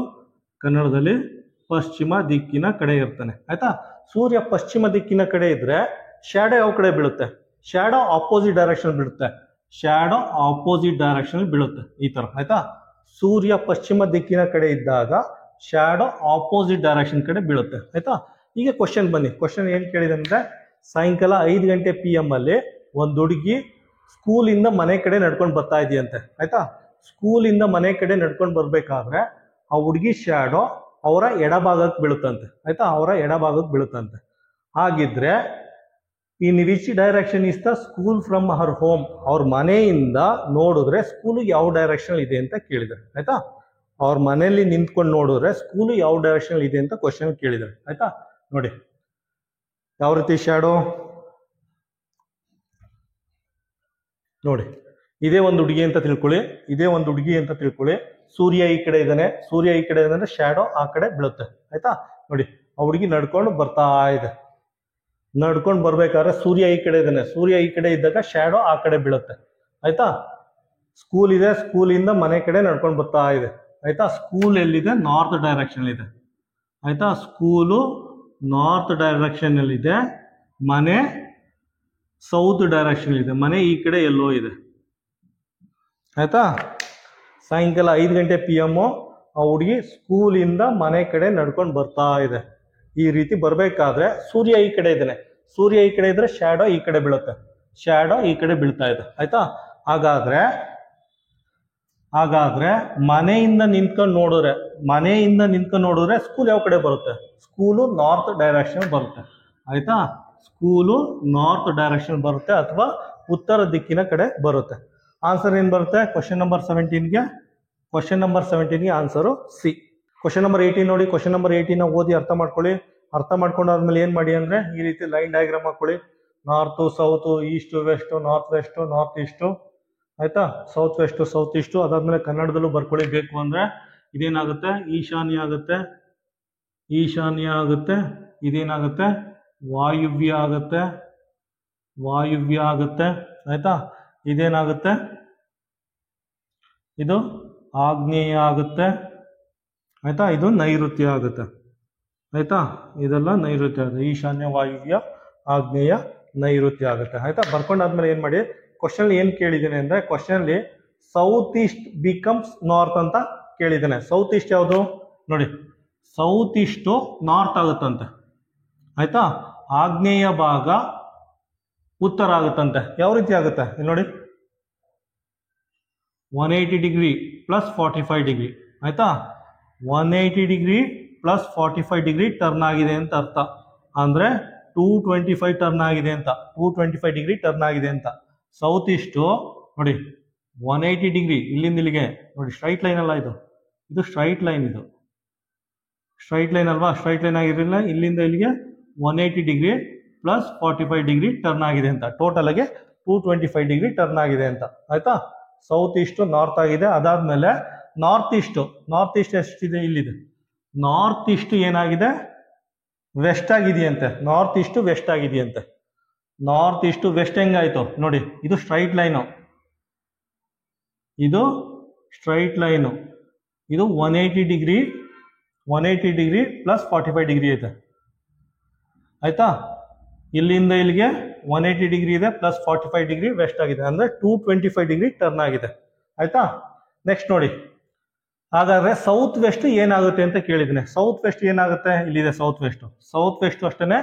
ಕನ್ನಡದಲ್ಲಿ ಪಶ್ಚಿಮ ದಿಕ್ಕಿನ ಕಡೆ ಇರ್ತಾನೆ ಆಯ್ತಾ. ಸೂರ್ಯ ಪಶ್ಚಿಮ ದಿಕ್ಕಿನ ಕಡೆ ಇದ್ರೆ ಶ್ಯಾಡೋ ಯಾವ ಕಡೆ ಬೀಳುತ್ತೆ, ಶ್ಯಾಡೋ ಆಪೋಸಿಟ್ ಡೈರೆಕ್ಷನ್ ಬೀಳುತ್ತೆ, ಶ್ಯಾಡೋ ಆಪೋಸಿಟ್ ಡೈರೆಕ್ಷನ್ ಬೀಳುತ್ತೆ ಈ ತರ ಆಯ್ತಾ. ಸೂರ್ಯ ಪಶ್ಚಿಮ ದಿಕ್ಕಿನ ಕಡೆ ಇದ್ದಾಗ ಶ್ಯಾಡೋ ಆಪೋಸಿಟ್ ಡೈರೆಕ್ಷನ್ ಕಡೆ ಬೀಳುತ್ತೆ ಆಯ್ತಾ. ಈಗ ಕ್ವಶನ್ ಬನ್ನಿ. ಕ್ವಶನ್ ಏನ್ ಕೇಳಿದೆ ಅಂದ್ರೆ ಸಾಯಂಕಾಲ 5 ಗಂಟೆ PM ಅಲ್ಲಿ ಒಂದು ಹುಡುಗಿ ಸ್ಕೂಲಿಂದ ಮನೆ ಕಡೆ ನಡ್ಕೊಂಡು ಬರ್ತಾ ಇದೆಯಂತೆ ಆಯ್ತಾ. ಸ್ಕೂಲಿಂದ ಮನೆ ಕಡೆ ನಡ್ಕೊಂಡು ಬರ್ಬೇಕಾದ್ರೆ ಆ ಹುಡುಗಿ ಶ್ಯಾಡೋ ಅವರ ಎಡಭಾಗಕ್ಕೆ ಬೀಳುತ್ತಂತೆ ಆಯ್ತಾ, ಅವರ ಎಡಭಾಗಕ್ಕೆ ಬೀಳುತ್ತಂತೆ. ಹಾಗಿದ್ರೆ ಇನ್ which direction is the school from her home, ಅವ್ರ ಮನೆಯಿಂದ ನೋಡಿದ್ರೆ ಸ್ಕೂಲ್ ಯಾವ ಡೈರೆಕ್ಷನ್ ಇದೆ ಅಂತ ಕೇಳಿದ್ದಾರೆ ಆಯ್ತಾ. ಅವ್ರ ಮನೆಯಲ್ಲಿ ನಿಂತ್ಕೊಂಡು ನೋಡಿದ್ರೆ ಸ್ಕೂಲು ಯಾವ ಡೈರೆಕ್ಷನ್ ಇದೆ ಅಂತ ಕ್ವಶನ್ ಕೇಳಿದ್ದಾರೆ. ಆಯ್ತಾ ನೋಡಿ ಯಾವ ರೀತಿ ಶ್ಯಾಡೋ ನೋಡಿ. ಇದೇ ಒಂದು ಹುಡುಗಿ ಅಂತ ತಿಳ್ಕೊಳ್ಳಿ, ಇದೇ ಒಂದು ಹುಡುಗಿ ಅಂತ ತಿಳ್ಕೊಳ್ಳಿ. ಸೂರ್ಯ ಈ ಕಡೆ ಇದ್ದಾನೆ, ಸೂರ್ಯ ಈ ಕಡೆ ಇದ್ದಾನೆ, ಶ್ಯಾಡೋ ಆ ಕಡೆ ಬೀಳುತ್ತೆ. ಆಯ್ತಾ ನೋಡಿ ಆ ಹುಡುಗಿ ನಡ್ಕೊಂಡು ಬರ್ತಾ ಇದೆ. ನಡ್ಕೊಂಡು ಬರ್ಬೇಕಾದ್ರೆ ಸೂರ್ಯ ಈ ಕಡೆ ಇದ್ದಾನೆ, ಸೂರ್ಯ ಈ ಕಡೆ ಇದ್ದಾಗ ಶ್ಯಾಡೋ ಆ ಕಡೆ ಬೀಳುತ್ತೆ. ಆಯ್ತಾ ಸ್ಕೂಲ್ ಇದೆ, ಸ್ಕೂಲಿಂದ ಮನೆ ಕಡೆ ನಡ್ಕೊಂಡು ಬರ್ತಾ ಇದೆ. ಆಯ್ತಾ ಸ್ಕೂಲ್ ಎಲ್ಲಿದೆ? ನಾರ್ತ್ ಡೈರೆಕ್ಷನ್ ಇದೆ. ಆಯ್ತಾ ಸ್ಕೂಲು ನಾರ್ತ್ ಡೈರೆಕ್ಷನ್ ಅಲ್ಲಿ ಇದೆ, ಮನೆ ಸೌತ್ ಡೈರೆಕ್ಷನ್ ಇದೆ, ಮನೆ ಈ ಕಡೆ ಎಲ್ಲೋ ಇದೆ. ಆಯ್ತಾ ಸಾಯಂಕಾಲ 5 ಗಂಟೆ PM ಆ ಹುಡುಗಿ ಸ್ಕೂಲಿಂದ ಮನೆ ಕಡೆ ನಡ್ಕೊಂಡು ಬರ್ತಾ ಇದೆ. ಈ ರೀತಿ ಬರ್ಬೇಕಾದ್ರೆ ಸೂರ್ಯ ಈ ಕಡೆ ಇದ್ದಾನೆ, ಸೂರ್ಯ ಈ ಕಡೆ ಇದ್ರೆ ಶ್ಯಾಡೋ ಈ ಕಡೆ ಬೀಳುತ್ತೆ, ಶ್ಯಾಡೋ ಈ ಕಡೆ ಬೀಳ್ತಾ ಇದೆ. ಆಯ್ತಾ ಹಾಗಾದ್ರೆ ಮನೆಯಿಂದ ನಿಂತ್ಕೊಂಡು ನೋಡಿದ್ರೆ ಸ್ಕೂಲ್ ಯಾವ ಕಡೆ ಬರುತ್ತೆ? ಸ್ಕೂಲು ನಾರ್ತ್ ಡೈರೆಕ್ಷನ್ ಬರುತ್ತೆ. ಆಯ್ತಾ ಸ್ಕೂಲು ನಾರ್ತ್ ಡೈರೆಕ್ಷನ್ ಬರುತ್ತೆ ಅಥವಾ ಉತ್ತರ ದಿಕ್ಕಿನ ಕಡೆ ಬರುತ್ತೆ. ಆನ್ಸರ್ ಏನ್ ಬರುತ್ತೆ? ಕ್ವಶನ್ ನಂಬರ್ 17ಗೆ ಆನ್ಸರು ಸಿ. ಕ್ವಶನ್ ನಂಬರ್ 18 ನೋಡಿ. ಕ್ವಶನ್ ನಂಬರ್ 18 ಓದಿ ಅರ್ಥ ಮಾಡ್ಕೊಳ್ಳಿ. ಅರ್ಥ ಮಾಡ್ಕೊಂಡಾದ್ಮೇಲೆ ಏನ್ ಮಾಡಿ ಅಂದ್ರೆ ಈ ರೀತಿ ಲೈನ್ ಡಯಾಗ್ರಾಮ್ ಹಾಕೊಳ್ಳಿ. North south, east west, north west north east. ಆಯ್ತಾ ಸೌತ್ ವೆಸ್ಟ್ ಸೌತ್ ಈಸ್ಟ್. ಅದಾದ್ಮೇಲೆ ಕನ್ನಡದಲ್ಲೂ ಬರ್ಕೊಳ್ಳಿ ಬೇಕು ಅಂದ್ರೆ. ಇದೇನಾಗುತ್ತೆ? ಈಶಾನ್ಯ ಆಗುತ್ತೆ, ಇದೇನಾಗುತ್ತೆ? ವಾಯುವ್ಯ ಆಗುತ್ತೆ. ಆಯ್ತಾ ಇದೇನಾಗುತ್ತೆ? ಇದು ಆಗ್ನೇಯ ಆಗುತ್ತೆ. ಆಯ್ತಾ ಇದು ನೈಋತ್ಯ ಆಗುತ್ತೆ. ಆಯ್ತಾ ಇದೆಲ್ಲ ನೈಋತ್ಯ ಆಗುತ್ತೆ. ಈಶಾನ್ಯ, ವಾಯುವ್ಯ, ಆಗ್ನೇಯ, ನೈಋತ್ಯ ಆಗುತ್ತೆ. ಆಯ್ತಾ ಬರ್ಕೊಂಡಾದ್ಮೇಲೆ ಏನ್ ಮಾಡಿ, ಕ್ವಶನ್ ಏನ್ ಕೇಳಿದ್ದೇನೆ ಅಂದ್ರೆ ಕ್ವಶನ್ ಅಲ್ಲಿ ಸೌತ್ ಈಸ್ಟ್ ಬಿಕಮ್ಸ್ ನಾರ್ತ್ ಅಂತ ಕೇಳಿದ್ದೇನೆ. ಸೌತ್ ಈಸ್ಟ್ ಯಾವುದು ನೋಡಿ? ಸೌತ್ ಈಸ್ಟ್ ನಾರ್ತ್ ಆಗುತ್ತಂತೆ. ಆಯ್ತಾ ಆಗ್ನೇಯ ಭಾಗ ಉತ್ತರ ಆಗುತ್ತಂತೆ. ಯಾವ ರೀತಿ ಆಗುತ್ತೆ ಇಲ್ಲಿ ನೋಡಿ, 180 ಡಿಗ್ರಿ ಪ್ಲಸ್ 45 ಡಿಗ್ರಿ. ಆಯ್ತಾ 180 ಡಿಗ್ರಿ ಪ್ಲಸ್ 45 ಡಿಗ್ರಿ ಟರ್ನ್ ಆಗಿದೆ ಅಂತ ಅರ್ಥ. ಅಂದ್ರೆ 225 ಟರ್ನ್ ಆಗಿದೆ ಅಂತ, 225 ಡಿಗ್ರಿ ಟರ್ನ್ ಆಗಿದೆ ಅಂತ. ಸೌತ್ ಈಸ್ಟ್ ನೋಡಿ 180 ಡಿಗ್ರಿ ಇಲ್ಲಿಂದ ಇಲ್ಲಿಗೆ ನೋಡಿ, ಸ್ಟ್ರೈಟ್ ಲೈನ್ ಅಲ್ಲ ಇದು ಸ್ಟ್ರೈಟ್ ಲೈನ್, ಇದು ಸ್ಟ್ರೈಟ್ ಲೈನ್ ಅಲ್ವಾ? ಸ್ಟ್ರೈಟ್ ಲೈನ್ ಆಗಿರಲಿಲ್ಲ, ಇಲ್ಲಿಂದ ಇಲ್ಲಿಗೆ 180 ಡಿಗ್ರಿ ಪ್ಲಸ್ 45 ಡಿಗ್ರಿ ಟರ್ನ್ ಆಗಿದೆ ಅಂತ. ಟೋಟಲ್ ಆಗಿ 225 ಡಿಗ್ರಿ ಟರ್ನ್ ಆಗಿದೆ ಅಂತ. ಆಯ್ತಾ ಸೌತ್ ಈಸ್ಟ್ ನಾರ್ತ್ ಆಗಿದೆ. ಅದಾದ್ಮೇಲೆ ನಾರ್ತ್ ಈಸ್ಟ್ ಎಷ್ಟಿದೆ? ಇಲ್ಲಿದೆ. ನಾರ್ತ್ ಈಸ್ಟ್ ಏನಾಗಿದೆ? ವೆಸ್ಟ್ ಆಗಿದೆಯಂತೆ. ನಾರ್ತ್ ಈಸ್ಟ್ ವೆಸ್ಟ್ ಆಗಿದೆಯಂತೆ. ನಾರ್ತ್ ಈಸ್ಟ್ ವೆಸ್ಟ್ ಹೆಂಗಾಯ್ತು ನೋಡಿ, ಇದು ಸ್ಟ್ರೈಟ್ ಲೈನು, ಇದು ಸ್ಟ್ರೈಟ್ ಲೈನು, ಇದು 180 ಡಿಗ್ರಿ ಪ್ಲಸ್ 45 ಡಿಗ್ರಿ ಐತೆ. ಆಯ್ತಾ ಇಲ್ಲಿಂದ ಇಲ್ಲಿಗೆ 180 ಡಿಗ್ರಿ ಇದೆ ಪ್ಲಸ್ 45 ಡಿಗ್ರಿ ವೆಸ್ಟ್ ಆಗಿದೆ, ಅಂದ್ರೆ 225 ಡಿಗ್ರಿ ಟರ್ನ್ ಆಗಿದೆ. ಆಯ್ತಾ ನೆಕ್ಸ್ಟ್ ನೋಡಿ, ಹಾಗಾದ್ರೆ ಸೌತ್ ವೆಸ್ಟ್ ಏನಾಗುತ್ತೆ ಅಂತ ಕೇಳಿದ್ದೀನಿ. ಸೌತ್ ವೆಸ್ಟ್ ಏನಾಗುತ್ತೆ? ಇಲ್ಲಿದೆ ಸೌತ್ ವೆಸ್ಟ್ ಅಷ್ಟೇನೆ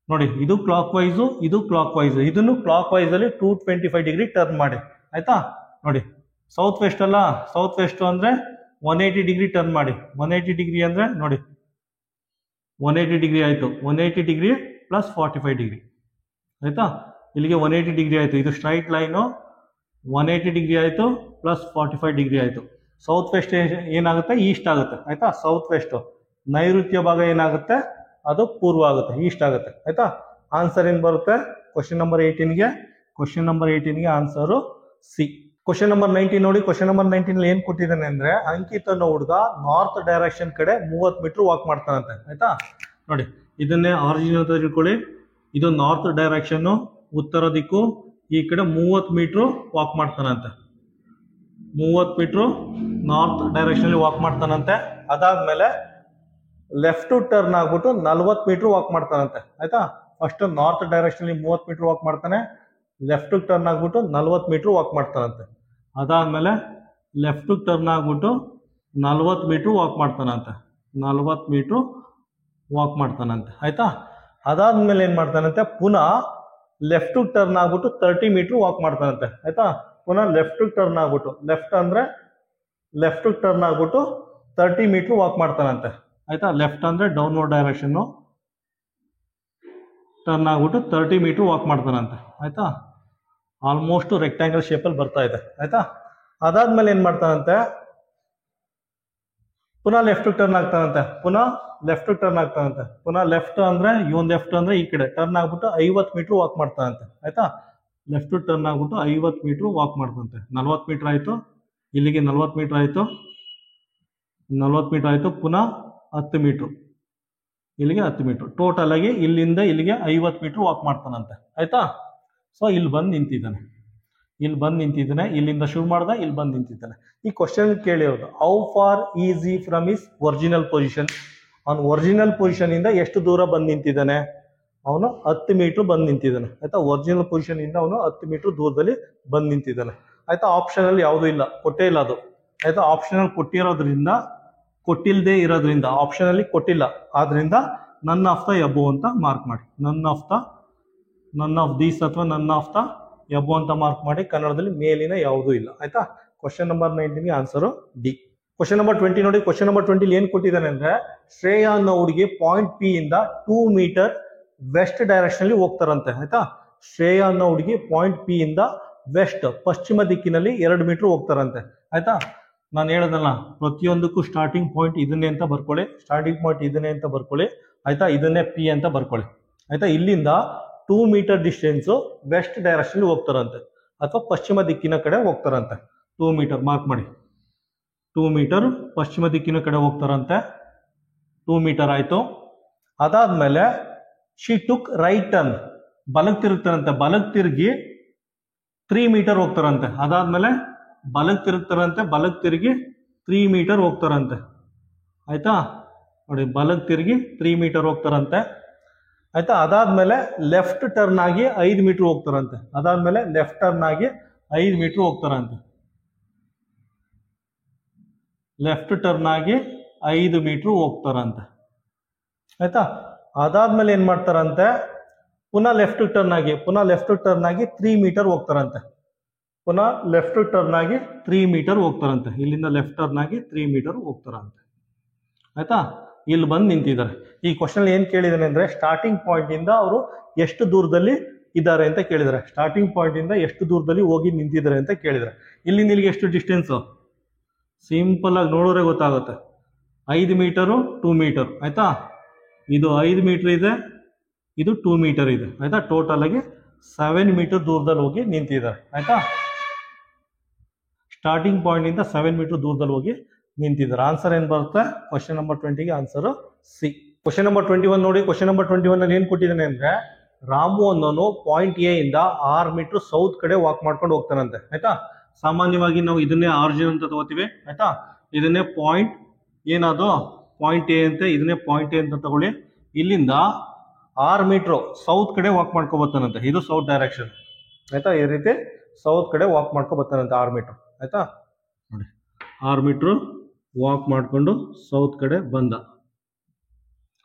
ನೋಡಿ, ಇದು ಕ್ಲಾಕ್ ವೈಸು, ಇದು ಕ್ಲಾಕ್ ವೈಸು, ಇದನ್ನು ಕ್ಲಾಕ್ ವೈಸ್ ಅಲ್ಲಿ 225 ಡಿಗ್ರಿ ಟರ್ನ್ ಮಾಡಿ. ಆಯ್ತಾ ನೋಡಿ ಸೌತ್ ವೆಸ್ಟ್ ಅಲ್ಲ, ಸೌತ್ ವೆಸ್ಟ್ ಅಂದ್ರೆ 180 ಡಿಗ್ರಿ ಟರ್ನ್ ಮಾಡಿ. 180 ಡಿಗ್ರಿ ಅಂದ್ರೆ ನೋಡಿ 180 ಡಿಗ್ರಿ ಆಯ್ತು, 180 ಡಿಗ್ರಿ ಪ್ಲಸ್ 45 ಡಿಗ್ರಿ. ಆಯ್ತಾ ಇಲ್ಲಿಗೆ 180 ಡಿಗ್ರಿ ಆಯ್ತು, ಇದು ಸ್ಟ್ರೈಟ್ ಲೈನು 180 ಡಿಗ್ರಿ ಆಯ್ತು ಪ್ಲಸ್ 45 ಡಿಗ್ರಿ ಆಯ್ತು. ಸೌತ್ ವೆಸ್ಟ್ ಏನಾಗುತ್ತೆ? ಈಸ್ಟ್ ಆಗುತ್ತೆ. ಆಯ್ತಾ ಸೌತ್ ವೆಸ್ಟ್ ನೈಋತ್ಯ ಭಾಗ ಏನಾಗುತ್ತೆ? ಅದು ಪೂರ್ವ ಆಗುತ್ತೆ, ಈಸ್ಟ್ ಆಗುತ್ತೆ. ಆಯ್ತಾ ಆನ್ಸರ್ ಏನ್ ಬರುತ್ತೆ? ಕ್ವಶನ್ ನಂಬರ್ 18ಗೆ ಆನ್ಸರು ಸಿ. ಕ್ವಶನ್ ನಂಬರ್ 19 ನೋಡಿ. ಕ್ವಶನ್ ನಂಬರ್ 19 ಏನ್ ಕೊಟ್ಟಿದ್ದಾನೆ ಅಂದ್ರೆ, ಅಂಕಿತ್ ಅನ್ನೋ ಹುಡುಗ ನಾರ್ತ್ ಡೈರೆಕ್ಷನ್ ಕಡೆ 30 ಮೀಟರ್ ವಾಕ್ ಮಾಡ್ತಾನಂತೆ. ಆಯ್ತಾ ನೋಡಿ ಇದನ್ನೇ ಆರಿಜಿನ್ ಅಂತ ತಿಳ್ಕೊಳ್ಳಿ. ಇದು ನಾರ್ತ್ ಡೈರೆಕ್ಷನ್, ಉತ್ತರ ದಿಕ್ಕು. ಈ ಕಡೆ 30 ಮೀಟರ್ ವಾಕ್ ಮಾಡ್ತಾನಂತೆ. 30 ಮೀಟರ್ ನಾರ್ತ್ ಡೈರೆಕ್ಷನ್ ಅಲ್ಲಿ ವಾಕ್ ಮಾಡ್ತಾನಂತೆ. ಅದಾದ್ಮೇಲೆ ಲೆಫ್ಟ್ ಟರ್ನ್ ಆಗ್ಬಿಟ್ಟು 40 ಮೀಟರ್ ವಾಕ್ ಮಾಡ್ತಾನಂತೆ. ಆಯ್ತಾ ಫಸ್ಟ್ ನಾರ್ತ್ ಡೈರೆಕ್ಷನ್ ಅಲ್ಲಿ 30 ಮೀಟರ್ ವಾಕ್ ಮಾಡ್ತಾನೆ, ಲೆಫ್ಟ್ ಟ್ಟರ್ನ್ ಆಗ್ಬಿಟ್ಟು 40 ಮೀಟರ್ ವಾಕ್ ಮಾಡ್ತಾನಂತೆ. ಅದಾದ್ಮೇಲೆ ಲೆಫ್ಟ್ ಟರ್ನ್ ಆಗ್ಬಿಟ್ಟು 40 ಮೀಟರ್ ವಾಕ್ ಮಾಡ್ತಾನಂತೆ, 40 ಮೀಟರ್ ವಾಕ್ ಮಾಡ್ತಾನಂತೆ. ಆಯ್ತಾ ಅದಾದ್ಮೇಲೆ ಏನ್ ಮಾಡ್ತಾನಂತೆ? ಪುನಃ ಲೆಫ್ಟ್ ಟರ್ನ್ ಆಗ್ಬಿಟ್ಟು 30 ಮೀಟರ್ ವಾಕ್ ಮಾಡ್ತಾನಂತೆ. ಆಯ್ತಾ ಪುನಃ ಲೆಫ್ಟ್ ಟರ್ನ್ ಆಗ್ಬಿಟ್ಟು, ಲೆಫ್ಟ್ ಅಂದ್ರೆ ಲೆಫ್ಟ್ ಟರ್ನ್ ಆಗ್ಬಿಟ್ಟು 30 ಮೀಟರ್ ವಾಕ್ ಮಾಡ್ತಾನಂತೆ. ಆಯ್ತಾ ಲೆಫ್ಟ್ ಅಂದ್ರೆ ಡೌನ್ವರ್ಡ್ ಡೈರೆಕ್ಷನ್, ಟರ್ನ್ ಆಗ್ಬಿಟ್ಟು 30 ಮೀಟರ್ ವಾಕ್ ಮಾಡ್ತಾನಂತೆ. ಆಯ್ತಾ ಆಲ್ಮೋಸ್ಟ್ ರೆಕ್ಟಾಂಗಲ್ ಶೇಪಲ್ಲಿ ಬರ್ತಾ ಇದೆ. ಆಯ್ತಾ ಅದಾದ್ಮೇಲೆ ಏನ್ ಮಾಡ್ತಾನಂತೆ? ಪುನಃ ಲೆಫ್ಟ್ ಟರ್ನ್ ಆಗ್ತಾನಂತೆ, ಪುನಃ ಲೆಫ್ಟ್ ಟರ್ನ್ ಆಗ್ತಾನಂತೆ, ಪುನಃ ಲೆಫ್ಟ್ ಅಂದ್ರೆ ಇವನ್ ಲೆಫ್ಟ್ ಅಂದ್ರೆ ಈ ಕಡೆ ಟರ್ನ್ ಆಗ್ಬಿಟ್ಟು 50 ಮೀಟರ್ ವಾಕ್ ಮಾಡ್ತಾನಂತೆ. ಆಯ್ತಾ, ಲೆಫ್ಟ್ ಟರ್ನ್ ಆಗ್ಬಿಟ್ಟು 50 ಮೀಟರ್ ವಾಕ್ ಮಾಡ್ತಾನಂತೆ. 40 ಮೀಟರ್ ಆಯ್ತು, ಇಲ್ಲಿಗೆ 40 ಮೀಟರ್ ಆಯ್ತು, 40 ಮೀಟರ್ ಆಯ್ತು, ಪುನಃ 10 ಮೀಟರ್, ಇಲ್ಲಿಗೆ 10 ಮೀಟರ್, ಟೋಟಲ್ ಆಗಿ ಇಲ್ಲಿಂದ ಇಲ್ಲಿಗೆ 50 ಮೀಟರ್ ವಾಕ್ ಮಾಡ್ತಾನಂತೆ. ಆಯ್ತಾ, ಸೊ ಇಲ್ಲಿ ಬಂದು ನಿಂತಿದ್ದಾನೆ, ಇಲ್ಲಿ ಬಂದು ನಿಂತಿದ್ದಾನೆ, ಇಲ್ಲಿಂದ ಶುರು ಮಾಡ್ದ, ಇಲ್ಲಿ ಬಂದು ನಿಂತಿದ್ದಾನೆ. ಈ ಕ್ವಶನ್ ಕೇಳಿರೋದು ಹೌ ಫಾರ್ ಈಸ್ ಈ ಫ್ರಮ್ ಇಸ್ ಒರಿಜಿನಲ್ ಪೊಸಿಷನ್, ಅವನು ಒರಿಜಿನಲ್ ಪೊಸಿಷನ್ ಇಂದ ಎಷ್ಟು ದೂರ ಬಂದು ನಿಂತಿದ್ದಾನೆ, ಅವನು 10 ಮೀಟರ್ ಬಂದು ನಿಂತಿದ್ದಾನೆ. ಆಯ್ತಾ, ಒರಿಜಿನಲ್ ಪೊಸಿಷನ್ ಇಂದ ಅವನು 10 ಮೀಟರ್ ದೂರದಲ್ಲಿ ಬಂದು ನಿಂತಿದ್ದಾನೆ. ಆಯ್ತಾ, ಆಪ್ಷನ್ ಅಲ್ಲಿ ಯಾವುದೂ ಇಲ್ಲ, ಕೊಟ್ಟೇ ಇಲ್ಲ ಅದು. ಆಯ್ತಾ, ಆಪ್ಷನ್ ಅಲ್ಲಿ ಕೊಟ್ಟಿರೋದ್ರಿಂದ, ಕೊಟ್ಟಿಲ್ಲದೆ ಇರೋದ್ರಿಂದ, ಆಪ್ಷನ್ ಅಲ್ಲಿ ಕೊಟ್ಟಿಲ್ಲ, ಆದ್ರಿಂದ ನನ್ ಆಫ್ ದ ಎಬೋ ಅಂತ ಮಾರ್ಕ್ ಮಾಡಿ, ನನ್ ಆಫ್ ದೀಸ್ ಅಥವಾ ನನ್ ಆಫ್ ದ ಎಬೋ ಅಂತ ಮಾರ್ಕ್ ಮಾಡಿ. ಕನ್ನಡದಲ್ಲಿ ಮೇಲಿನ ಯಾವುದೂ ಇಲ್ಲ. ಆಯ್ತಾ, question number 19 answer D. Question number 20 ನೋಡಿ. ಕ್ವಶನ್ ನಂಬರ್ 20 ಏನ್ ಕೊಟ್ಟಿದ್ದಾನೆ ಅಂದ್ರೆ, ಶ್ರೇಯಾ ಅನ್ನೋ ಹುಡುಗಿ ಪಾಯಿಂಟ್ ಪಿ ಇಂದ 2 ಮೀಟರ್ ವೆಸ್ಟ್ ಡೈರೆಕ್ಷನ್ ಅಲ್ಲಿ ಹೋಗ್ತಾರಂತೆ. ಆಯ್ತಾ, ಶ್ರೇಯಾ ಅನ್ನೋ ಹುಡುಗಿ ಪಾಯಿಂಟ್ ಪಿ ಇಂದ ವೆಸ್ಟ್ ಪಶ್ಚಿಮ ದಿಕ್ಕಿನಲ್ಲಿ 2 ಮೀಟರ್ ಹೋಗ್ತಾರಂತೆ. ಆಯ್ತಾ, ನಾನು ಹೇಳೋದಲ್ಲ, ಪ್ರತಿಯೊಂದಕ್ಕೂ ಸ್ಟಾರ್ಟಿಂಗ್ ಪಾಯಿಂಟ್ ಇದನ್ನೇ ಅಂತ ಬರ್ಕೊಳ್ಳಿ, ಸ್ಟಾರ್ಟಿಂಗ್ ಪಾಯಿಂಟ್ ಇದನ್ನೇ ಅಂತ ಬರ್ಕೊಳ್ಳಿ. ಆಯ್ತಾ, ಇದನ್ನೇ ಪಿ ಅಂತ ಬರ್ಕೊಳ್ಳಿ. ಆಯ್ತಾ, ಇಲ್ಲಿಂದ 2 ಮೀಟರ್ ಡಿಸ್ಟೆನ್ಸ್ ವೆಸ್ಟ್ ಡೈರೆಕ್ಷನ್ ಹೋಗ್ತಾರಂತೆ ಅಥವಾ ಪಶ್ಚಿಮ ದಿಕ್ಕಿನ ಕಡೆ ಹೋಗ್ತಾರಂತೆ. 2 ಮೀಟರ್ ಮಾರ್ಕ್ ಮಾಡಿ, 2 ಮೀಟರ್ ಪಶ್ಚಿಮ ದಿಕ್ಕಿನ ಕಡೆ ಹೋಗ್ತಾರಂತೆ. 2 ಮೀಟರ್ ಆಯ್ತು. ಅದಾದ್ಮೇಲೆ she took right turn, Balak ತಿರುಗ್ತಾರಂತೆ, Balak ತಿರುಗಿ 3 ಮೀಟರ್ ಹೋಗ್ತಾರಂತೆ. ಅದಾದ್ಮೇಲೆ ಬಲಕ್ ತಿರುಗ್ತಾರಂತೆ, ಬಲಕ್ ತಿರುಗಿ 3 ಮೀಟರ್ ಹೋಗ್ತಾರಂತೆ. ಆಯ್ತಾ ನೋಡಿ, ಬಲಕ್ ತಿರುಗಿ 3 ಮೀಟರ್ ಹೋಗ್ತಾರಂತೆ. ಆಯ್ತಾ, ಅದಾದ್ಮೇಲೆ ಲೆಫ್ಟ್ ಟರ್ನ್ ಆಗಿ 5 ಮೀಟರ್ ಹೋಗ್ತಾರಂತೆ. ಅದಾದ್ಮೇಲೆ ಲೆಫ್ಟ್ ಟರ್ನ್ ಆಗಿ 5 ಮೀಟರ್ ಹೋಗ್ತಾರಂತೆ. ಲೆಫ್ಟ್ ಟರ್ನ್ ಆಗಿ 5 ಮೀಟರ್ ಹೋಗ್ತಾರಂತೆ. ಆಯ್ತಾ, ಅದಾದ್ಮೇಲೆ ಏನ್ ಮಾಡ್ತಾರಂತೆ, ಪುನಃ ಲೆಫ್ಟ್ ಟರ್ನ್ ಆಗಿ 3 ಮೀಟರ್ ಹೋಗ್ತಾರಂತೆ. ಪುನಃ ಲೆಫ್ಟ್ ಟರ್ನ್ ಆಗಿ 3 ಮೀಟರ್ ಹೋಗ್ತಾರಂತೆ. ಇಲ್ಲಿಂದ ಲೆಫ್ಟ್ ಟರ್ನ್ ಆಗಿ 3 ಮೀಟರ್ ಹೋಗ್ತಾರಂತೆ. ಆಯ್ತಾ, ಇಲ್ಲಿ ಬಂದು ನಿಂತಿದ್ದಾರೆ. ಈ ಕ್ವಶನ್ ಏನ್ ಕೇಳಿದಾನೆ ಅಂದ್ರೆ, ಸ್ಟಾರ್ಟಿಂಗ್ ಪಾಯಿಂಟ್ ಇಂದ ಅವರು ಎಷ್ಟು ದೂರದಲ್ಲಿ ಇದ್ದಾರೆ ಅಂತ ಕೇಳಿದ್ದಾರೆ. ಸ್ಟಾರ್ಟಿಂಗ್ ಪಾಯಿಂಟ್ ಇಂದ ಎಷ್ಟು ದೂರದಲ್ಲಿ ಹೋಗಿ ನಿಂತಿದ್ದಾರೆ ಅಂತ ಕೇಳಿದ್ದಾರೆ. ಇಲ್ಲಿಂದ ಇಲ್ಲಿಗೆ ಎಷ್ಟು ಡಿಸ್ಟೆನ್ಸ್, ಸಿಂಪಲ್ ಆಗಿ ನೋಡಿದ್ರೆ ಗೊತ್ತಾಗುತ್ತೆ. 5 ಮೀಟರು 2 ಮೀಟರ್. ಆಯ್ತಾ, ಇದು 5 ಮೀಟರ್ ಇದೆ, ಇದು 2 ಮೀಟರ್ ಇದೆ. ಆಯ್ತಾ, ಟೋಟಲ್ ಆಗಿ 7 ಮೀಟರ್ ದೂರದಲ್ಲಿ ಹೋಗಿ ನಿಂತಿದ್ದಾರೆ. ಆಯ್ತಾ, ಸ್ಟಾರ್ಟಿಂಗ್ ಪಾಯಿಂಟ್ ಇಂದ 7 ಮೀಟರ್ ದೂರದಲ್ಲಿ ಹೋಗಿ ನಿಂತಿದ್ದಾರೆ. ಆನ್ಸರ್ ಏನ್ ಬರುತ್ತೆ, ಕ್ವಶನ್ ನಂಬರ್ 20ಗೆ ಆನ್ಸರ್ ಸಿ. ಕ್ವಶನ್ ನಂಬರ್ 21 ನೋಡಿ. ಕ್ವಶನ್ ನಂಬರ್ 21 ಅಲ್ಲಿ ಏನ್ ಕೊಟ್ಟಿದ್ದಾನೆ ಅಂದ್ರೆ, ರಾಮು ಅನ್ನೋನು ಪಾಯಿಂಟ್ ಎ ಇಂದ 6 ಮೀಟರ್ ಸೌತ್ ಕಡೆ ವಾಕ್ ಮಾಡ್ಕೊಂಡು ಹೋಗ್ತಾನಂತೆ. ಆಯ್ತಾ, ಸಾಮಾನ್ಯವಾಗಿ ನಾವು ಇದನ್ನೇ ಆರಿಜಿನ್ ಅಂತ ತಗೋತೀವಿ. ಆಯ್ತಾ, ಇದನ್ನೇ ಪಾಯಿಂಟ್ ಏನದು ಪಾಯಿಂಟ್ ಎ ಅಂತ, ಇದನ್ನೇ ಪಾಯಿಂಟ್ ಎ ಅಂತ ತಗೊಳ್ಳಿ. ಇಲ್ಲಿಂದ 6 ಮೀಟರ್ ಸೌತ್ ಕಡೆ ವಾಕ್ ಮಾಡ್ಕೊ ಬರ್ತಾನಂತೆ. ಇದು ಸೌತ್ ಡೈರೆಕ್ಷನ್. ಆಯ್ತಾ, ಈ ರೀತಿ ಸೌತ್ ಕಡೆ ವಾಕ್ ಮಾಡ್ಕೊ ಬರ್ತಾನಂತೆ 6 ಮೀಟರ್. ಆಯ್ತಾ ನೋಡಿ, 6 ಮೀಟರ್ ವಾಕ್ ಮಾಡ್ಕೊಂಡು ಸೌತ್ ಕಡೆ ಬಂದ.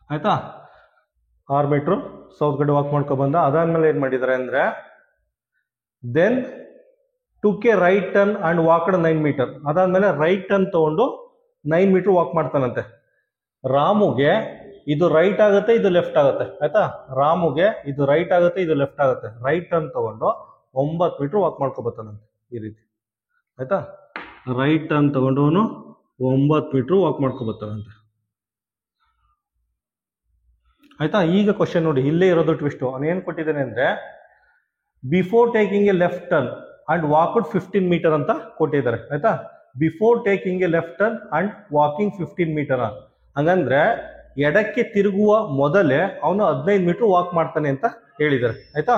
ಆಯ್ತಾ, 6 ಮೀಟರ್ ಸೌತ್ ಕಡೆ ವಾಕ್ ಮಾಡ್ಕೊ ಬಂದ. ಅದಾದ್ಮೇಲೆ ಏನ್ ಮಾಡಿದ್ದಾರೆ ಅಂದ್ರೆ, then took a right turn and walked 9 metre. ಅದಾದ್ಮೇಲೆ ರೈಟ್ ಟರ್ನ್ ತಗೊಂಡು 9 ಮೀಟರ್ ವಾಕ್ ಮಾಡ್ತಾನಂತೆ. ರಾಮುಗೆ ಇದು ರೈಟ್ ಆಗುತ್ತೆ, ಇದು ಲೆಫ್ಟ್ ಆಗುತ್ತೆ. ಆಯ್ತಾ, ರಾಮುಗೆ ಇದು ರೈಟ್ ಆಗುತ್ತೆ, ಇದು ಲೆಫ್ಟ್ ಆಗುತ್ತೆ. ರೈಟ್ ಟರ್ನ್ ತಗೊಂಡು 9 ಮೀಟರ್ ವಾಕ್ ಮಾಡ್ಕೊ ಬರ್ತಾನಂತೆ ಈ ರೀತಿ. ಆಯ್ತಾ, ರೈಟ್ ಟರ್ನ್ ತಗೊಂಡು ಅವನು 9 ಮೀಟರ್ ವಾಕ್ ಮಾಡ್ಕೊ ಬರ್ತಾನಂತೆ. ಆಯ್ತಾ, ಈಗ ಕ್ವಶನ್ ನೋಡಿ, ಇಲ್ಲೇ ಇರೋದು ಟ್ವಿಸ್ಟ್. ಅವನು ಏನ್ ಕೊಟ್ಟಿದ್ದಾನೆ ಅಂದ್ರೆ, before taking a left turn and walked 15 metre ಅಂತ ಕೊಟ್ಟಿದ್ದಾರೆ. ಆಯ್ತಾ, before taking a left turn and walking 15 metre. ಹಂಗಂದ್ರೆ ಎಡಕ್ಕೆ ತಿರುಗುವ ಮೊದಲೇ ಅವನು 15 ಮೀಟರ್ ವಾಕ್ ಮಾಡ್ತಾನೆ ಅಂತ ಹೇಳಿದ್ದಾರೆ. ಆಯ್ತಾ,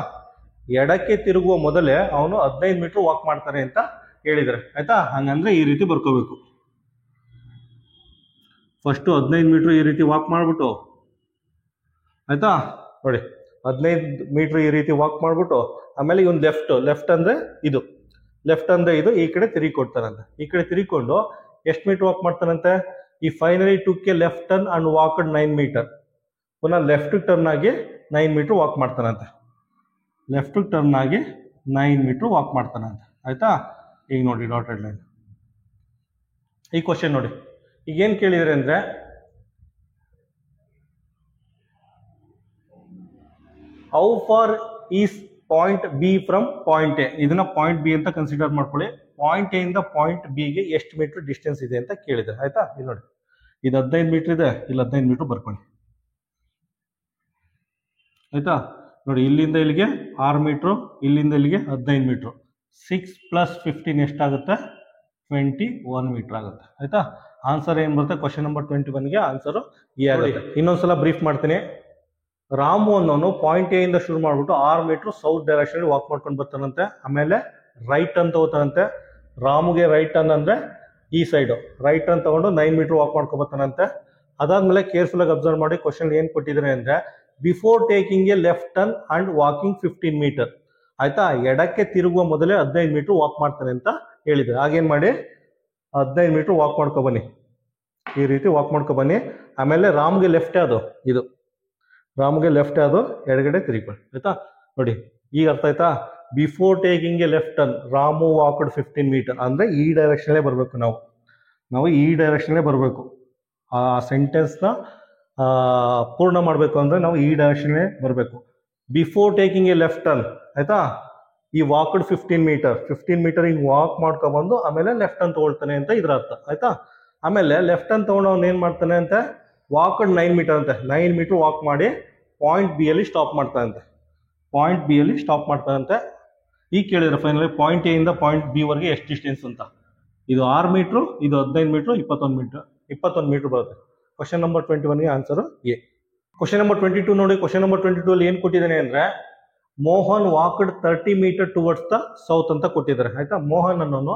ಎಡಕ್ಕೆ ತಿರುಗುವ ಮೊದಲೇ ಅವನು 15 ಮೀಟರ್ ವಾಕ್ ಮಾಡ್ತಾನೆ ಅಂತ ಹೇಳಿದ್ದಾರೆ. ಆಯ್ತಾ, ಹಂಗಂದ್ರೆ ಈ ರೀತಿ ಬರ್ಕೋಬೇಕು. ಫಸ್ಟ್ 15 ಮೀಟರ್ ಈ ರೀತಿ ವಾಕ್ ಮಾಡ್ಬಿಟ್ಟು, ಆಯ್ತಾ ನೋಡಿ, 15 ಮೀಟರ್ ಈ ರೀತಿ ವಾಕ್ ಮಾಡ್ಬಿಟ್ಟು, ಆಮೇಲೆ ಇವನ್ ಲೆಫ್ಟ್ ಅಂದ್ರೆ ಇದು, ಈ ಕಡೆ ತಿರುಗಿ ಕೊಡ್ತಾನಂತೆ. ಈ ಕಡೆ ತಿರುಗಿಕೊಂಡು ಎಷ್ಟು ಮೀಟರ್ ವಾಕ್ ಮಾಡ್ತಾನಂತೆ, ಈ finally took a left turn and walked 9 metre. ಪುನಃ ಲೆಫ್ಟ್ ಟರ್ನ್ ಆಗಿ 9 ಮೀಟರ್ ವಾಕ್ ಮಾಡ್ತಾನಂತೆ. ಲೆಫ್ಟ್ ಟರ್ನ್ ಆಗಿ 9 ಮೀಟರ್ ವಾಕ್ ಮಾಡ್ತಾನಂತೆ. ಆಯ್ತಾ, ಈಗ ನೋಡಿ ಡಾಟೆಡ್ ಲೈನ್. ಈ ಕ್ವಶನ್ ನೋಡಿ, ಈಗ ಏನ್ ಕೇಳಿದ್ರೆ ಅಂದ್ರೆ, how far is point be from point A. ಇದನ್ನ ಪಾಯಿಂಟ್ ಬಿ ಅಂತ ಕನ್ಸಿಡರ್ ಮಾಡ್ಕೊಳ್ಳಿ. ಪಾಯಿಂಟ್ ಎ ಇಂದ ಪಾಯಿಂಟ್ ಬಿ ಗೆ ಎಷ್ಟು ಮೀಟರ್ ಡಿಸ್ಟೆನ್ಸ್ ಇದೆ ಅಂತ ಕೇಳಿದ್ದಾರೆ. ಆಯ್ತಾ, ಇಲ್ಲಿ ನೋಡಿ, ಇದು 15 ಮೀಟರ್ ಇದೆ, ಇಲ್ಲಿ 15 ಮೀಟರ್ ಬರ್ಕೊಳ್ಳಿ. ಆಯ್ತಾ ನೋಡಿ, ಇಲ್ಲಿಂದ ಇಲ್ಲಿಗೆ 6 ಮೀಟ್ರು, ಇಲ್ಲಿಂದ ಇಲ್ಲಿಗೆ 15 ಮೀಟ್ರು. 6 + 15 ಎಷ್ಟಾಗುತ್ತೆ? 21 ಮೀಟರ್ ಆಗುತ್ತೆ. ಆಯ್ತಾ, ಆನ್ಸರ್ ಏನು ಬರುತ್ತೆ? ಕ್ವಶನ್ ನಂಬರ್ 21ಗೆ ಆನ್ಸರು ಎ ಆಗುತ್ತೆ. ಇನ್ನೊಂದ್ಸಲ ಬ್ರೀಫ್ ಮಾಡ್ತೀನಿ. ರಾಮು ಅನ್ನೋನು ಪಾಯಿಂಟ್ ಎ ಇಂದ ಶುರು ಮಾಡ್ಬಿಟ್ಟು 6 ಮೀಟರ್ ಸೌತ್ ಡೈರೆಕ್ಷನ್ ವಾಕ್ ಮಾಡ್ಕೊಂಡು ಬರ್ತಾನಂತೆ. ಆಮೇಲೆ ರೈಟ್ ಟರ್ನ್ ತಗೋತಾನಂತೆ. ರಾಮುಗೆ ರೈಟ್ ಟರ್ನ್ ಅಂದ್ರೆ ಈ ಸೈಡು ರೈಟ್ ಟರ್ನ್ ತಗೊಂಡು 9 ಮೀಟರ್ ವಾಕ್ ಮಾಡ್ಕೊಂಡು ಬರ್ತಾನಂತೆ. ಅದಾದ್ಮೇಲೆ ಕೇರ್ಫುಲ್ ಆಗಿ ಅಬ್ಸರ್ವ್ ಮಾಡಿ, ಕ್ವಶನ್ ಏನ್ ಕೊಟ್ಟಿದ್ದಾರೆ ಅಂದ್ರೆ before taking a left turn and walking 15 metre. ಆಯ್ತಾ, ಎಡಕ್ಕೆ ತಿರುಗುವ ಮೊದಲೇ 15 ಮೀಟರ್ ವಾಕ್ ಮಾಡ್ತಾನೆ ಅಂತ ಹೇಳಿದ್ರೆ, ಹಾಗೇನ್ ಮಾಡಿ 15 ಮೀಟರ್ ವಾಕ್ ಮಾಡ್ಕೊ ಬನ್ನಿ, ಈ ರೀತಿ ವಾಕ್ ಮಾಡ್ಕೊ ಬನ್ನಿ. ಆಮೇಲೆ ರಾಮ್ಗೆ ಲೆಫ್ಟ್ ಅದು, ಇದು ರಾಮ್ಗೆ ಲೆಫ್ಟ್ ಅದು, ಎಡಗಡೆ ತಿರುಗಿಕೊಳ್ಳಿ. ಆಯ್ತಾ ನೋಡಿ, ಈಗ ಅರ್ಥ ಆಯ್ತಾ? Before taking a left turn Ramu walked 15 metre ಅಂದ್ರೆ ಈ ಡೈರೆಕ್ಷನ್ಲೇ ಬರಬೇಕು. ನಾವು ಈ ಡೈರೆಕ್ಷನ್ಲೇ ಬರಬೇಕು. ಆ ಸೆಂಟೆನ್ಸ್ನ ಪೂರ್ಣ ಮಾಡಬೇಕು ಅಂದ್ರೆ ನಾವು ಈ ಡೈರೆಕ್ಷನ್ಲೇ ಬರಬೇಕು. Before taking a left turn, ಆಯ್ತಾ, ಈ ವಾಕ್ಡ್ 15 ಮೀಟರ್ ಹಿಂಗ್ ವಾಕ್ ಮಾಡ್ಕೊಬಂದು ಆಮೇಲೆ ಲೆಫ್ಟ್ ಟರ್ನ್ ತಗೊಳ್ತಾನೆ ಅಂತ ಇದ್ರ ಅರ್ಥ. ಆಯ್ತಾ, ಆಮೇಲೆ ಲೆಫ್ಟ್ ಟರ್ನ್ ತಗೊಂಡು ಅವ್ನು ಏನ್ ಮಾಡ್ತಾನೆ ಅಂತೆ, ವಾಕ್ಡ್ 9 ಮೀಟರ್ ಅಂತೆ. 9 ಮೀಟರ್ ವಾಕ್ ಮಾಡಿ ಪಾಯಿಂಟ್ ಬಿ ಅಲ್ಲಿ ಸ್ಟಾಪ್ ಮಾಡ್ತಾನಂತೆ. ಪಾಯಿಂಟ್ ಬಿ ಅಲ್ಲಿ ಸ್ಟಾಪ್ ಮಾಡ್ತಾನಂತೆ. ಈಗ ಕೇಳಿದ್ರೆ ಫೈನಲಿ ಪಾಯಿಂಟ್ ಎ ಇಂದ ಪಾಯಿಂಟ್ ಬಿ ವರೆಗೆ ಎಷ್ಟು ಡಿಸ್ಟೆನ್ಸ್ ಅಂತ. ಇದು 6 ಮೀಟ್ರು, ಇದು 15 ಮೀಟ್ರು, 21 ಮೀಟರ್ ಬರುತ್ತೆ. ಕ್ವಶನ್ ನಂಬರ್ 21ಗೆ ಆನ್ಸರ್ ಎ. ಕ್ವಶನ್ ನಂಬರ್ 22 ನೋಡಿ. ಕ್ವಶನ್ ನಂಬರ್ 22 ಅಲ್ಲಿ ಏನ್ ಕೊಟ್ಟಿದ್ದಾನೆ ಅಂದ್ರೆ Mohan walked 30 metre towards the south ಅಂತ ಕೊಟ್ಟಿದ್ದಾರೆ. ಆಯ್ತಾ, ಮೋಹನ್ ಅನ್ನೋನು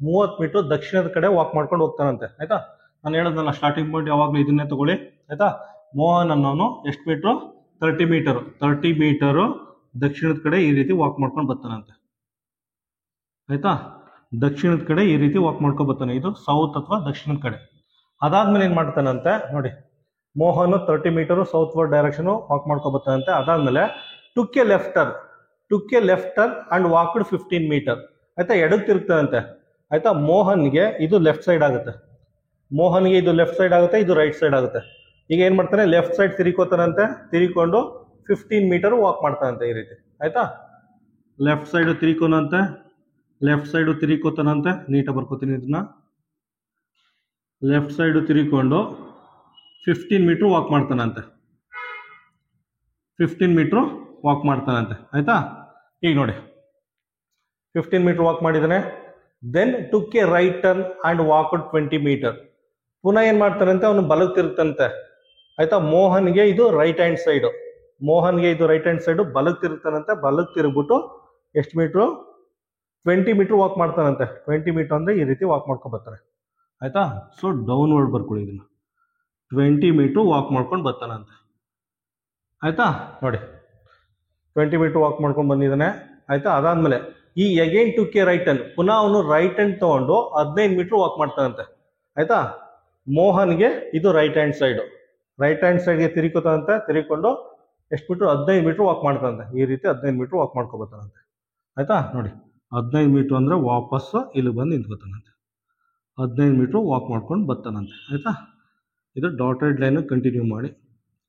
30 ಮೀಟರ್ ದಕ್ಷಿಣದ ಕಡೆ ವಾಕ್ ಮಾಡ್ಕೊಂಡು ಹೋಗ್ತಾನಂತೆ. ಆಯ್ತಾ, ನಾನು ಹೇಳೋದಲ್ಲ ಸ್ಟಾರ್ಟಿಂಗ್ ಪಾಯಿಂಟ್ ಯಾವಾಗಲೂ ಇದನ್ನೇ ತಗೊಳ್ಳಿ. ಆಯ್ತಾ, ಮೋಹನ್ ಅನ್ನೋನು ಎಷ್ಟು ಮೀಟ್ರು? 30 ಮೀಟರು ದಕ್ಷಿಣದ ಕಡೆ ಈ ರೀತಿ ವಾಕ್ ಮಾಡ್ಕೊಂಡು ಬರ್ತಾನಂತೆ. ಆಯ್ತಾ, ದಕ್ಷಿಣದ ಕಡೆ ಈ ರೀತಿ ವಾಕ್ ಮಾಡ್ಕೊಂಡು ಬರ್ತಾನೆ. ಇದು ಸೌತ್ ಅಥವಾ ದಕ್ಷಿಣದ ಕಡೆ. ಅದಾದ್ಮೇಲೆ ಏನ್ ಮಾಡ್ತಾನಂತೆ ನೋಡಿ, Mohan 30 metre southward direction walk ಮಾಡ್ಕೊಂಡು ಬರ್ತಾನಂತೆ. ಅದಾದ್ಮೇಲೆ took a left turn and walked 15 metre. ಆಯ್ತಾ, ಎಡಕ್ಕೆ ತಿರುಗ್ತಾನಂತೆ. ಆಯ್ತಾ, ಮೋಹನ್ಗೆ ಇದು ಲೆಫ್ಟ್ ಸೈಡ್ ಆಗುತ್ತೆ, ಇದು ರೈಟ್ ಸೈಡ್ ಆಗುತ್ತೆ. ಈಗ ಏನ್ ಮಾಡ್ತಾನೆ, ಲೆಫ್ಟ್ ಸೈಡ್ ತಿರುಕೋತಾನಂತೆ. ತಿರುಕೊಂಡು 15 ಮೀಟರ್ ವಾಕ್ ಮಾಡ್ತಾನಂತೆ ಈ ರೀತಿ. ಆಯ್ತಾ, ಲೆಫ್ಟ್ ಸೈಡ್ ತಿರುಕೋತಾನಂತೆ. ನೀಟಾಗಿ ಬರ್ಕೋತೀನಿ ಇದನ್ನ. ಲೆಫ್ಟ್ ಸೈಡ್ ತಿರುಕೊಂಡು 15 ಮೀಟರ್ ವಾಕ್ ಮಾಡ್ತಾನಂತೆ. 15 ಮೀಟರ್ ವಾಕ್ ಮಾಡ್ತಾನಂತೆ. ಆಯ್ತಾ, ಈಗ ನೋಡಿ 15 ಮೀಟರ್ ವಾಕ್ ಮಾಡಿದಾನೆ. Then took a right turn and walked 20 metre. ಪುನಃ ಏನ್ ಮಾಡ್ತಾನಂತೆ, ಅವನು ಬಲಕ್ಕೆ ತಿರುಗ್ತಾನಂತೆ. ಆಯ್ತಾ, ಮೋಹನ್ಗೆ ಇದು ರೈಟ್ ಹ್ಯಾಂಡ್ ಸೈಡ್, ಬಲಕ್ಕೆ ತಿರುಗ್ತಾನಂತೆ. ಬಲಕ್ಕೆ ತಿರುಗ್ಬಿಟ್ಟು ಎಷ್ಟು ಮೀಟ್ರು? 20 ಮೀಟರ್ ವಾಕ್ ಮಾಡ್ತಾನಂತೆ. 20 ಮೀಟರ್ ಅಂದ್ರೆ ಈ ರೀತಿ ವಾಕ್ ಮಾಡ್ಕೊಂಡು ಬರ್ತಾರೆ. ಆಯ್ತಾ, ಸೊ ಡೌನ್ವರ್ಡ್ ಬರ್ಕೊಳ್ಳಿ ಇದನ್ನ. 20 ಮೀಟರ್ ವಾಕ್ ಮಾಡ್ಕೊಂಡು ಬರ್ತಾನಂತೆ. ಆಯ್ತಾ, ನೋಡಿ 20 ಮೀಟರ್ ವಾಕ್ ಮಾಡ್ಕೊಂಡು ಬಂದಿದ್ದಾನೆ. ಆಯ್ತಾ, ಅದಾದ್ಮೇಲೆ ಈ again took a right turn, ಪುನಃ ಅವನು ರೈಟ್ ಹ್ಯಾಂಡ್ ತಗೊಂಡು 15 ಮೀಟರ್ ವಾಕ್ ಮಾಡ್ತಾನಂತೆ. ಆಯ್ತಾ, ಮೋಹನ್ಗೆ ಇದು ರೈಟ್ ಹ್ಯಾಂಡ್ ಸೈಡ್ಗೆ ತಿರುಕೋತಾನಂತೆ. ತಿರುಕೊಂಡು ಎಷ್ಟು ಮೀಟರ್? 15 ಮೀಟರ್ ವಾಕ್ ಮಾಡ್ತಾನಂತೆ. ಈ ರೀತಿ 15 ಮೀಟರ್ ವಾಕ್ ಮಾಡ್ಕೊಂಡು ಬರ್ತಾನಂತೆ. ಆಯ್ತಾ, ನೋಡಿ 15 ಮೀಟರ್ ಅಂದ್ರೆ ವಾಪಸ್ ಇಲ್ಲಿ ಬಂದು ನಿಂತ್ಕೋತಾನಂತೆ. 15 ಮೀಟರ್ ವಾಕ್ ಮಾಡ್ಕೊಂಡು ಬರ್ತಾನಂತೆ. ಆಯ್ತಾ, ಇದು ಡಾಟೆಡ್ ಲೈನ್ ಕಂಟಿನ್ಯೂ ಮಾಡಿ.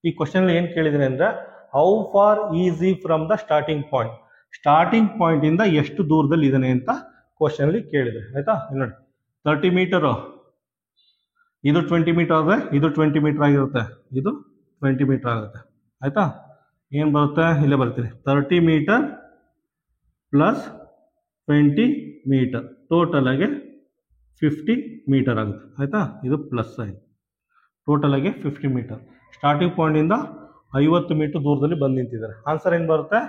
ಈ ಕ್ವಶನ್ ಏನ್ ಕೇಳಿದ್ರೆ ಅಂದ್ರೆ how far easy from the starting point ಇಂದ ಎಷ್ಟು ದೂರದಲ್ಲಿ ಇದಾನೆ ಅಂತ ಕ್ವಶನ್ ಅಲ್ಲಿ ಕೇಳಿದ್ರೆ. ಆಯ್ತಾ, ನೋಡಿ 30 ಮೀಟರ್, ಇದು 20 ಮೀಟರ್ ಆದ್ರೆ ಇದು 20 ಮೀಟರ್ ಆಗಿರುತ್ತೆ, ಇದು 20 ಮೀಟರ್ ಆಗುತ್ತೆ. ಆಯ್ತಾ, ಏನ್ ಬರುತ್ತೆ? ಇಲ್ಲೇ ಬರ್ತೀನಿ. 30 ಮೀಟರ್ ಪ್ಲಸ್ 20 ಮೀಟರ್ ಟೋಟಲ್ ಆಗಿ 50 ಮೀಟರ್ ಆಗುತ್ತೆ. ಆಯ್ತಾ, ಇದು ಪ್ಲಸ್ ಸೈನ್. ಟೋಟಲ್ ಆಗಿ 50 ಮೀಟರ್. ಸ್ಟಾರ್ಟಿಂಗ್ ಪಾಯಿಂಟ್ ಇಂದ 50 ಮೀಟರ್ ದೂರದಲ್ಲಿ ಬಂದು ನಿಂತಿದ್ದಾರೆ. ಆನ್ಸರ್ ಏನ್ ಬರುತ್ತೆ?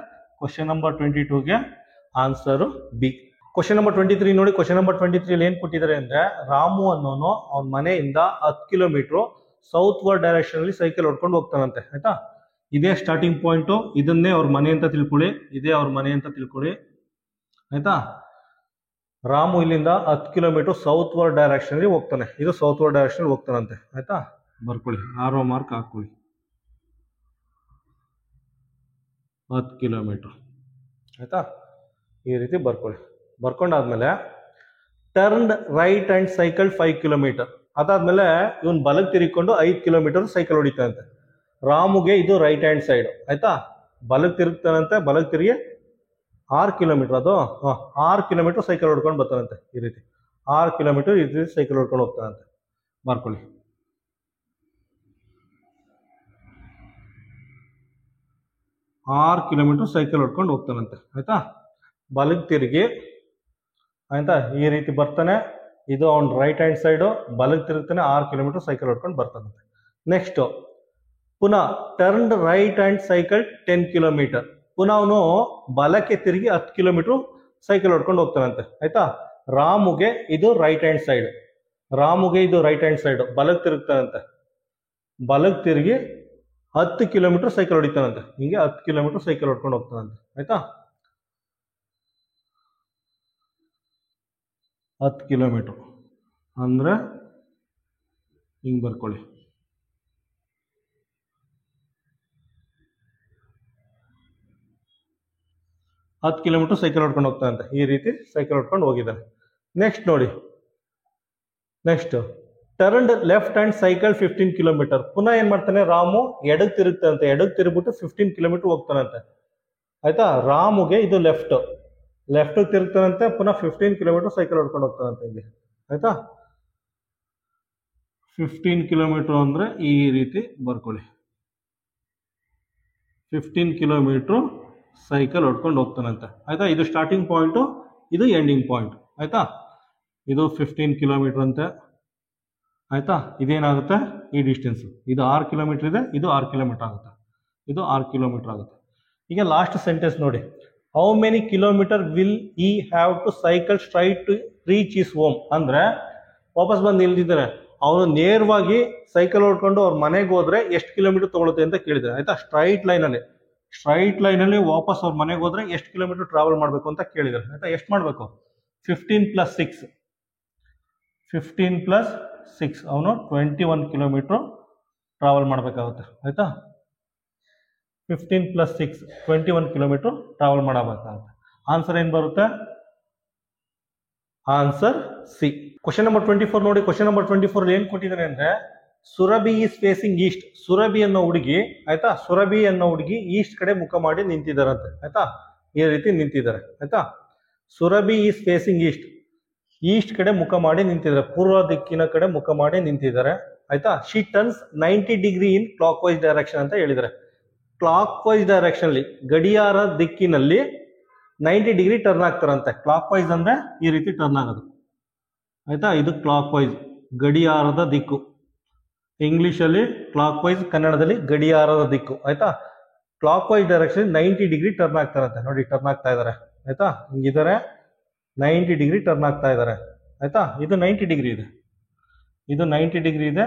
ಕ್ವಶನ್ ನಂಬರ್ 22ಗೆ ಆನ್ಸರ್ ಬಿ. ಕ್ವಶನ್ ನಂಬರ್ 23 ನೋಡಿ. ಕ್ವಶನ್ ನಂಬರ್ 23 ಅಲ್ಲಿ ಏನ್ ಕೊಟ್ಟಿದ್ದಾರೆ ಅಂದ್ರೆ ರಾಮು ಅನ್ನೋನು ಅವನ ಮನೆಯಿಂದ 10 ಕಿಲೋಮೀಟರ್ ಸೌತ್ ವರ್ಡ್ ಡೈರೆಕ್ಷನ್ ಅಲ್ಲಿ ಸೈಕಲ್ ಹೊಡ್ಕೊಂಡು ಹೋಗ್ತಾನಂತೆ. ಆಯ್ತಾ, ಇದೇ ಸ್ಟಾರ್ಟಿಂಗ್ ಪಾಯಿಂಟ್, ಇದನ್ನೇ ಅವ್ರ ಮನೆ ಅಂತ ತಿಳ್ಕೊಳ್ಳಿ. ಆಯ್ತಾ, ರಾಮು ಇಲ್ಲಿಂದ 10 ಕಿಲೋಮೀಟರ್ ಸೌತ್ ವರ್ಡ್ ಡೈರೆಕ್ಷನ್ ಅಲ್ಲಿ ಹೋಗ್ತಾನೆ. ಇದು ಸೌತ್ ವರ್ಡ್ ಡೈರೆಕ್ಷನ್ ಹೋಗ್ತಾನಂತೆ. ಆಯ್ತಾ, ಬರ್ಕೊಳ್ಳಿ, ಆರೋ ಮಾರ್ಕ್ ಹಾಕೊಳ್ಳಿ. 10 ಕಿಲೋಮೀಟರ್. ಆಯ್ತಾ, ಈ ರೀತಿ ಬರ್ಕೊಂಡಾದ್ಮೇಲೆ turn right and cycle 5 kilometre. ಅದಾದ್ಮೇಲೆ ಇವನ್ ಬಲಕ್ಕೆ ತಿರುಗಿಕೊಂಡು 5 ಕಿಲೋಮೀಟರ್ ಸೈಕಲ್ ಹೊಡಿತಾನಂತೆ. ರಾಮುಗೆ ಇದು ರೈಟ್ ಹ್ಯಾಂಡ್ ಸೈಡ್. ಆಯ್ತಾ, ಬಲಕ್ಕೆ ತಿರುಗ್ತಾನಂತೆ. ಬಲಕ್ಕೆ ತಿರುಗಿ 6 ಕಿಲೋಮೀಟರ್, ಅದು 6 ಕಿಲೋಮೀಟರ್ ಸೈಕಲ್ ಹೊಡ್ಕೊಂಡು ಬರ್ತಾನಂತೆ. ಈ ರೀತಿ 6 ಕಿಲೋಮೀಟರ್ ಈ ರೀತಿ ಸೈಕಲ್ ಹೊಡ್ಕೊಂಡು ಹೋಗ್ತಾನಂತೆ. ಬರ್ಕೊಳ್ಳಿ. 6 ಕಿಲೋಮೀಟರ್ ಸೈಕಲ್ ಹೊಡ್ಕೊಂಡು ಹೋಗ್ತಾನಂತೆ ಆಯ್ತಾ. ಬಲಕ್ಕೆ ತಿರುಗಿ ಆಯ್ತಾ ಈ ರೀತಿ ಬರ್ತಾನೆ, ಇದು ಅವ್ನ ರೈಟ್ ಹ್ಯಾಂಡ್ ಸೈಡು, ಬಲಕ್ಕೆ ತಿರುಗ್ತಾನೆ 6 ಕಿಲೋಮೀಟರ್ ಸೈಕಲ್ ಹೊಡ್ಕೊಂಡು ಬರ್ತಾನಂತೆ. ನೆಕ್ಸ್ಟ್ ಪುನಃ turned right hand cycle 10 kilometre, ಪುನಃ ಅವನು ಬಲಕ್ಕೆ ತಿರುಗಿ 10 ಕಿಲೋಮೀಟರ್ ಸೈಕಲ್ ಹೊಡ್ಕೊಂಡು ಹೋಗ್ತಾನಂತೆ ಆಯ್ತಾ. ರಾಮುಗೆ ಇದು ರೈಟ್ ಹ್ಯಾಂಡ್ ಸೈಡ್, ರಾಮುಗೆ ಇದು ರೈಟ್ ಹ್ಯಾಂಡ್ ಸೈಡ್, ಬಲಕ್ಕೆ ತಿರುಗ್ತಾನಂತೆ, ಬಲಕ್ಕೆ ತಿರುಗಿ 10 ಕಿಲೋಮೀಟರ್ ಸೈಕಲ್ ಹೊಡಿತಾನಂತೆ, ಹಿಂಗೆ 10 ಕಿಲೋಮೀಟರ್ ಸೈಕಲ್ ಹೊಡ್ಕೊಂಡು ಹೋಗ್ತಾನಂತೆ ಆಯ್ತಾ. 10 ಕಿಲೋಮೀಟರ್ ಅಂದ್ರೆ ಹಿಂಗೆ ಬರ್ಕೊಳ್ಳಿ, 10 ಕಿಲೋಮೀಟರ್ ಸೈಕಲ್ ಹೊಡ್ಕೊಂಡು ಹೋಗ್ತಾನಂತೆ, ಈ ರೀತಿ ಸೈಕಲ್ ಹೊಡ್ಕೊಂಡು ಹೋಗಿದ್ದಾನೆ. ನೆಕ್ಸ್ಟ್ ನೋಡಿ, next turned left hand cycle 15 kilometre, ಪುನಃ ಏನ್ ಮಾಡ್ತಾನೆ ರಾಮು ಎಡಕ್ಕೆ ತಿರುಗ್ತಾನಂತೆ, ಎಡಕ್ಕೆ ತಿರುಗ್ಬಿಟ್ಟು 15 ಕಿಲೋಮೀಟರ್ ಹೋಗ್ತಾನಂತೆ ಆಯ್ತಾ. ರಾಮುಗೆ ಇದು ಲೆಫ್ಟ್, ಲೆಫ್ಟ್ ತಿರುಗ್ತಾನಂತೆ, ಪುನಃ 15 ಕಿಲೋಮೀಟರ್ ಸೈಕಲ್ ಹೊಡ್ಕೊಂಡು ಹೋಗ್ತಾನಂತೆ ಹಿಂಗೆ ಆಯ್ತಾ. 15 ಕಿಲೋಮೀಟರ್ ಅಂದ್ರೆ ಈ ರೀತಿ ಬರ್ಕೊಳ್ಳಿ, 15 ಕಿಲೋಮೀಟರ್ ಸೈಕಲ್ ಹೊಡ್ಕೊಂಡು ಹೋಗ್ತಾನಂತೆ ಆಯ್ತಾ. ಇದು ಸ್ಟಾರ್ಟಿಂಗ್ ಪಾಯಿಂಟು, ಇದು ಎಂಡಿಂಗ್ ಪಾಯಿಂಟ್ ಆಯ್ತಾ. ಇದು 15 ಕಿಲೋಮೀಟರ್ ಅಂತೆ ಆಯ್ತಾ. ಇದೇನಾಗುತ್ತೆ ಈ ಡಿಸ್ಟೆನ್ಸ್, ಇದು 6 ಕಿಲೋಮೀಟರ್ ಇದೆ, ಇದು 6 ಕಿಲೋಮೀಟರ್ ಆಗುತ್ತೆ, ಇದು 6 ಕಿಲೋಮೀಟರ್ ಆಗುತ್ತೆ. ಈಗ ಲಾಸ್ಟ್ ಸೆಂಟೆನ್ಸ್ ನೋಡಿ, how many kilometre will he have to cycle straight to reach his home, ಅಂದ್ರೆ ವಾಪಸ್ ಬಂದು ನಿಲ್ದಿದ್ದಾರೆ, ಅವನು ನೇರವಾಗಿ ಸೈಕಲ್ ಹೊಡ್ಕೊಂಡು ಅವ್ರ ಮನೆಗೆ ಹೋದ್ರೆ ಎಷ್ಟು ಕಿಲೋಮೀಟರ್ ತಗೊಳುತ್ತೆ ಅಂತ ಕೇಳಿದ್ರೆ ಆಯ್ತಾ. ಸ್ಟ್ರೈಟ್ ಲೈನಲ್ಲಿ ವಾಪಸ್ ಅವ್ರ ಮನೆಗೆ ಹೋದ್ರೆ ಎಷ್ಟು ಕಿಲೋಮೀಟರ್ ಟ್ರಾವೆಲ್ ಮಾಡಬೇಕು ಅಂತ ಕೇಳಿದ್ದಾರೆ ಆಯ್ತಾ. ಎಷ್ಟು ಮಾಡಬೇಕು, 15 + 6, 15 + 6 ಅವನು 21 ಕಿಲೋಮೀಟರ್ ಟ್ರಾವೆಲ್ ಮಾಡಬೇಕಾಗುತ್ತೆ ಆಯ್ತಾ. 15 + 6 21 ಕಿಲೋಮೀಟರ್ ಟ್ರಾವೆಲ್ ಮಾಡಬೇಕಾಗುತ್ತೆ. ಆನ್ಸರ್ ಏನು ಬರುತ್ತೆ, ಆನ್ಸರ್ ಸಿ. ಕ್ವಶನ್ ನಂಬರ್ 24 ನೋಡಿ, ಕ್ವಶನ್ ನಂಬರ್ 24 ಏನ್ ಕೊಟ್ಟಿದ್ದಾನೆ ಅಂದ್ರೆ Surabhi is facing East, Surabhi ಅನ್ನೋ ಹುಡುಗಿ ಆಯ್ತಾ, ಸುರಭಿ ಅನ್ನೋ ಹುಡುಗಿ ಈಸ್ಟ್ ಕಡೆ ಮುಖ ಮಾಡಿ ನಿಂತಿದ್ದಾರಂತೆ ಆಯ್ತಾ, ಈ ರೀತಿ ನಿಂತಿದ್ದಾರೆ ಆಯ್ತಾ. Surabhi is facing East, East ಕಡೆ ಮುಖ ಮಾಡಿ ನಿಂತಿದ್ದಾರೆ, ಪೂರ್ವ ದಿಕ್ಕಿನ ಕಡೆ ಮುಖ ಮಾಡಿ ನಿಂತಿದ್ದಾರೆ ಆಯ್ತಾ. She turns 90 degree in clock wise direction ಅಂತ ಹೇಳಿದ್ದಾರೆ. ಕ್ಲಾಕ್ ವೈಸ್ ಡೈರೆಕ್ಷನ್ ಅಲ್ಲಿ ಗಡಿಯಾರ ದಿಕ್ಕಿನಲ್ಲಿ 90 ಡಿಗ್ರಿ ಟರ್ನ್ ಆಗ್ತಾರಂತೆ. ಕ್ಲಾಕ್ ವೈಸ್ ಅಂದ್ರೆ ಈ ರೀತಿ ಟರ್ನ್ ಆಗೋದು ಆಯ್ತಾ. ಇದು ಕ್ಲಾಕ್ ವೈಸ್, ಗಡಿಯಾರದ ದಿಕ್ಕು, ಇಂಗ್ಲಿಷ್ ಅಲ್ಲಿ ಕ್ಲಾಕ್ ವೈಸ್, ಕನ್ನಡದಲ್ಲಿ ಗಡಿಯಾರದ ದಿಕ್ಕು ಆಯ್ತಾ. Clock wise direction 90 degree turn ಆಗ್ತಾರಂತೆ, ನೋಡಿ ಟರ್ನ್ ಆಗ್ತಾ ಇದಾರೆ ಆಯ್ತಾ, ಹಿಂಗಿದ್ದಾರೆ 90 ಡಿಗ್ರಿ ಟರ್ನ್ ಆಗ್ತಾ ಇದ್ದಾರೆ ಆಯ್ತಾ. ಇದು 90 ಡಿಗ್ರಿ ಇದೆ, ಇದು 90 ಡಿಗ್ರಿ ಇದೆ,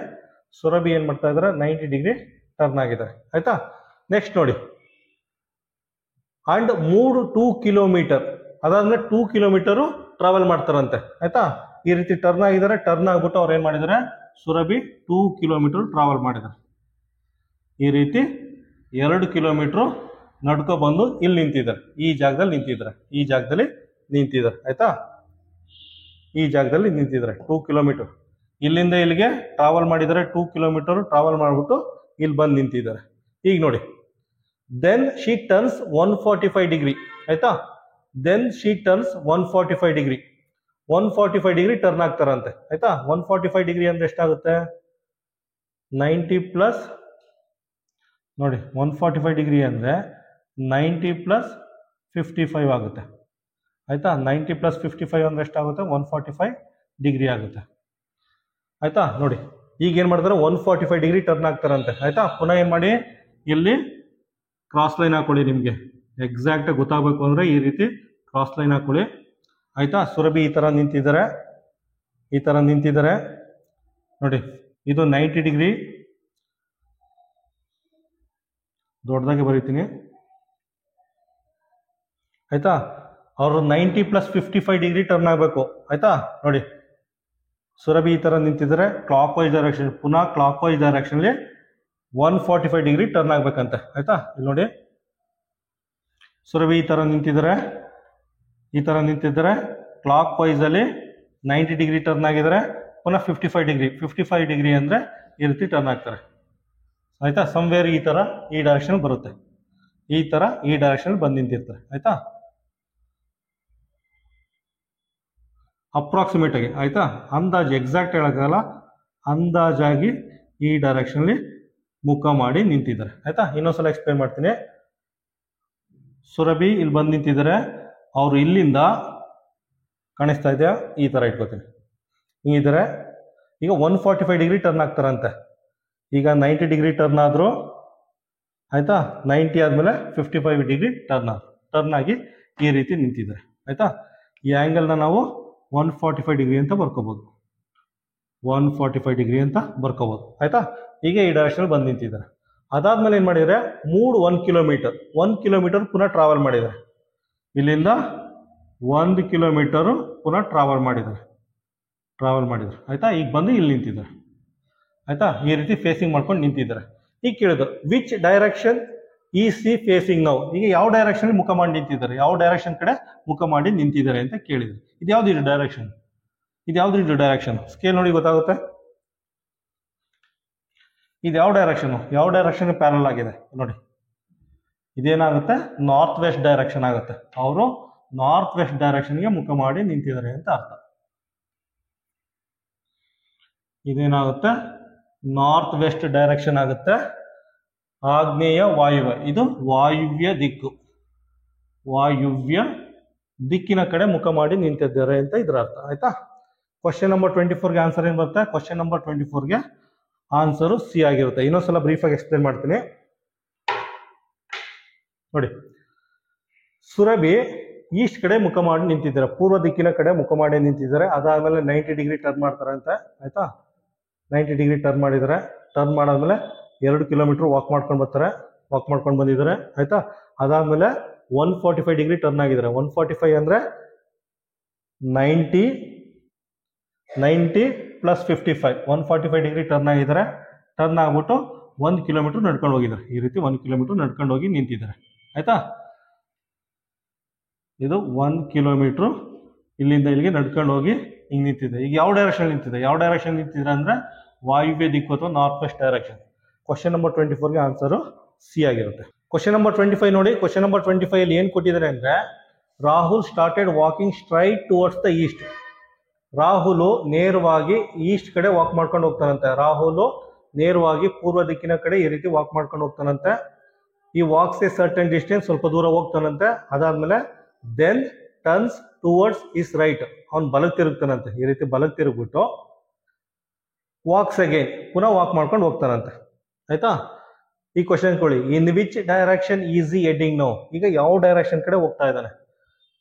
ಸುರಭಿ ಏನ್ ಮಾಡ್ತಾ ಇದಾರೆ 90 ಡಿಗ್ರಿ ಟರ್ನ್ ಆಗಿದ್ದಾರೆ ಆಯ್ತಾ. ನೆಕ್ಸ್ಟ್ ನೋಡಿ, ಅಂಡ್ ಮೂವ್ 2 ಕಿಲೋಮೀಟರ್, ಅದಾದ್ಮೇಲೆ 2 ಕಿಲೋಮೀಟರ್ ಟ್ರಾವೆಲ್ ಮಾಡ್ತಾರಂತೆ ಆಯ್ತಾ. ಈ ರೀತಿ ಟರ್ನ್ ಆಗಿದ್ದಾರೆ, ಟರ್ನ್ ಆಗ್ಬಿಟ್ಟು ಅವ್ರು ಏನ್ ಮಾಡಿದ್ದಾರೆ, ಸುರಭಿ 2 ಕಿಲೋಮೀಟರ್ ಟ್ರಾವೆಲ್ ಮಾಡಿದ್ದಾರೆ. ಈ ರೀತಿ 2 ಕಿಲೋಮೀಟರ್ ನಡ್ಕೊ ಬಂದು ಇಲ್ಲಿ ನಿಂತಿದ್ದಾರೆ, ಈ ಜಾಗದಲ್ಲಿ ನಿಂತಿದ್ದಾರೆ, ಈ ಜಾಗದಲ್ಲಿ ನಿಂತಿದ್ದಾರೆ ಆಯ್ತಾ. ಈ ಜಾಗದಲ್ಲಿ ನಿಂತಿದ್ದಾರೆ 2 ಕಿಲೋಮೀಟರ್, ಇಲ್ಲಿಂದ ಇಲ್ಲಿಗೆ ಟ್ರಾವೆಲ್ ಮಾಡಿದ್ದಾರೆ, 2 ಕಿಲೋಮೀಟರ್ ಟ್ರಾವೆಲ್ ಮಾಡ್ಬಿಟ್ಟು ಇಲ್ಲಿ ಬಂದು ನಿಂತಿದ್ದಾರೆ. ಈಗ ನೋಡಿ, ದೆನ್ ಶಿ ಟರ್ನ್ಸ್ 145 ಡಿಗ್ರಿ ಆಯ್ತಾ, then she turns 145 degree, 145 degree turn ಆಗ್ತಾರಂತೆ ಆಯ್ತಾ. 145 ಡಿಗ್ರಿ ಅಂದ್ರೆ ಎಷ್ಟಾಗುತ್ತೆ, 90 ಪ್ಲಸ್ ನೋಡಿ, 145 ಡಿಗ್ರಿ ಅಂದ್ರೆ 90 + 55 ಆಗುತ್ತೆ ಆಯ್ತಾ. 90 + 55 ಅಂದ್ರೆ ಎಷ್ಟಾಗುತ್ತೆ, 145 ಡಿಗ್ರಿ ಆಗುತ್ತೆ ಆಯ್ತಾ. ನೋಡಿ ಈಗ ಏನ್ ಮಾಡ್ತಾರೆ, 145 ಡಿಗ್ರಿ ಟರ್ನ್ ಆಗ್ತಾರಂತೆ ಆಯ್ತಾ. ಪುನಃ ಏನ್ ಮಾಡಿ, ಇಲ್ಲಿ ಕ್ರಾಸ್ ಲೈನ್ ಹಾಕೊಳ್ಳಿ, ನಿಮ್ಗೆ ಎಕ್ಸಾಕ್ಟ್ ಗೊತ್ತಾಗಬೇಕು ಅಂದ್ರೆ ಈ ರೀತಿ ಕ್ರಾಸ್ ಲೈನ್ ಹಾಕೊಳ್ಳಿ ಆಯ್ತಾ. ಸುರಭಿ ಈ ತರ ನಿಂತಿದ್ದಾರೆ, ಈ ತರ ನಿಂತಿದ್ದಾರೆ ನೋಡಿ, ಇದು 90 ಡಿಗ್ರಿ, ದೊಡ್ಡದಾಗಿ ಬರೀತೀನಿ ಆಯ್ತಾ. ಅವರು 90 + 55 ಡಿಗ್ರಿ ಟರ್ನ್ ಆಗಬೇಕು ಆಯ್ತಾ. ನೋಡಿ ಸುರಭಿ ಈ ತರ ನಿಂತಿದ್ದಾರೆ, ಕ್ಲಾಕ್ ವೈಸ್ ಡೈರೆಕ್ಷನ್, ಪುನಃ ಕ್ಲಾಕ್ ವೈಸ್ ಡೈರೆಕ್ಷನ್ ಅಲ್ಲಿ 145 ಡಿಗ್ರಿ ಟರ್ನ್ ಆಗ್ಬೇಕಂತೆ ಆಯ್ತಾ. ಇಲ್ಲಿ ನೋಡಿ, ಸುರಭಿ ಈ ತರ ನಿಂತಿದ್ದಾರೆ, ಈ ತರ ನಿಂತಿದ್ದಾರೆ, ಕ್ಲಾಕ್ ವೈಸ್ ಅಲ್ಲಿ 90 ಡಿಗ್ರಿ ಟರ್ನ್ ಆಗಿದ್ದಾರೆ, ಪುನಃ 55 ಡಿಗ್ರಿ ಅಂದ್ರೆ ಈ ರೀತಿ ಟರ್ನ್ ಆಗ್ತಾರೆ ಆಯ್ತಾ. ಸಮ್ವೇರ್ ಈ ತರ ಈ ಡೈರೆಕ್ಷನ್ ಬರುತ್ತೆ, ಈ ತರ ಈ ಡೈರೆಕ್ಷನ್ ಬಂದು ನಿಂತಿರ್ತಾರೆ ಆಯ್ತಾ. ಅಪ್ರಾಕ್ಸಿಮೇಟ್ ಆಗಿ ಆಯ್ತಾ, ಅಂದಾಜು ಎಕ್ಸಾಕ್ಟ್ ಹೇಳಕ್ಕಾಗಲ್ಲ, ಅಂದಾಜಾಗಿ ಈ ಡೈರೆಕ್ಷನ್ ಅಲ್ಲಿ ಮುಖ ಮಾಡಿ ನಿಂತಿದ್ದಾರೆ ಆಯ್ತಾ. ಇನ್ನೊಂದ್ಸಲ ಎಕ್ಸ್ಪ್ಲೇನ್ ಮಾಡ್ತೀನಿ. ಸುರಭಿ ಇಲ್ಲಿ ಬಂದು ನಿಂತಿದ್ದಾರೆ. ಅವರು ಇಲ್ಲಿಂದ ಕಾಣಿಸ್ತಾ ಇದೆಯಾ, ಈ ಥರ ಇಟ್ಕೋತೀನಿ, ಹಿಂಗಿದ್ದಾರೆ. ಈಗ 145 ಡಿಗ್ರಿ ಟರ್ನ್ ಆಗ್ತಾರಂತೆ. ಈಗ 90 ಡಿಗ್ರಿ ಟರ್ನ್ ಆದರೂ ಆಯಿತಾ, 90 ಆದಮೇಲೆ 55 ಡಿಗ್ರಿ ಟರ್ನ್ ಆಗಿ ಈ ರೀತಿ ನಿಂತಿದ್ದಾರೆ. ಆಯಿತಾ, ಈ ಆ್ಯಂಗಲ್ನ ನಾವು 145 ಡಿಗ್ರಿ ಅಂತ ಬರ್ಕೋಬೋದು, 145 ಡಿಗ್ರಿ ಅಂತ ಬರ್ಕೋಬೋದು. ಆಯಿತಾ, ಈಗ ಈ ಡೈರೆಕ್ಷನ್ ಬಂದು ನಿಂತಿದ್ದಾರೆ. ಅದಾದ್ಮೇಲೆ ಏನು ಮಾಡಿದರೆ, 1 ಕಿಲೋಮೀಟರ್ ಪುನಃ ಟ್ರಾವೆಲ್ ಮಾಡಿದ್ದಾರೆ. ಇಲ್ಲಿಂದ 1 ಕಿಲೋಮೀಟರು ಪುನಃ ಟ್ರಾವೆಲ್ ಮಾಡಿದ್ದಾರೆ. ಆಯಿತಾ, ಈಗ ಬಂದು ಇಲ್ಲಿ ನಿಂತಿದ್ದಾರೆ. ಆಯಿತಾ, ಈ ರೀತಿ ಫೇಸಿಂಗ್ ಮಾಡ್ಕೊಂಡು ನಿಂತಿದ್ದಾರೆ. ಈಗ ಕೇಳಿದ್ರು, which direction is C facing now? ಈಗ ಯಾವ ಡೈರೆಕ್ಷನ್ ಮುಖ ಮಾಡಿ ನಿಂತಿದ್ದಾರೆ, ಯಾವ ಡೈರೆಕ್ಷನ್ ಕಡೆ ಮುಖ ಮಾಡಿ ನಿಂತಿದ್ದಾರೆ ಅಂತ ಕೇಳಿದ್ರು. ಇದು ಯಾವ್ದು ಡೈರೆಕ್ಷನ್? ಸ್ಕೇಲ್ ನೋಡಿ ಗೊತ್ತಾಗುತ್ತೆ. ಇದು ಯಾವ ಡೈರೆಕ್ಷನ್ ಪ್ಯಾರಲ್ ಆಗಿದೆ ನೋಡಿ. ಇದೇನಾಗುತ್ತೆ, ನಾರ್ತ್ ವೆಸ್ಟ್ ಡೈರೆಕ್ಷನ್ ಆಗುತ್ತೆ. ಅವರು ನಾರ್ತ್ ವೆಸ್ಟ್ ಡೈರೆಕ್ಷನ್ಗೆ ಮುಖ ಮಾಡಿ ನಿಂತಿದ್ದಾರೆ ಅಂತ ಅರ್ಥ. ಇದೇನಾಗುತ್ತೆ, ನಾರ್ತ್ ವೆಸ್ಟ್ ಡೈರೆಕ್ಷನ್ ಆಗುತ್ತೆ. ಆಗ್ನೇಯ ವಾಯುವ್ಯ, ಇದು ವಾಯುವ್ಯ ದಿಕ್ಕಿನ ಕಡೆ ಮುಖ ಮಾಡಿ ನಿಂತಿದ್ದಾರೆ ಅಂತ ಇದ್ರ ಅರ್ಥ. ಆಯ್ತಾ, ಕ್ವಶನ್ ನಂಬರ್ 24ಗೆ ಆನ್ಸರ್ ಏನು ಬರುತ್ತೆ? ಕ್ವಶನ್ ನಂಬರ್ 24ಗೆ ಆನ್ಸರು ಸಿ ಆಗಿರುತ್ತೆ. ಇನ್ನೊಂದ್ಸಲ ಬ್ರೀಫಾಗಿ ಎಕ್ಸ್ಪ್ಲೇನ್ ಮಾಡ್ತೀನಿ ನೋಡಿ. ಸುರಭಿ ಈಸ್ಟ್ ಕಡೆ ಮುಖ ಮಾಡಿ ನಿಂತಿದ್ದಾರೆ, ಪೂರ್ವ ದಿಕ್ಕಿನ ಕಡೆ ಮುಖ ಮಾಡಿ ನಿಂತಿದ್ದಾರೆ. ಅದಾದ್ಮೇಲೆ 90 ಡಿಗ್ರಿ ಟರ್ನ್ ಮಾಡ್ತಾರೆ ಅಂತ. ಆಯ್ತಾ, 90 ಡಿಗ್ರಿ ಟರ್ನ್ ಮಾಡಿದ್ದಾರೆ. ಟರ್ನ್ ಮಾಡಾದ್ಮೇಲೆ 2 ಕಿಲೋಮೀಟರ್ ವಾಕ್ ಮಾಡ್ಕೊಂಡು ಬಂದಿದ್ದಾರೆ. ಆಯ್ತಾ, ಅದಾದ್ಮೇಲೆ 145 ಡಿಗ್ರಿ ಟರ್ನ್ ಆಗಿದ್ದಾರೆ. 145 ಅಂದ್ರೆ 90 ಪ್ಲಸ್ 55, 145 ಡಿಗ್ರಿ ಟರ್ನ್ ಆಗಿದ್ದಾರೆ. ಟರ್ನ್ ಆಗ್ಬಿಟ್ಟು 1 ಕಿಲೋಮೀಟರ್ ನಡ್ಕೊಂಡು ಹೋಗಿದ್ದಾರೆ. ಈ ರೀತಿ 1 ಕಿಲೋಮೀಟರ್ ನಡ್ಕೊಂಡು ಹೋಗಿ ನಿಂತಿದ್ದಾರೆ. ಆಯ್ತಾ, ಇದು 1 ಕಿಲೋಮೀಟರ್ ಇಲ್ಲಿಂದ ಇಲ್ಲಿಗೆ ನಡ್ಕೊಂಡು ಹೋಗಿ ಹಿಂಗೆ ನಿಂತಿದೆ. ಈಗ ಯಾವ ಡೈರೆಕ್ಷನ್ ನಿಂತಿದ್ರೆ ಅಂದ್ರೆ ವಾಯುವ್ಯ ದಿಕ್ಕು ಅಥವಾ north west direction. Question number 24ಗೆ ಆನ್ಸರು ಸಿ ಆಗಿರುತ್ತೆ. ಕ್ವಶನ್ ನಂಬರ್ 25 ನೋಡಿ. ಕ್ವಶನ್ ನಂಬರ್ 25 ಅಲ್ಲಿ ಏನು ಕೊಟ್ಟಿದ್ದಾರೆ ಅಂದ್ರೆ, Rahul started walking straight towards the east. Rahul ನೇರವಾಗಿ ಈಸ್ಟ್ ಕಡೆ ವಾಕ್ ಮಾಡ್ಕೊಂಡು ಹೋಗ್ತಾನಂತೆ. ರಾಹುಲ್ ನೇರವಾಗಿ ಪೂರ್ವ ದಿಕ್ಕಿನ ಕಡೆ ಈ ರೀತಿ ವಾಕ್ ಮಾಡ್ಕೊಂಡು ಹೋಗ್ತಾನಂತೆ. ಈ ವಾಕ್ಸ್ ಎ ಸರ್ಟನ್ ಡಿಸ್ಟೆನ್ಸ್, ಸ್ವಲ್ಪ ದೂರ ಹೋಗ್ತಾನಂತೆ. ಅದಾದ್ಮೇಲೆ then turns towards his right, ಅವ್ನು ಬಲಕ್ಕೆ ತಿರುಗ್ತಾನಂತೆ. ಈ ರೀತಿ ಬಲಕ್ಕೆ ತಿರುಗ್ಬಿಟ್ಟು ವಾಕ್ಸ್ ಅಗೇನ್, ಪುನಃ ವಾಕ್ ಮಾಡ್ಕೊಂಡು ಹೋಗ್ತಾನಂತೆ. ಆಯ್ತಾ, ಈ ಕ್ವಶನ್ ಕೊಡಿ, in which direction is he heading now? ಈಗ ಯಾವ ಡೈರೆಕ್ಷನ್ ಕಡೆ ಹೋಗ್ತಾ ಇದ್ದಾನೆ,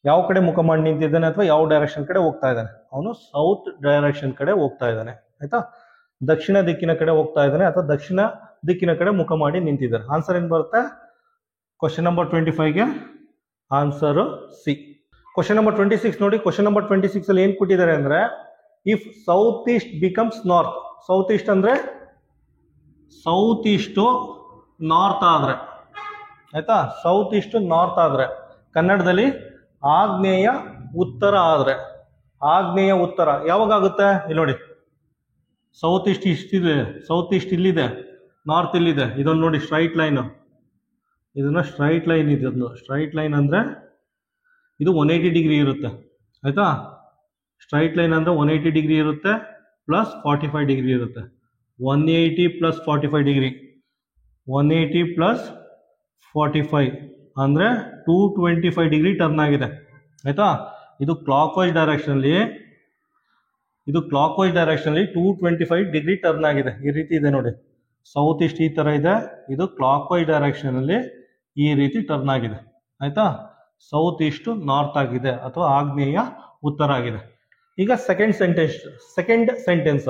ಯಾವ ಕಡೆ ಮುಖ ಮಾಡಿ ನಿಂತಿದ್ದಾನೆ ಅಥವಾ ಯಾವ ಡೈರೆಕ್ಷನ್ ಕಡೆ ಹೋಗ್ತಾ ಇದ್ದಾನೆ? ಅವನು ಸೌತ್ ಡೈರೆಕ್ಷನ್ ಕಡೆ ಹೋಗ್ತಾ ಇದ್ದಾನೆ. ಆಯ್ತಾ, ದಕ್ಷಿಣ ದಿಕ್ಕಿನ ಕಡೆ ಹೋಗ್ತಾ ಇದ್ದಾನೆ ಅಥವಾ ದಕ್ಷಿಣ ದಿಕ್ಕಿನ ಕಡೆ ಮುಖ ಮಾಡಿ ನಿಂತಿದ್ದಾರೆ. ಆನ್ಸರ್ ಏನು ಬರುತ್ತೆ? ಕ್ವಶನ್ ನಂಬರ್ 25ಗೆ ಆನ್ಸರು ಸಿ. ಕ್ವಶನ್ ನಂಬರ್ 26 ನೋಡಿ. ಕ್ವಶನ್ ನಂಬರ್ 26 ಅಲ್ಲಿ ಏನು ಕೊಟ್ಟಿದ್ದಾರೆ ಅಂದ್ರೆ, if south east becomes north. South east ಅಂದ್ರೆ ಸೌತ್ ಈಸ್ಟು ನಾರ್ತ್ ಆದ್ರೆ, ಆಯ್ತಾ, ಸೌತ್ ಈಸ್ಟ್ ನಾರ್ತ್ ಆದ್ರೆ, ಕನ್ನಡದಲ್ಲಿ ಆಗ್ನೇಯ ಉತ್ತರ ಆದ್ರೆ, ಆಗ್ನೇಯ ಉತ್ತರ ಯಾವಾಗ ಆಗುತ್ತೆ? ಇಲ್ಲಿ ನೋಡಿ, ಸೌತ್ ಈಸ್ಟ್ ಇಷ್ಟಿದೆ, ಸೌತ್ ಈಸ್ಟ್ ಇಲ್ಲಿದೆ, ನಾರ್ತ್ ಇಲ್ಲಿದೆ. ಇದನ್ನು ನೋಡಿ ಸ್ಟ್ರೈಟ್ ಲೈನ್, ಇದನ್ನ ಸ್ಟ್ರೈಟ್ ಲೈನ್ ಇದೆ. ಅದನ್ನು ಸ್ಟ್ರೈಟ್ ಲೈನ್ ಅಂದ್ರೆ ಇದು 180 ಡಿಗ್ರಿ ಇರುತ್ತೆ. ಆಯ್ತಾ, ಸ್ಟ್ರೈಟ್ ಲೈನ್ ಅಂದ್ರೆ 180 ಡಿಗ್ರಿ ಇರುತ್ತೆ ಪ್ಲಸ್ 45 ಡಿಗ್ರಿ ಇರುತ್ತೆ. 180 ಪ್ಲಸ್ 45 ಡಿಗ್ರಿ, 180 ಪ್ಲಸ್ 45 ಅಂದ್ರೆ 225 ಡಿಗ್ರಿ ಟರ್ನ್ ಆಗಿದೆ. ಆಯ್ತಾ, ಇದು ಕ್ಲಾಕ್ ವೈಸ್ ಡೈರೆಕ್ಷನ್ಲಿ, 225 ಡಿಗ್ರಿ ಟರ್ನ್ ಆಗಿದೆ. ಈ ರೀತಿ ಇದೆ ನೋಡಿ, ಸೌತ್ ಈಸ್ಟ್ ಈ ತರ ಇದೆ, ಇದು ಕ್ಲಾಕ್ ವೈಸ್ ಡೈರೆಕ್ಷನ್ ಅಲ್ಲಿ ಈ ರೀತಿ ಟರ್ನ್ ಆಗಿದೆ. ಆಯ್ತಾ, ಸೌತ್ ಈಸ್ಟ್ ನಾರ್ತ್ ಆಗಿದೆ ಅಥವಾ ಆಗ್ನೇಯ ಉತ್ತರ ಆಗಿದೆ. ಈಗ second sentence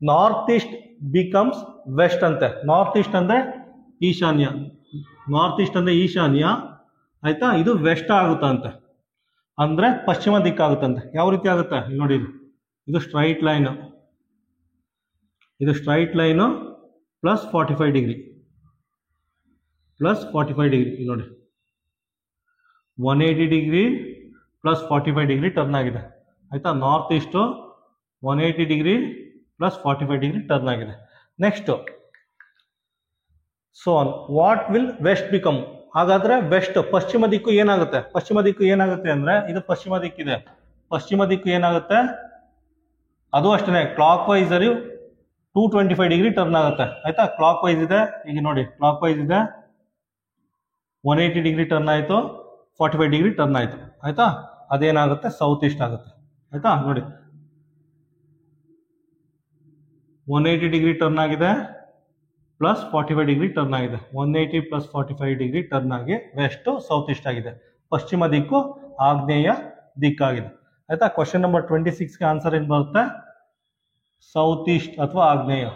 north east becomes west ಅಂತೆ. ನಾರ್ತ್ ಈಸ್ಟ್ ಅಂದ್ರೆ ಈಶಾನ್ಯ, ಆಯ್ತಾ, ಇದು ವೆಸ್ಟ್ ಆಗುತ್ತಂತೆ, ಅಂದ್ರೆ ಪಶ್ಚಿಮ ದಿಕ್ಕಾಗುತ್ತಂತೆ. ಯಾವ ರೀತಿ ಆಗುತ್ತೆ ನೋಡಿ, ಇದು ಸ್ಟ್ರೈಟ್ ಲೈನು ಪ್ಲಸ್ 45 ಡಿಗ್ರಿ ನೋಡಿ, 180 ಡಿಗ್ರಿ ಪ್ಲಸ್ 45 ಡಿಗ್ರಿ ಟರ್ನ್ ಆಗಿದೆ. ಆಯ್ತಾ, north east 180 degree plus 45 degree turn ಆಗಿದೆ. Next so what will west become? ಹಾಗಾದ್ರೆ ವೆಸ್ಟ್ ಪಶ್ಚಿಮ ದಿಕ್ಕು ಏನಾಗುತ್ತೆ? ಅಂದ್ರೆ ಇದು ಪಶ್ಚಿಮ ದಿಕ್ಕಿದೆ, ಪಶ್ಚಿಮ ದಿಕ್ಕು ಏನಾಗುತ್ತೆ? ಅದು ಅಷ್ಟೇ ಕ್ಲಾಕ್ ವೈಸ್ ಅಲ್ಲಿ 225 ಡಿಗ್ರಿ ಟರ್ನ್ ಆಗುತ್ತೆ. ಆಯ್ತಾ, ಕ್ಲಾಕ್ ವೈಸ್ ಇದೆ, ಈಗ ನೋಡಿ ಕ್ಲಾಕ್ ವೈಸ್ ಇದೆ 180 ಡಿಗ್ರಿ ಟರ್ನ್ ಆಯಿತು, 45 ಡಿಗ್ರಿ ಟರ್ನ್ ಆಯಿತು. ಆಯಿತಾ, ಅದೇನಾಗುತ್ತೆ ಸೌತ್ ಈಸ್ಟ್ ಆಗುತ್ತೆ. ಆಯಿತಾ ನೋಡಿ, 180 ಡಿಗ್ರಿ ಟರ್ನ್ ಆಗಿದೆ ಪ್ಲಸ್ 45 ಡಿಗ್ರಿ ಟರ್ನ್ ಆಗಿದೆ. 180 ಪ್ಲಸ್ 45 ಡಿಗ್ರಿ ಟರ್ನ್ ಆಗಿ ವೆಸ್ಟ್ ಸೌತ್ ಈಸ್ಟ್ ಆಗಿದೆ. ಪಶ್ಚಿಮ ದಿಕ್ಕು ಆಗ್ನೇಯ ದಿಕ್ಕಾಗಿದೆ. ಆಯ್ತಾ, ಕ್ವಶನ್ ನಂಬರ್ 26ಗೆ ಆನ್ಸರ್ ಏನು ಬರುತ್ತೆ? ಸೌತ್ ಈಸ್ಟ್ ಅಥವಾ ಆಗ್ನೇಯ.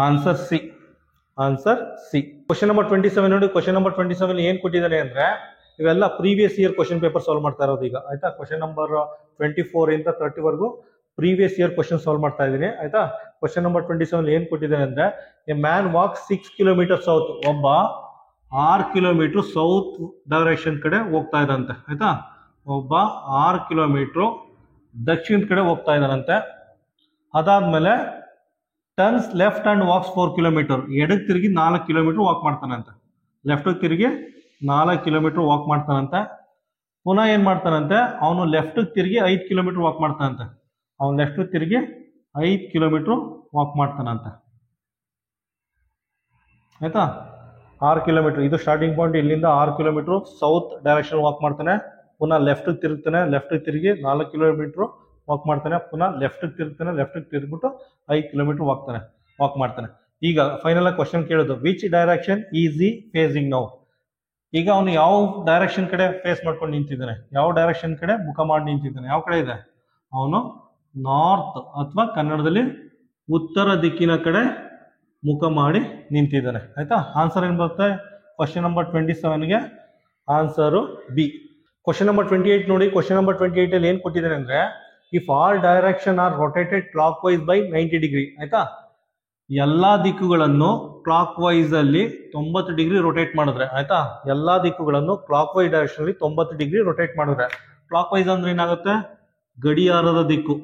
Answer C. Answer C. Question number 27 ನೋಡಿ. ಕ್ವಶನ್ ನಂಬರ್ 27 ಏನ್ ಕೊಟ್ಟಿದ್ದಾರೆ ಅಂದ್ರೆ ಇವೆಲ್ಲ previous year question paper solve ಮಾಡ್ತಾ ಇರೋದು ಈಗ. ಆಯ್ತಾ, ಕ್ವಶನ್ ನಂಬರ್ 24 ಇಂದ 30 ವರೆಗೂ ಪ್ರೀವಿಯಸ್ ಇಯರ್ ಕ್ವಶನ್ ಸಾಲ್ವ್ ಮಾಡ್ತಾ ಇದ್ದೀನಿ. ಆಯ್ತಾ, ಕ್ವಶನ್ ನಂಬರ್ 27 ಏನ್ ಕೊಟ್ಟಿದ್ದಾರೆ ಅಂದ್ರೆ a man walk 6 kilometre south. ಒಬ್ಬ 6 ಕಿಲೋಮೀಟರ್ ಸೌತ್ ಡೈರೆಕ್ಷನ್ ಕಡೆ ಹೋಗ್ತಾ ಇದ್ದಂತೆ. ಆಯ್ತಾ, ಒಬ್ಬ 6 ಕಿಲೋಮೀಟರ್ ದಕ್ಷಿಣದ ಕಡೆ ಹೋಗ್ತಾ ಇದ್ದಾನಂತೆ. ಅದಾದ್ಮೇಲೆ turns left and walks 4 kilometre. ಎಡಕ್ಕೆ ತಿರುಗಿ 4 ಕಿಲೋಮೀಟರ್ ವಾಕ್ ಮಾಡ್ತಾನಂತೆ. ಲೆಫ್ಟ್ ತಿರುಗಿ 4 ಕಿಲೋಮೀಟರ್ ವಾಕ್ ಮಾಡ್ತಾನಂತೆ. ಪುನಃ ಏನ್ ಮಾಡ್ತಾನಂತೆ, ಅವನು ಲೆಫ್ಟ್ ತಿರುಗಿ 5 ಕಿಲೋಮೀಟರ್ ವಾಕ್ ಮಾಡ್ತಾನಂತೆ. ಅವನು ಲೆಫ್ಟ್ ತಿರುಗಿ 5 ಕಿಲೋಮೀಟರ್ ವಾಕ್ ಮಾಡ್ತಾನಂತೆ. ಆಯ್ತಾ, 6 ಕಿಲೋಮೀಟರ್ ಇದು ಸ್ಟಾರ್ಟಿಂಗ್ ಪಾಯಿಂಟ್. ಇಲ್ಲಿಂದ 6 ಕಿಲೋಮೀಟರ್ ಸೌತ್ ಡೈರೆಕ್ಷನ್ ವಾಕ್ ಮಾಡ್ತಾನೆ. ಪುನಃ ಲೆಫ್ಟ್ ತಿರುಗ್ತಾನೆ. ಲೆಫ್ಟ್ ತಿರುಗಿ 4 ಕಿಲೋಮೀಟರ್ ವಾಕ್ ಮಾಡ್ತಾನೆ. ಪುನಃ ಲೆಫ್ಟ್ ತಿರುಗ್ತಾನೆ. ಲೆಫ್ಟ್ ತಿರುಗ್ಬಿಟ್ಟು 5 ಕಿಲೋಮೀಟರ್ ವಾಕ್ ಮಾಡ್ತಾನೆ. ಈಗ ಫೈನಲ್ ಆಗಿ ಕ್ವಶನ್ ಕೇಳೋದು, ವಿಚ್ ಡೈರೆಕ್ಷನ್ ಈಸ್ ಈ ಫೇಸಿಂಗ್ ನೌ? ಈಗ ಅವನು ಯಾವ ಡೈರೆಕ್ಷನ್ ಕಡೆ ಫೇಸ್ ಮಾಡ್ಕೊಂಡು ನಿಂತಿದ್ದಾನೆ? ಯಾವ ಡೈರೆಕ್ಷನ್ ಕಡೆ ಮುಖ ಮಾಡಿ ನಿಂತಿದ್ದಾನೆ? ಯಾವ ಕಡೆ ಇದೆ? ಅವನು ನಾರ್ತ್ ಅಥವಾ ಕನ್ನಡದಲ್ಲಿ ಉತ್ತರ ದಿಕ್ಕಿನ ಕಡೆ ಮುಖ ಮಾಡಿ ನಿಂತಿದ್ದಾನೆ. ಆಯ್ತಾ, ಆನ್ಸರ್ ಏನ್ ಬರುತ್ತೆ? ಕ್ವಶನ್ ನಂಬರ್ 27ಗೆ ಆನ್ಸರು ಬಿ. ಕ್ವಶನ್ ನಂಬರ್ 28 ನೋಡಿ. ಕ್ವಶನ್ ನಂಬರ್ 28 ಅಲ್ಲಿ ಏನ್ ಕೊಟ್ಟಿದ್ದಾನೆ ಅಂದ್ರೆ if all direction are rotated clockwise by 90 degree. ಆಯ್ತಾ, ಎಲ್ಲಾ ದಿಕ್ಕುಗಳನ್ನು ಕ್ಲಾಕ್ ವೈಸ್ ಅಲ್ಲಿ 90 ಡಿಗ್ರಿ ರೊಟೇಟ್ ಮಾಡಿದ್ರೆ. ಆಯ್ತಾ, ಎಲ್ಲಾ ದಿಕ್ಕುಗಳನ್ನು ಕ್ಲಾಕ್ ವೈಸ್ ಡೈರೆಕ್ಷನ್ ಅಲ್ಲಿ 90 ಡಿಗ್ರಿ ರೊಟೇಟ್ ಮಾಡಿದ್ರೆ. ಕ್ಲಾಕ್ ವೈಸ್ ಅಂದ್ರೆ ಏನಾಗುತ್ತೆ? ಗಡಿಯಾರದ ದಿಕ್ಕು.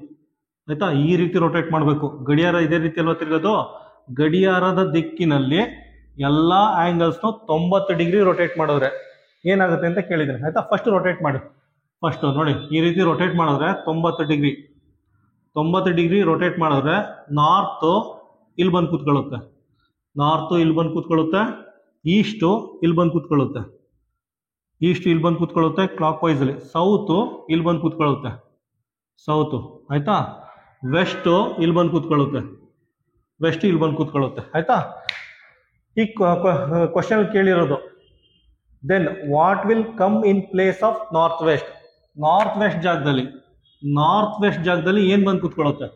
ಆಯ್ತಾ, ಈ ರೀತಿ ರೊಟೇಟ್ ಮಾಡಬೇಕು. ಗಡಿಯಾರ ಇದೇ ರೀತಿ ಅಲ್ವಾ ತಿರ್ಗೋದು? ಗಡಿಯಾರದ ದಿಕ್ಕಿನಲ್ಲಿ ಎಲ್ಲಾ ಆಂಗಲ್ಸ್ 90 ಡಿಗ್ರಿ ರೊಟೇಟ್ ಮಾಡಿದ್ರೆ ಏನಾಗುತ್ತೆ ಅಂತ ಕೇಳಿದ್ದೇನೆ. ಆಯ್ತಾ, ಫಸ್ಟ್ ರೊಟೇಟ್ ಮಾಡಿ. ಫಸ್ಟ್ ನೋಡಿ, ಈ ರೀತಿ ರೊಟೇಟ್ ಮಾಡಿದ್ರೆ 90 ಡಿಗ್ರಿ ರೊಟೇಟ್ ಮಾಡಿದ್ರೆ ನಾರ್ತ್ ಇಲ್ಲಿ ಬಂದು ಕೂತ್ಕೊಳ್ಳುತ್ತೆ. ನಾರ್ತ್ ಇಲ್ಲಿ ಬಂದು ಕೂತ್ಕೊಳ್ಳುತ್ತೆ. ಈಸ್ಟ್ ಇಲ್ಲಿ ಬಂದು ಕೂತ್ಕೊಳ್ಳುತ್ತೆ. ಈಸ್ಟ್ ಇಲ್ಲಿ ಬಂದು ಕೂತ್ಕೊಳ್ಳುತ್ತೆ ಕ್ಲಾಕ್ ವೈಸ್ ಅಲ್ಲಿ. ಸೌತ್ ಇಲ್ಲಿ ಬಂದು ಕೂತ್ಕೊಳ್ಳುತ್ತೆ. ಸೌತ್. ಆಯ್ತಾ, ವೆಸ್ಟ್ ಇಲ್ಲಿ ಬಂದು ಕೂತ್ಕೊಳ್ಳುತ್ತೆ. ವೆಸ್ಟ್ ಇಲ್ಲಿ ಬಂದು ಕೂತ್ಕೊಳ್ಳುತ್ತೆ. ಆಯ್ತಾ, ಈ ಕ್ವಶನ್ ಕೇಳಿರೋದು then what will come in place of north west? North west ಜಾಗದಲ್ಲಿ ಏನ್ ಬಂದು ಕೂತ್ಕೊಳ್ಳುತ್ತೆ?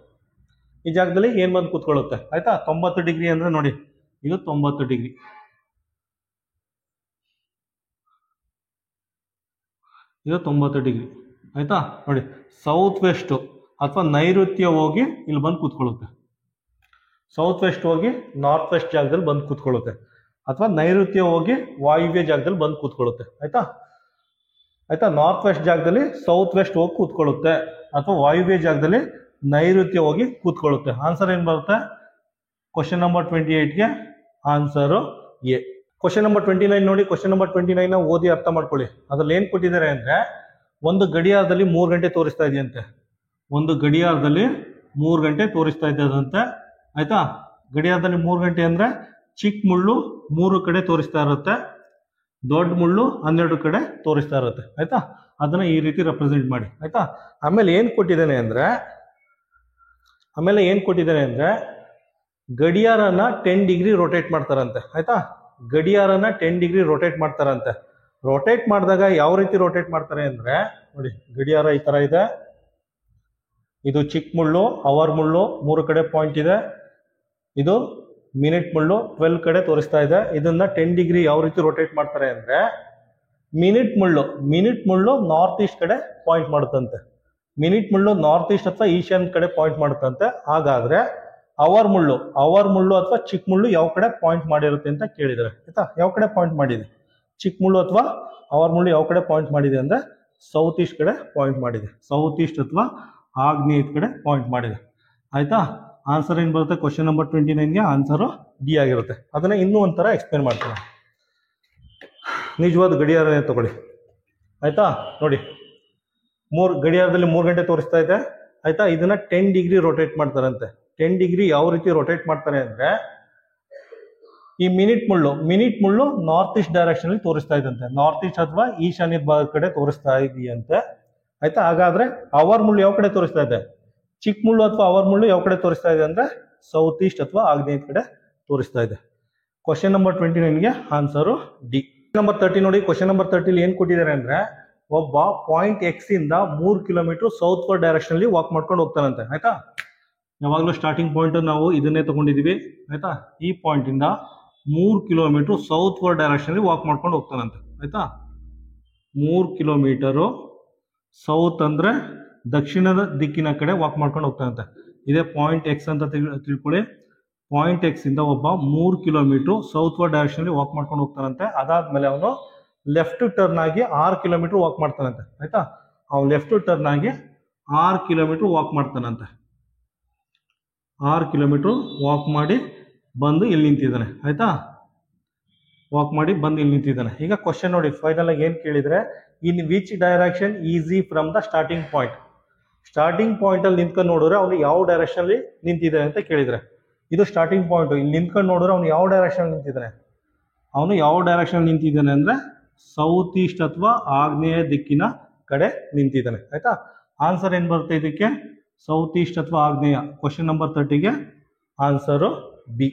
ಈ ಜಾಗದಲ್ಲಿ ಏನ್ ಬಂದು ಕೂತ್ಕೊಳ್ಳುತ್ತೆ? ಆಯ್ತಾ, 90 ಡಿಗ್ರಿ ಅಂದ್ರೆ ನೋಡಿ, ಇದು 90 ಡಿಗ್ರಿ. ಇದು 90 ಡಿಗ್ರಿ. ಆಯ್ತಾ ನೋಡಿ, ಸೌತ್ ವೆಸ್ಟ್ ಅಥವಾ ನೈಋತ್ಯ ಹೋಗಿ ಇಲ್ಲಿ ಬಂದು ಕೂತ್ಕೊಳ್ಳುತ್ತೆ. ಸೌತ್ ವೆಸ್ಟ್ ಹೋಗಿ ನಾರ್ತ್ ವೆಸ್ಟ್ ಜಾಗದಲ್ಲಿ ಬಂದು ಕೂತ್ಕೊಳ್ಳುತ್ತೆ, ಅಥವಾ ನೈಋತ್ಯ ಹೋಗಿ ವಾಯುವ್ಯ ಜಾಗದಲ್ಲಿ ಬಂದು ಕೂತ್ಕೊಳ್ಳುತ್ತೆ. ಆಯ್ತಾ, ನಾರ್ತ್ ವೆಸ್ಟ್ ಜಾಗದಲ್ಲಿ ಸೌತ್ ವೆಸ್ಟ್ ಹೋಗಿ ಕೂತ್ಕೊಳ್ಳುತ್ತೆ, ಅಥವಾ ವಾಯುವ್ಯ ಜಾಗದಲ್ಲಿ ನೈಋತ್ಯ ಹೋಗಿ ಕೂತ್ಕೊಳ್ಳುತ್ತೆ. ಆನ್ಸರ್ ಏನ್ ಬರುತ್ತೆ? ಕ್ವಶನ್ ನಂಬರ್ 28ಗೆ ಆನ್ಸರು ಎ. ಕ್ವಶನ್ ನಂಬರ್ 29 ನೋಡಿ. ಕ್ವಶನ್ ನಂಬರ್ 29 ಓದಿ ಅರ್ಥ ಮಾಡ್ಕೊಳ್ಳಿ. ಅದ್ರಲ್ಲಿ ಏನ್ ಕೊಟ್ಟಿದ್ದಾರೆ ಅಂದ್ರೆ ಒಂದು ಗಡಿಯಾರದಲ್ಲಿ 3 ಗಂಟೆ ತೋರಿಸ್ತಾ ಇದೆಯಂತೆ. ಒಂದು ಗಡಿಯಾರದಲ್ಲಿ 3 ಗಂಟೆ ತೋರಿಸ್ತಾ ಇದ್ದದಂತೆ. ಆಯ್ತಾ, ಗಡಿಯಾರದಲ್ಲಿ 3 ಗಂಟೆ ಅಂದ್ರೆ ಚಿಕ್ಕ ಮುಳ್ಳು 3 ಕಡೆ ತೋರಿಸ್ತಾ ಇರುತ್ತೆ, ದೊಡ್ಡ ಮುಳ್ಳು 12 ಕಡೆ ತೋರಿಸ್ತಾ ಇರುತ್ತೆ. ಆಯ್ತಾ, ಅದನ್ನ ಈ ರೀತಿ ರೆಪ್ರೆಸೆಂಟ್ ಮಾಡಿ. ಆಯ್ತಾ, ಆಮೇಲೆ ಏನ್ ಕೊಟ್ಟಿದ್ದಾನೆ ಅಂದ್ರೆ ಗಡಿಯಾರನ 10 ಡಿಗ್ರಿ ರೊಟೇಟ್ ಮಾಡ್ತಾರಂತೆ. ಆಯ್ತಾ, ಗಡಿಯಾರನ 10 ಡಿಗ್ರಿ ರೊಟೇಟ್ ಮಾಡ್ತಾರಂತೆ. ರೊಟೇಟ್ ಮಾಡಿದಾಗ ಯಾವ ರೀತಿ ರೊಟೇಟ್ ಮಾಡ್ತಾರೆ ಅಂದ್ರೆ ನೋಡಿ, ಗಡಿಯಾರ ಈ ತರ ಇದೆ, ಇದು ಚಿಕ್ಕ ಮುಳ್ಳು, ಅವರ್ ಮುಳ್ಳು 3 ಕಡೆ ಪಾಯಿಂಟ್ ಇದೆ, ಇದು ಮಿನಿಟ್ ಮುಳ್ಳು 12 ಕಡೆ ತೋರಿಸ್ತಾ ಇದೆ. ಇದನ್ನ 10 ಡಿಗ್ರಿ ಯಾವ ರೀತಿ ರೊಟೇಟ್ ಮಾಡ್ತಾರೆ ಅಂದ್ರೆ ಮಿನಿಟ್ ಮುಳ್ಳು ನಾರ್ತ್ ಈಸ್ಟ್ ಕಡೆ ಪಾಯಿಂಟ್ ಮಾಡುತ್ತಂತೆ. ಮಿನಿಟ್ ಮುಳ್ಳು ನಾರ್ತ್ ಈಸ್ಟ್ ಅಥವಾ ಈಶಾನ್ಯ ಕಡೆ ಪಾಯಿಂಟ್ ಮಾಡುತ್ತಂತೆ. ಹಾಗಾದ್ರೆ ಅವರ್ ಮುಳ್ಳು ಅಥವಾ ಚಿಕ್ಕ ಮುಳ್ಳು ಯಾವ ಕಡೆ ಪಾಯಿಂಟ್ ಮಾಡಿರುತ್ತೆ ಅಂತ ಕೇಳಿದರೆ. ಆಯ್ತಾ, ಯಾವ ಕಡೆ ಪಾಯಿಂಟ್ ಮಾಡಿದೆ? ಚಿಕ್ಕ ಮುಳ್ಳು ಅಥವಾ ಅವರ್ ಮುಳ್ಳು ಯಾವ ಕಡೆ ಪಾಯಿಂಟ್ ಮಾಡಿದೆ ಅಂದ್ರೆ ಸೌತ್ ಈಸ್ಟ್ ಕಡೆ ಪಾಯಿಂಟ್ ಮಾಡಿದೆ. ಸೌತ್ ಈಸ್ಟ್ ಅಥವಾ ಆಗ್ನೇಯ ಕಡೆ ಪಾಯಿಂಟ್ ಮಾಡಿದೆ. ಆಯ್ತಾ, ಆನ್ಸರ್ ಏನ್ ಬರುತ್ತೆ? ಕ್ವಶನ್ ನಂಬರ್ 29ಗೆ ಆನ್ಸರ್ ಡಿ ಆಗಿರುತ್ತೆ. ಅದನ್ನ ಇನ್ನೂ ಒಂಥರ ಎಕ್ಸ್ಪ್ಲೇನ್ ಮಾಡ್ತೀನಿ. ನಿಜವಾದ ಗಡಿಯಾರನೇ ತಗೊಳ್ಳಿ. ಆಯ್ತಾ ನೋಡಿ, ಗಡಿಯಾರದಲ್ಲಿ 3 ಗಂಟೆ ತೋರಿಸ್ತಾ ಇದೆ. ಆಯ್ತಾ, ಇದನ್ನ 10 ಡಿಗ್ರಿ ರೊಟೇಟ್ ಮಾಡ್ತಾರಂತೆ. 10 ಡಿಗ್ರಿ ಯಾವ ರೀತಿ ರೊಟೇಟ್ ಮಾಡ್ತಾರೆ ಅಂದ್ರೆ ಈ ಮಿನಿಟ್ ಮುಳ್ಳು ನಾರ್ತ್ ಈಸ್ಟ್ ಡೈರೆಕ್ಷನ್ ಅಲ್ಲಿ ತೋರಿಸ್ತಾ ಇದ್ದಂತೆ, ನಾರ್ತ್ ಈಸ್ಟ್ ಅಥವಾ ಈಶಾನ್ಯದ ಭಾಗದ ಕಡೆ ತೋರಿಸ್ತಾ ಇದೆಯಂತೆ. ಆಯ್ತಾ, ಹಾಗಾದ್ರೆ ಅವರ್ ಮುಳ್ಳು ಯಾವ ಕಡೆ ತೋರಿಸ್ತಾ ಇದೆ? ಚಿಕ್ಕ ಮುಳ್ಳು ಅಥವಾ ಅವರ್ ಮುಳ್ಳು ಯಾವ ಕಡೆ ತೋರಿಸ್ತಾ ಇದೆ ಅಂದ್ರೆ ಸೌತ್ ಈಸ್ಟ್ ಅಥವಾ ಆಗ್ನೇಯ ಕಡೆ ತೋರಿಸ್ತಾ ಇದೆ. ಕ್ವಶನ್ ನಂಬರ್ 29ಗೆ ಆನ್ಸರು ಡಿ. ನಂಬರ್ 30 ನೋಡಿ. ಕ್ವಶನ್ ನಂಬರ್ 30 ಏನ್ ಕೊಟ್ಟಿದ್ದಾರೆ ಅಂದ್ರೆ, ಒಬ್ಬ ಪಾಯಿಂಟ್ ಎಕ್ಸ್ ಇಂದ 3 ಕಿಲೋಮೀಟರ್ ಸೌತ್ ವರ್ಡ್ ಡೈರೆಕ್ಷನ್ ಅಲ್ಲಿ ವಾಕ್ ಮಾಡ್ಕೊಂಡು ಹೋಗ್ತಾನಂತೆ. ಆಯ್ತಾ, ಯಾವಾಗಲೂ ಸ್ಟಾರ್ಟಿಂಗ್ ಪಾಯಿಂಟ್ ನಾವು ಇದನ್ನೇ ತಗೊಂಡಿದೀವಿ. ಆಯ್ತಾ, ಈ ಪಾಯಿಂಟ್ ಇಂದ 3 ಕಿಲೋಮೀಟರ್ ಸೌತ್ ವರ್ಡ್ ಡೈರೆಕ್ಷನ್ ಅಲ್ಲಿ ವಾಕ್ ಮಾಡ್ಕೊಂಡು ಹೋಗ್ತಾನಂತೆ. ಆಯ್ತಾ, 3 ಕಿಲೋಮೀಟರು ಸೌತ್ ಅಂದ್ರೆ ದಕ್ಷಿಣದ ದಿಕ್ಕಿನ ಕಡೆ ವಾಕ್ ಮಾಡ್ಕೊಂಡು ಹೋಗ್ತಾನಂತೆ. ಇದೇ ಪಾಯಿಂಟ್ ಎಕ್ಸ್ ಅಂತ ತಿಳ್ಕೊಳ್ಳಿ. ಪಾಯಿಂಟ್ ಎಕ್ಸ್ ಇಂದ ಒಬ್ಬ 3 ಕಿಲೋಮೀಟರ್ ಸೌತ್ ವರ್ಡ್ ಡೈರೆಕ್ಷನ್ ಅಲ್ಲಿ ವಾಕ್ ಮಾಡ್ಕೊಂಡು ಹೋಗ್ತಾನಂತೆ. ಅದಾದ್ಮೇಲೆ ಅವನು ಲೆಫ್ಟ್ ಟರ್ನ್ ಆಗಿ 6 ಕಿಲೋಮೀಟರ್ ವಾಕ್ ಮಾಡ್ತಾನಂತೆ. ಆಯ್ತಾ, ಅವ್ನು ಲೆಫ್ಟ್ ಟರ್ನ್ ಆಗಿ 6 ಕಿಲೋಮೀಟರ್ ವಾಕ್ ಮಾಡ್ತಾನಂತೆ. 6 ಕಿಲೋಮೀಟರ್ ವಾಕ್ ಮಾಡಿ ಬಂದು ಇಲ್ಲಿ ನಿಂತಿದ್ದಾನೆ. ಆಯ್ತಾ, ವಾಕ್ ಮಾಡಿ ಬಂದು ಇಲ್ಲಿ ನಿಂತಿದ್ದಾನೆ. ಈಗ ಕ್ವಶನ್ ನೋಡಿ, ಫೈನಲ್ ಆಗಿ ಏನ್ ಕೇಳಿದ್ರೆ, ಇನ್ which direction easy from the starting point. Starting point ಅಲ್ಲಿ ನಿಂತ್ಕೊಂಡು ನೋಡಿದ್ರೆ ಅವನು ಯಾವ ಡೈರೆಕ್ಷನ್ ಅಲ್ಲಿ ನಿಂತಿದೆ ಅಂತ ಕೇಳಿದ್ರೆ, ಇದು ಸ್ಟಾರ್ಟಿಂಗ್ ಪಾಯಿಂಟ್. ಇಲ್ಲಿ ನಿಂತ್ಕೊಂಡು ನೋಡಿದ್ರೆ ಅವನು ಯಾವ ಡೈರೆಕ್ಷನ್ ನಿಂತಿದ್ದಾನೆ? ಅವನು ಯಾವ ಡೈರೆಕ್ಷನ್ ನಿಂತಿದ್ದಾನೆ ಅಂದ್ರೆ ಸೌತ್ ಈಸ್ಟ್ ಅಥವಾ ಆಗ್ನೇಯ ದಿಕ್ಕಿನ ಕಡೆ ನಿಂತಿದ್ದಾನೆ. ಆಯ್ತಾ, ಆನ್ಸರ್ ಏನ್ ಬರುತ್ತೆ ಇದಕ್ಕೆ? ಸೌತ್ ಈಸ್ಟ್ ಅಥವಾ ಆಗ್ನೇಯ. ಕ್ವಶನ್ ನಂಬರ್ 30ಗೆ ಆನ್ಸರು ಬಿ.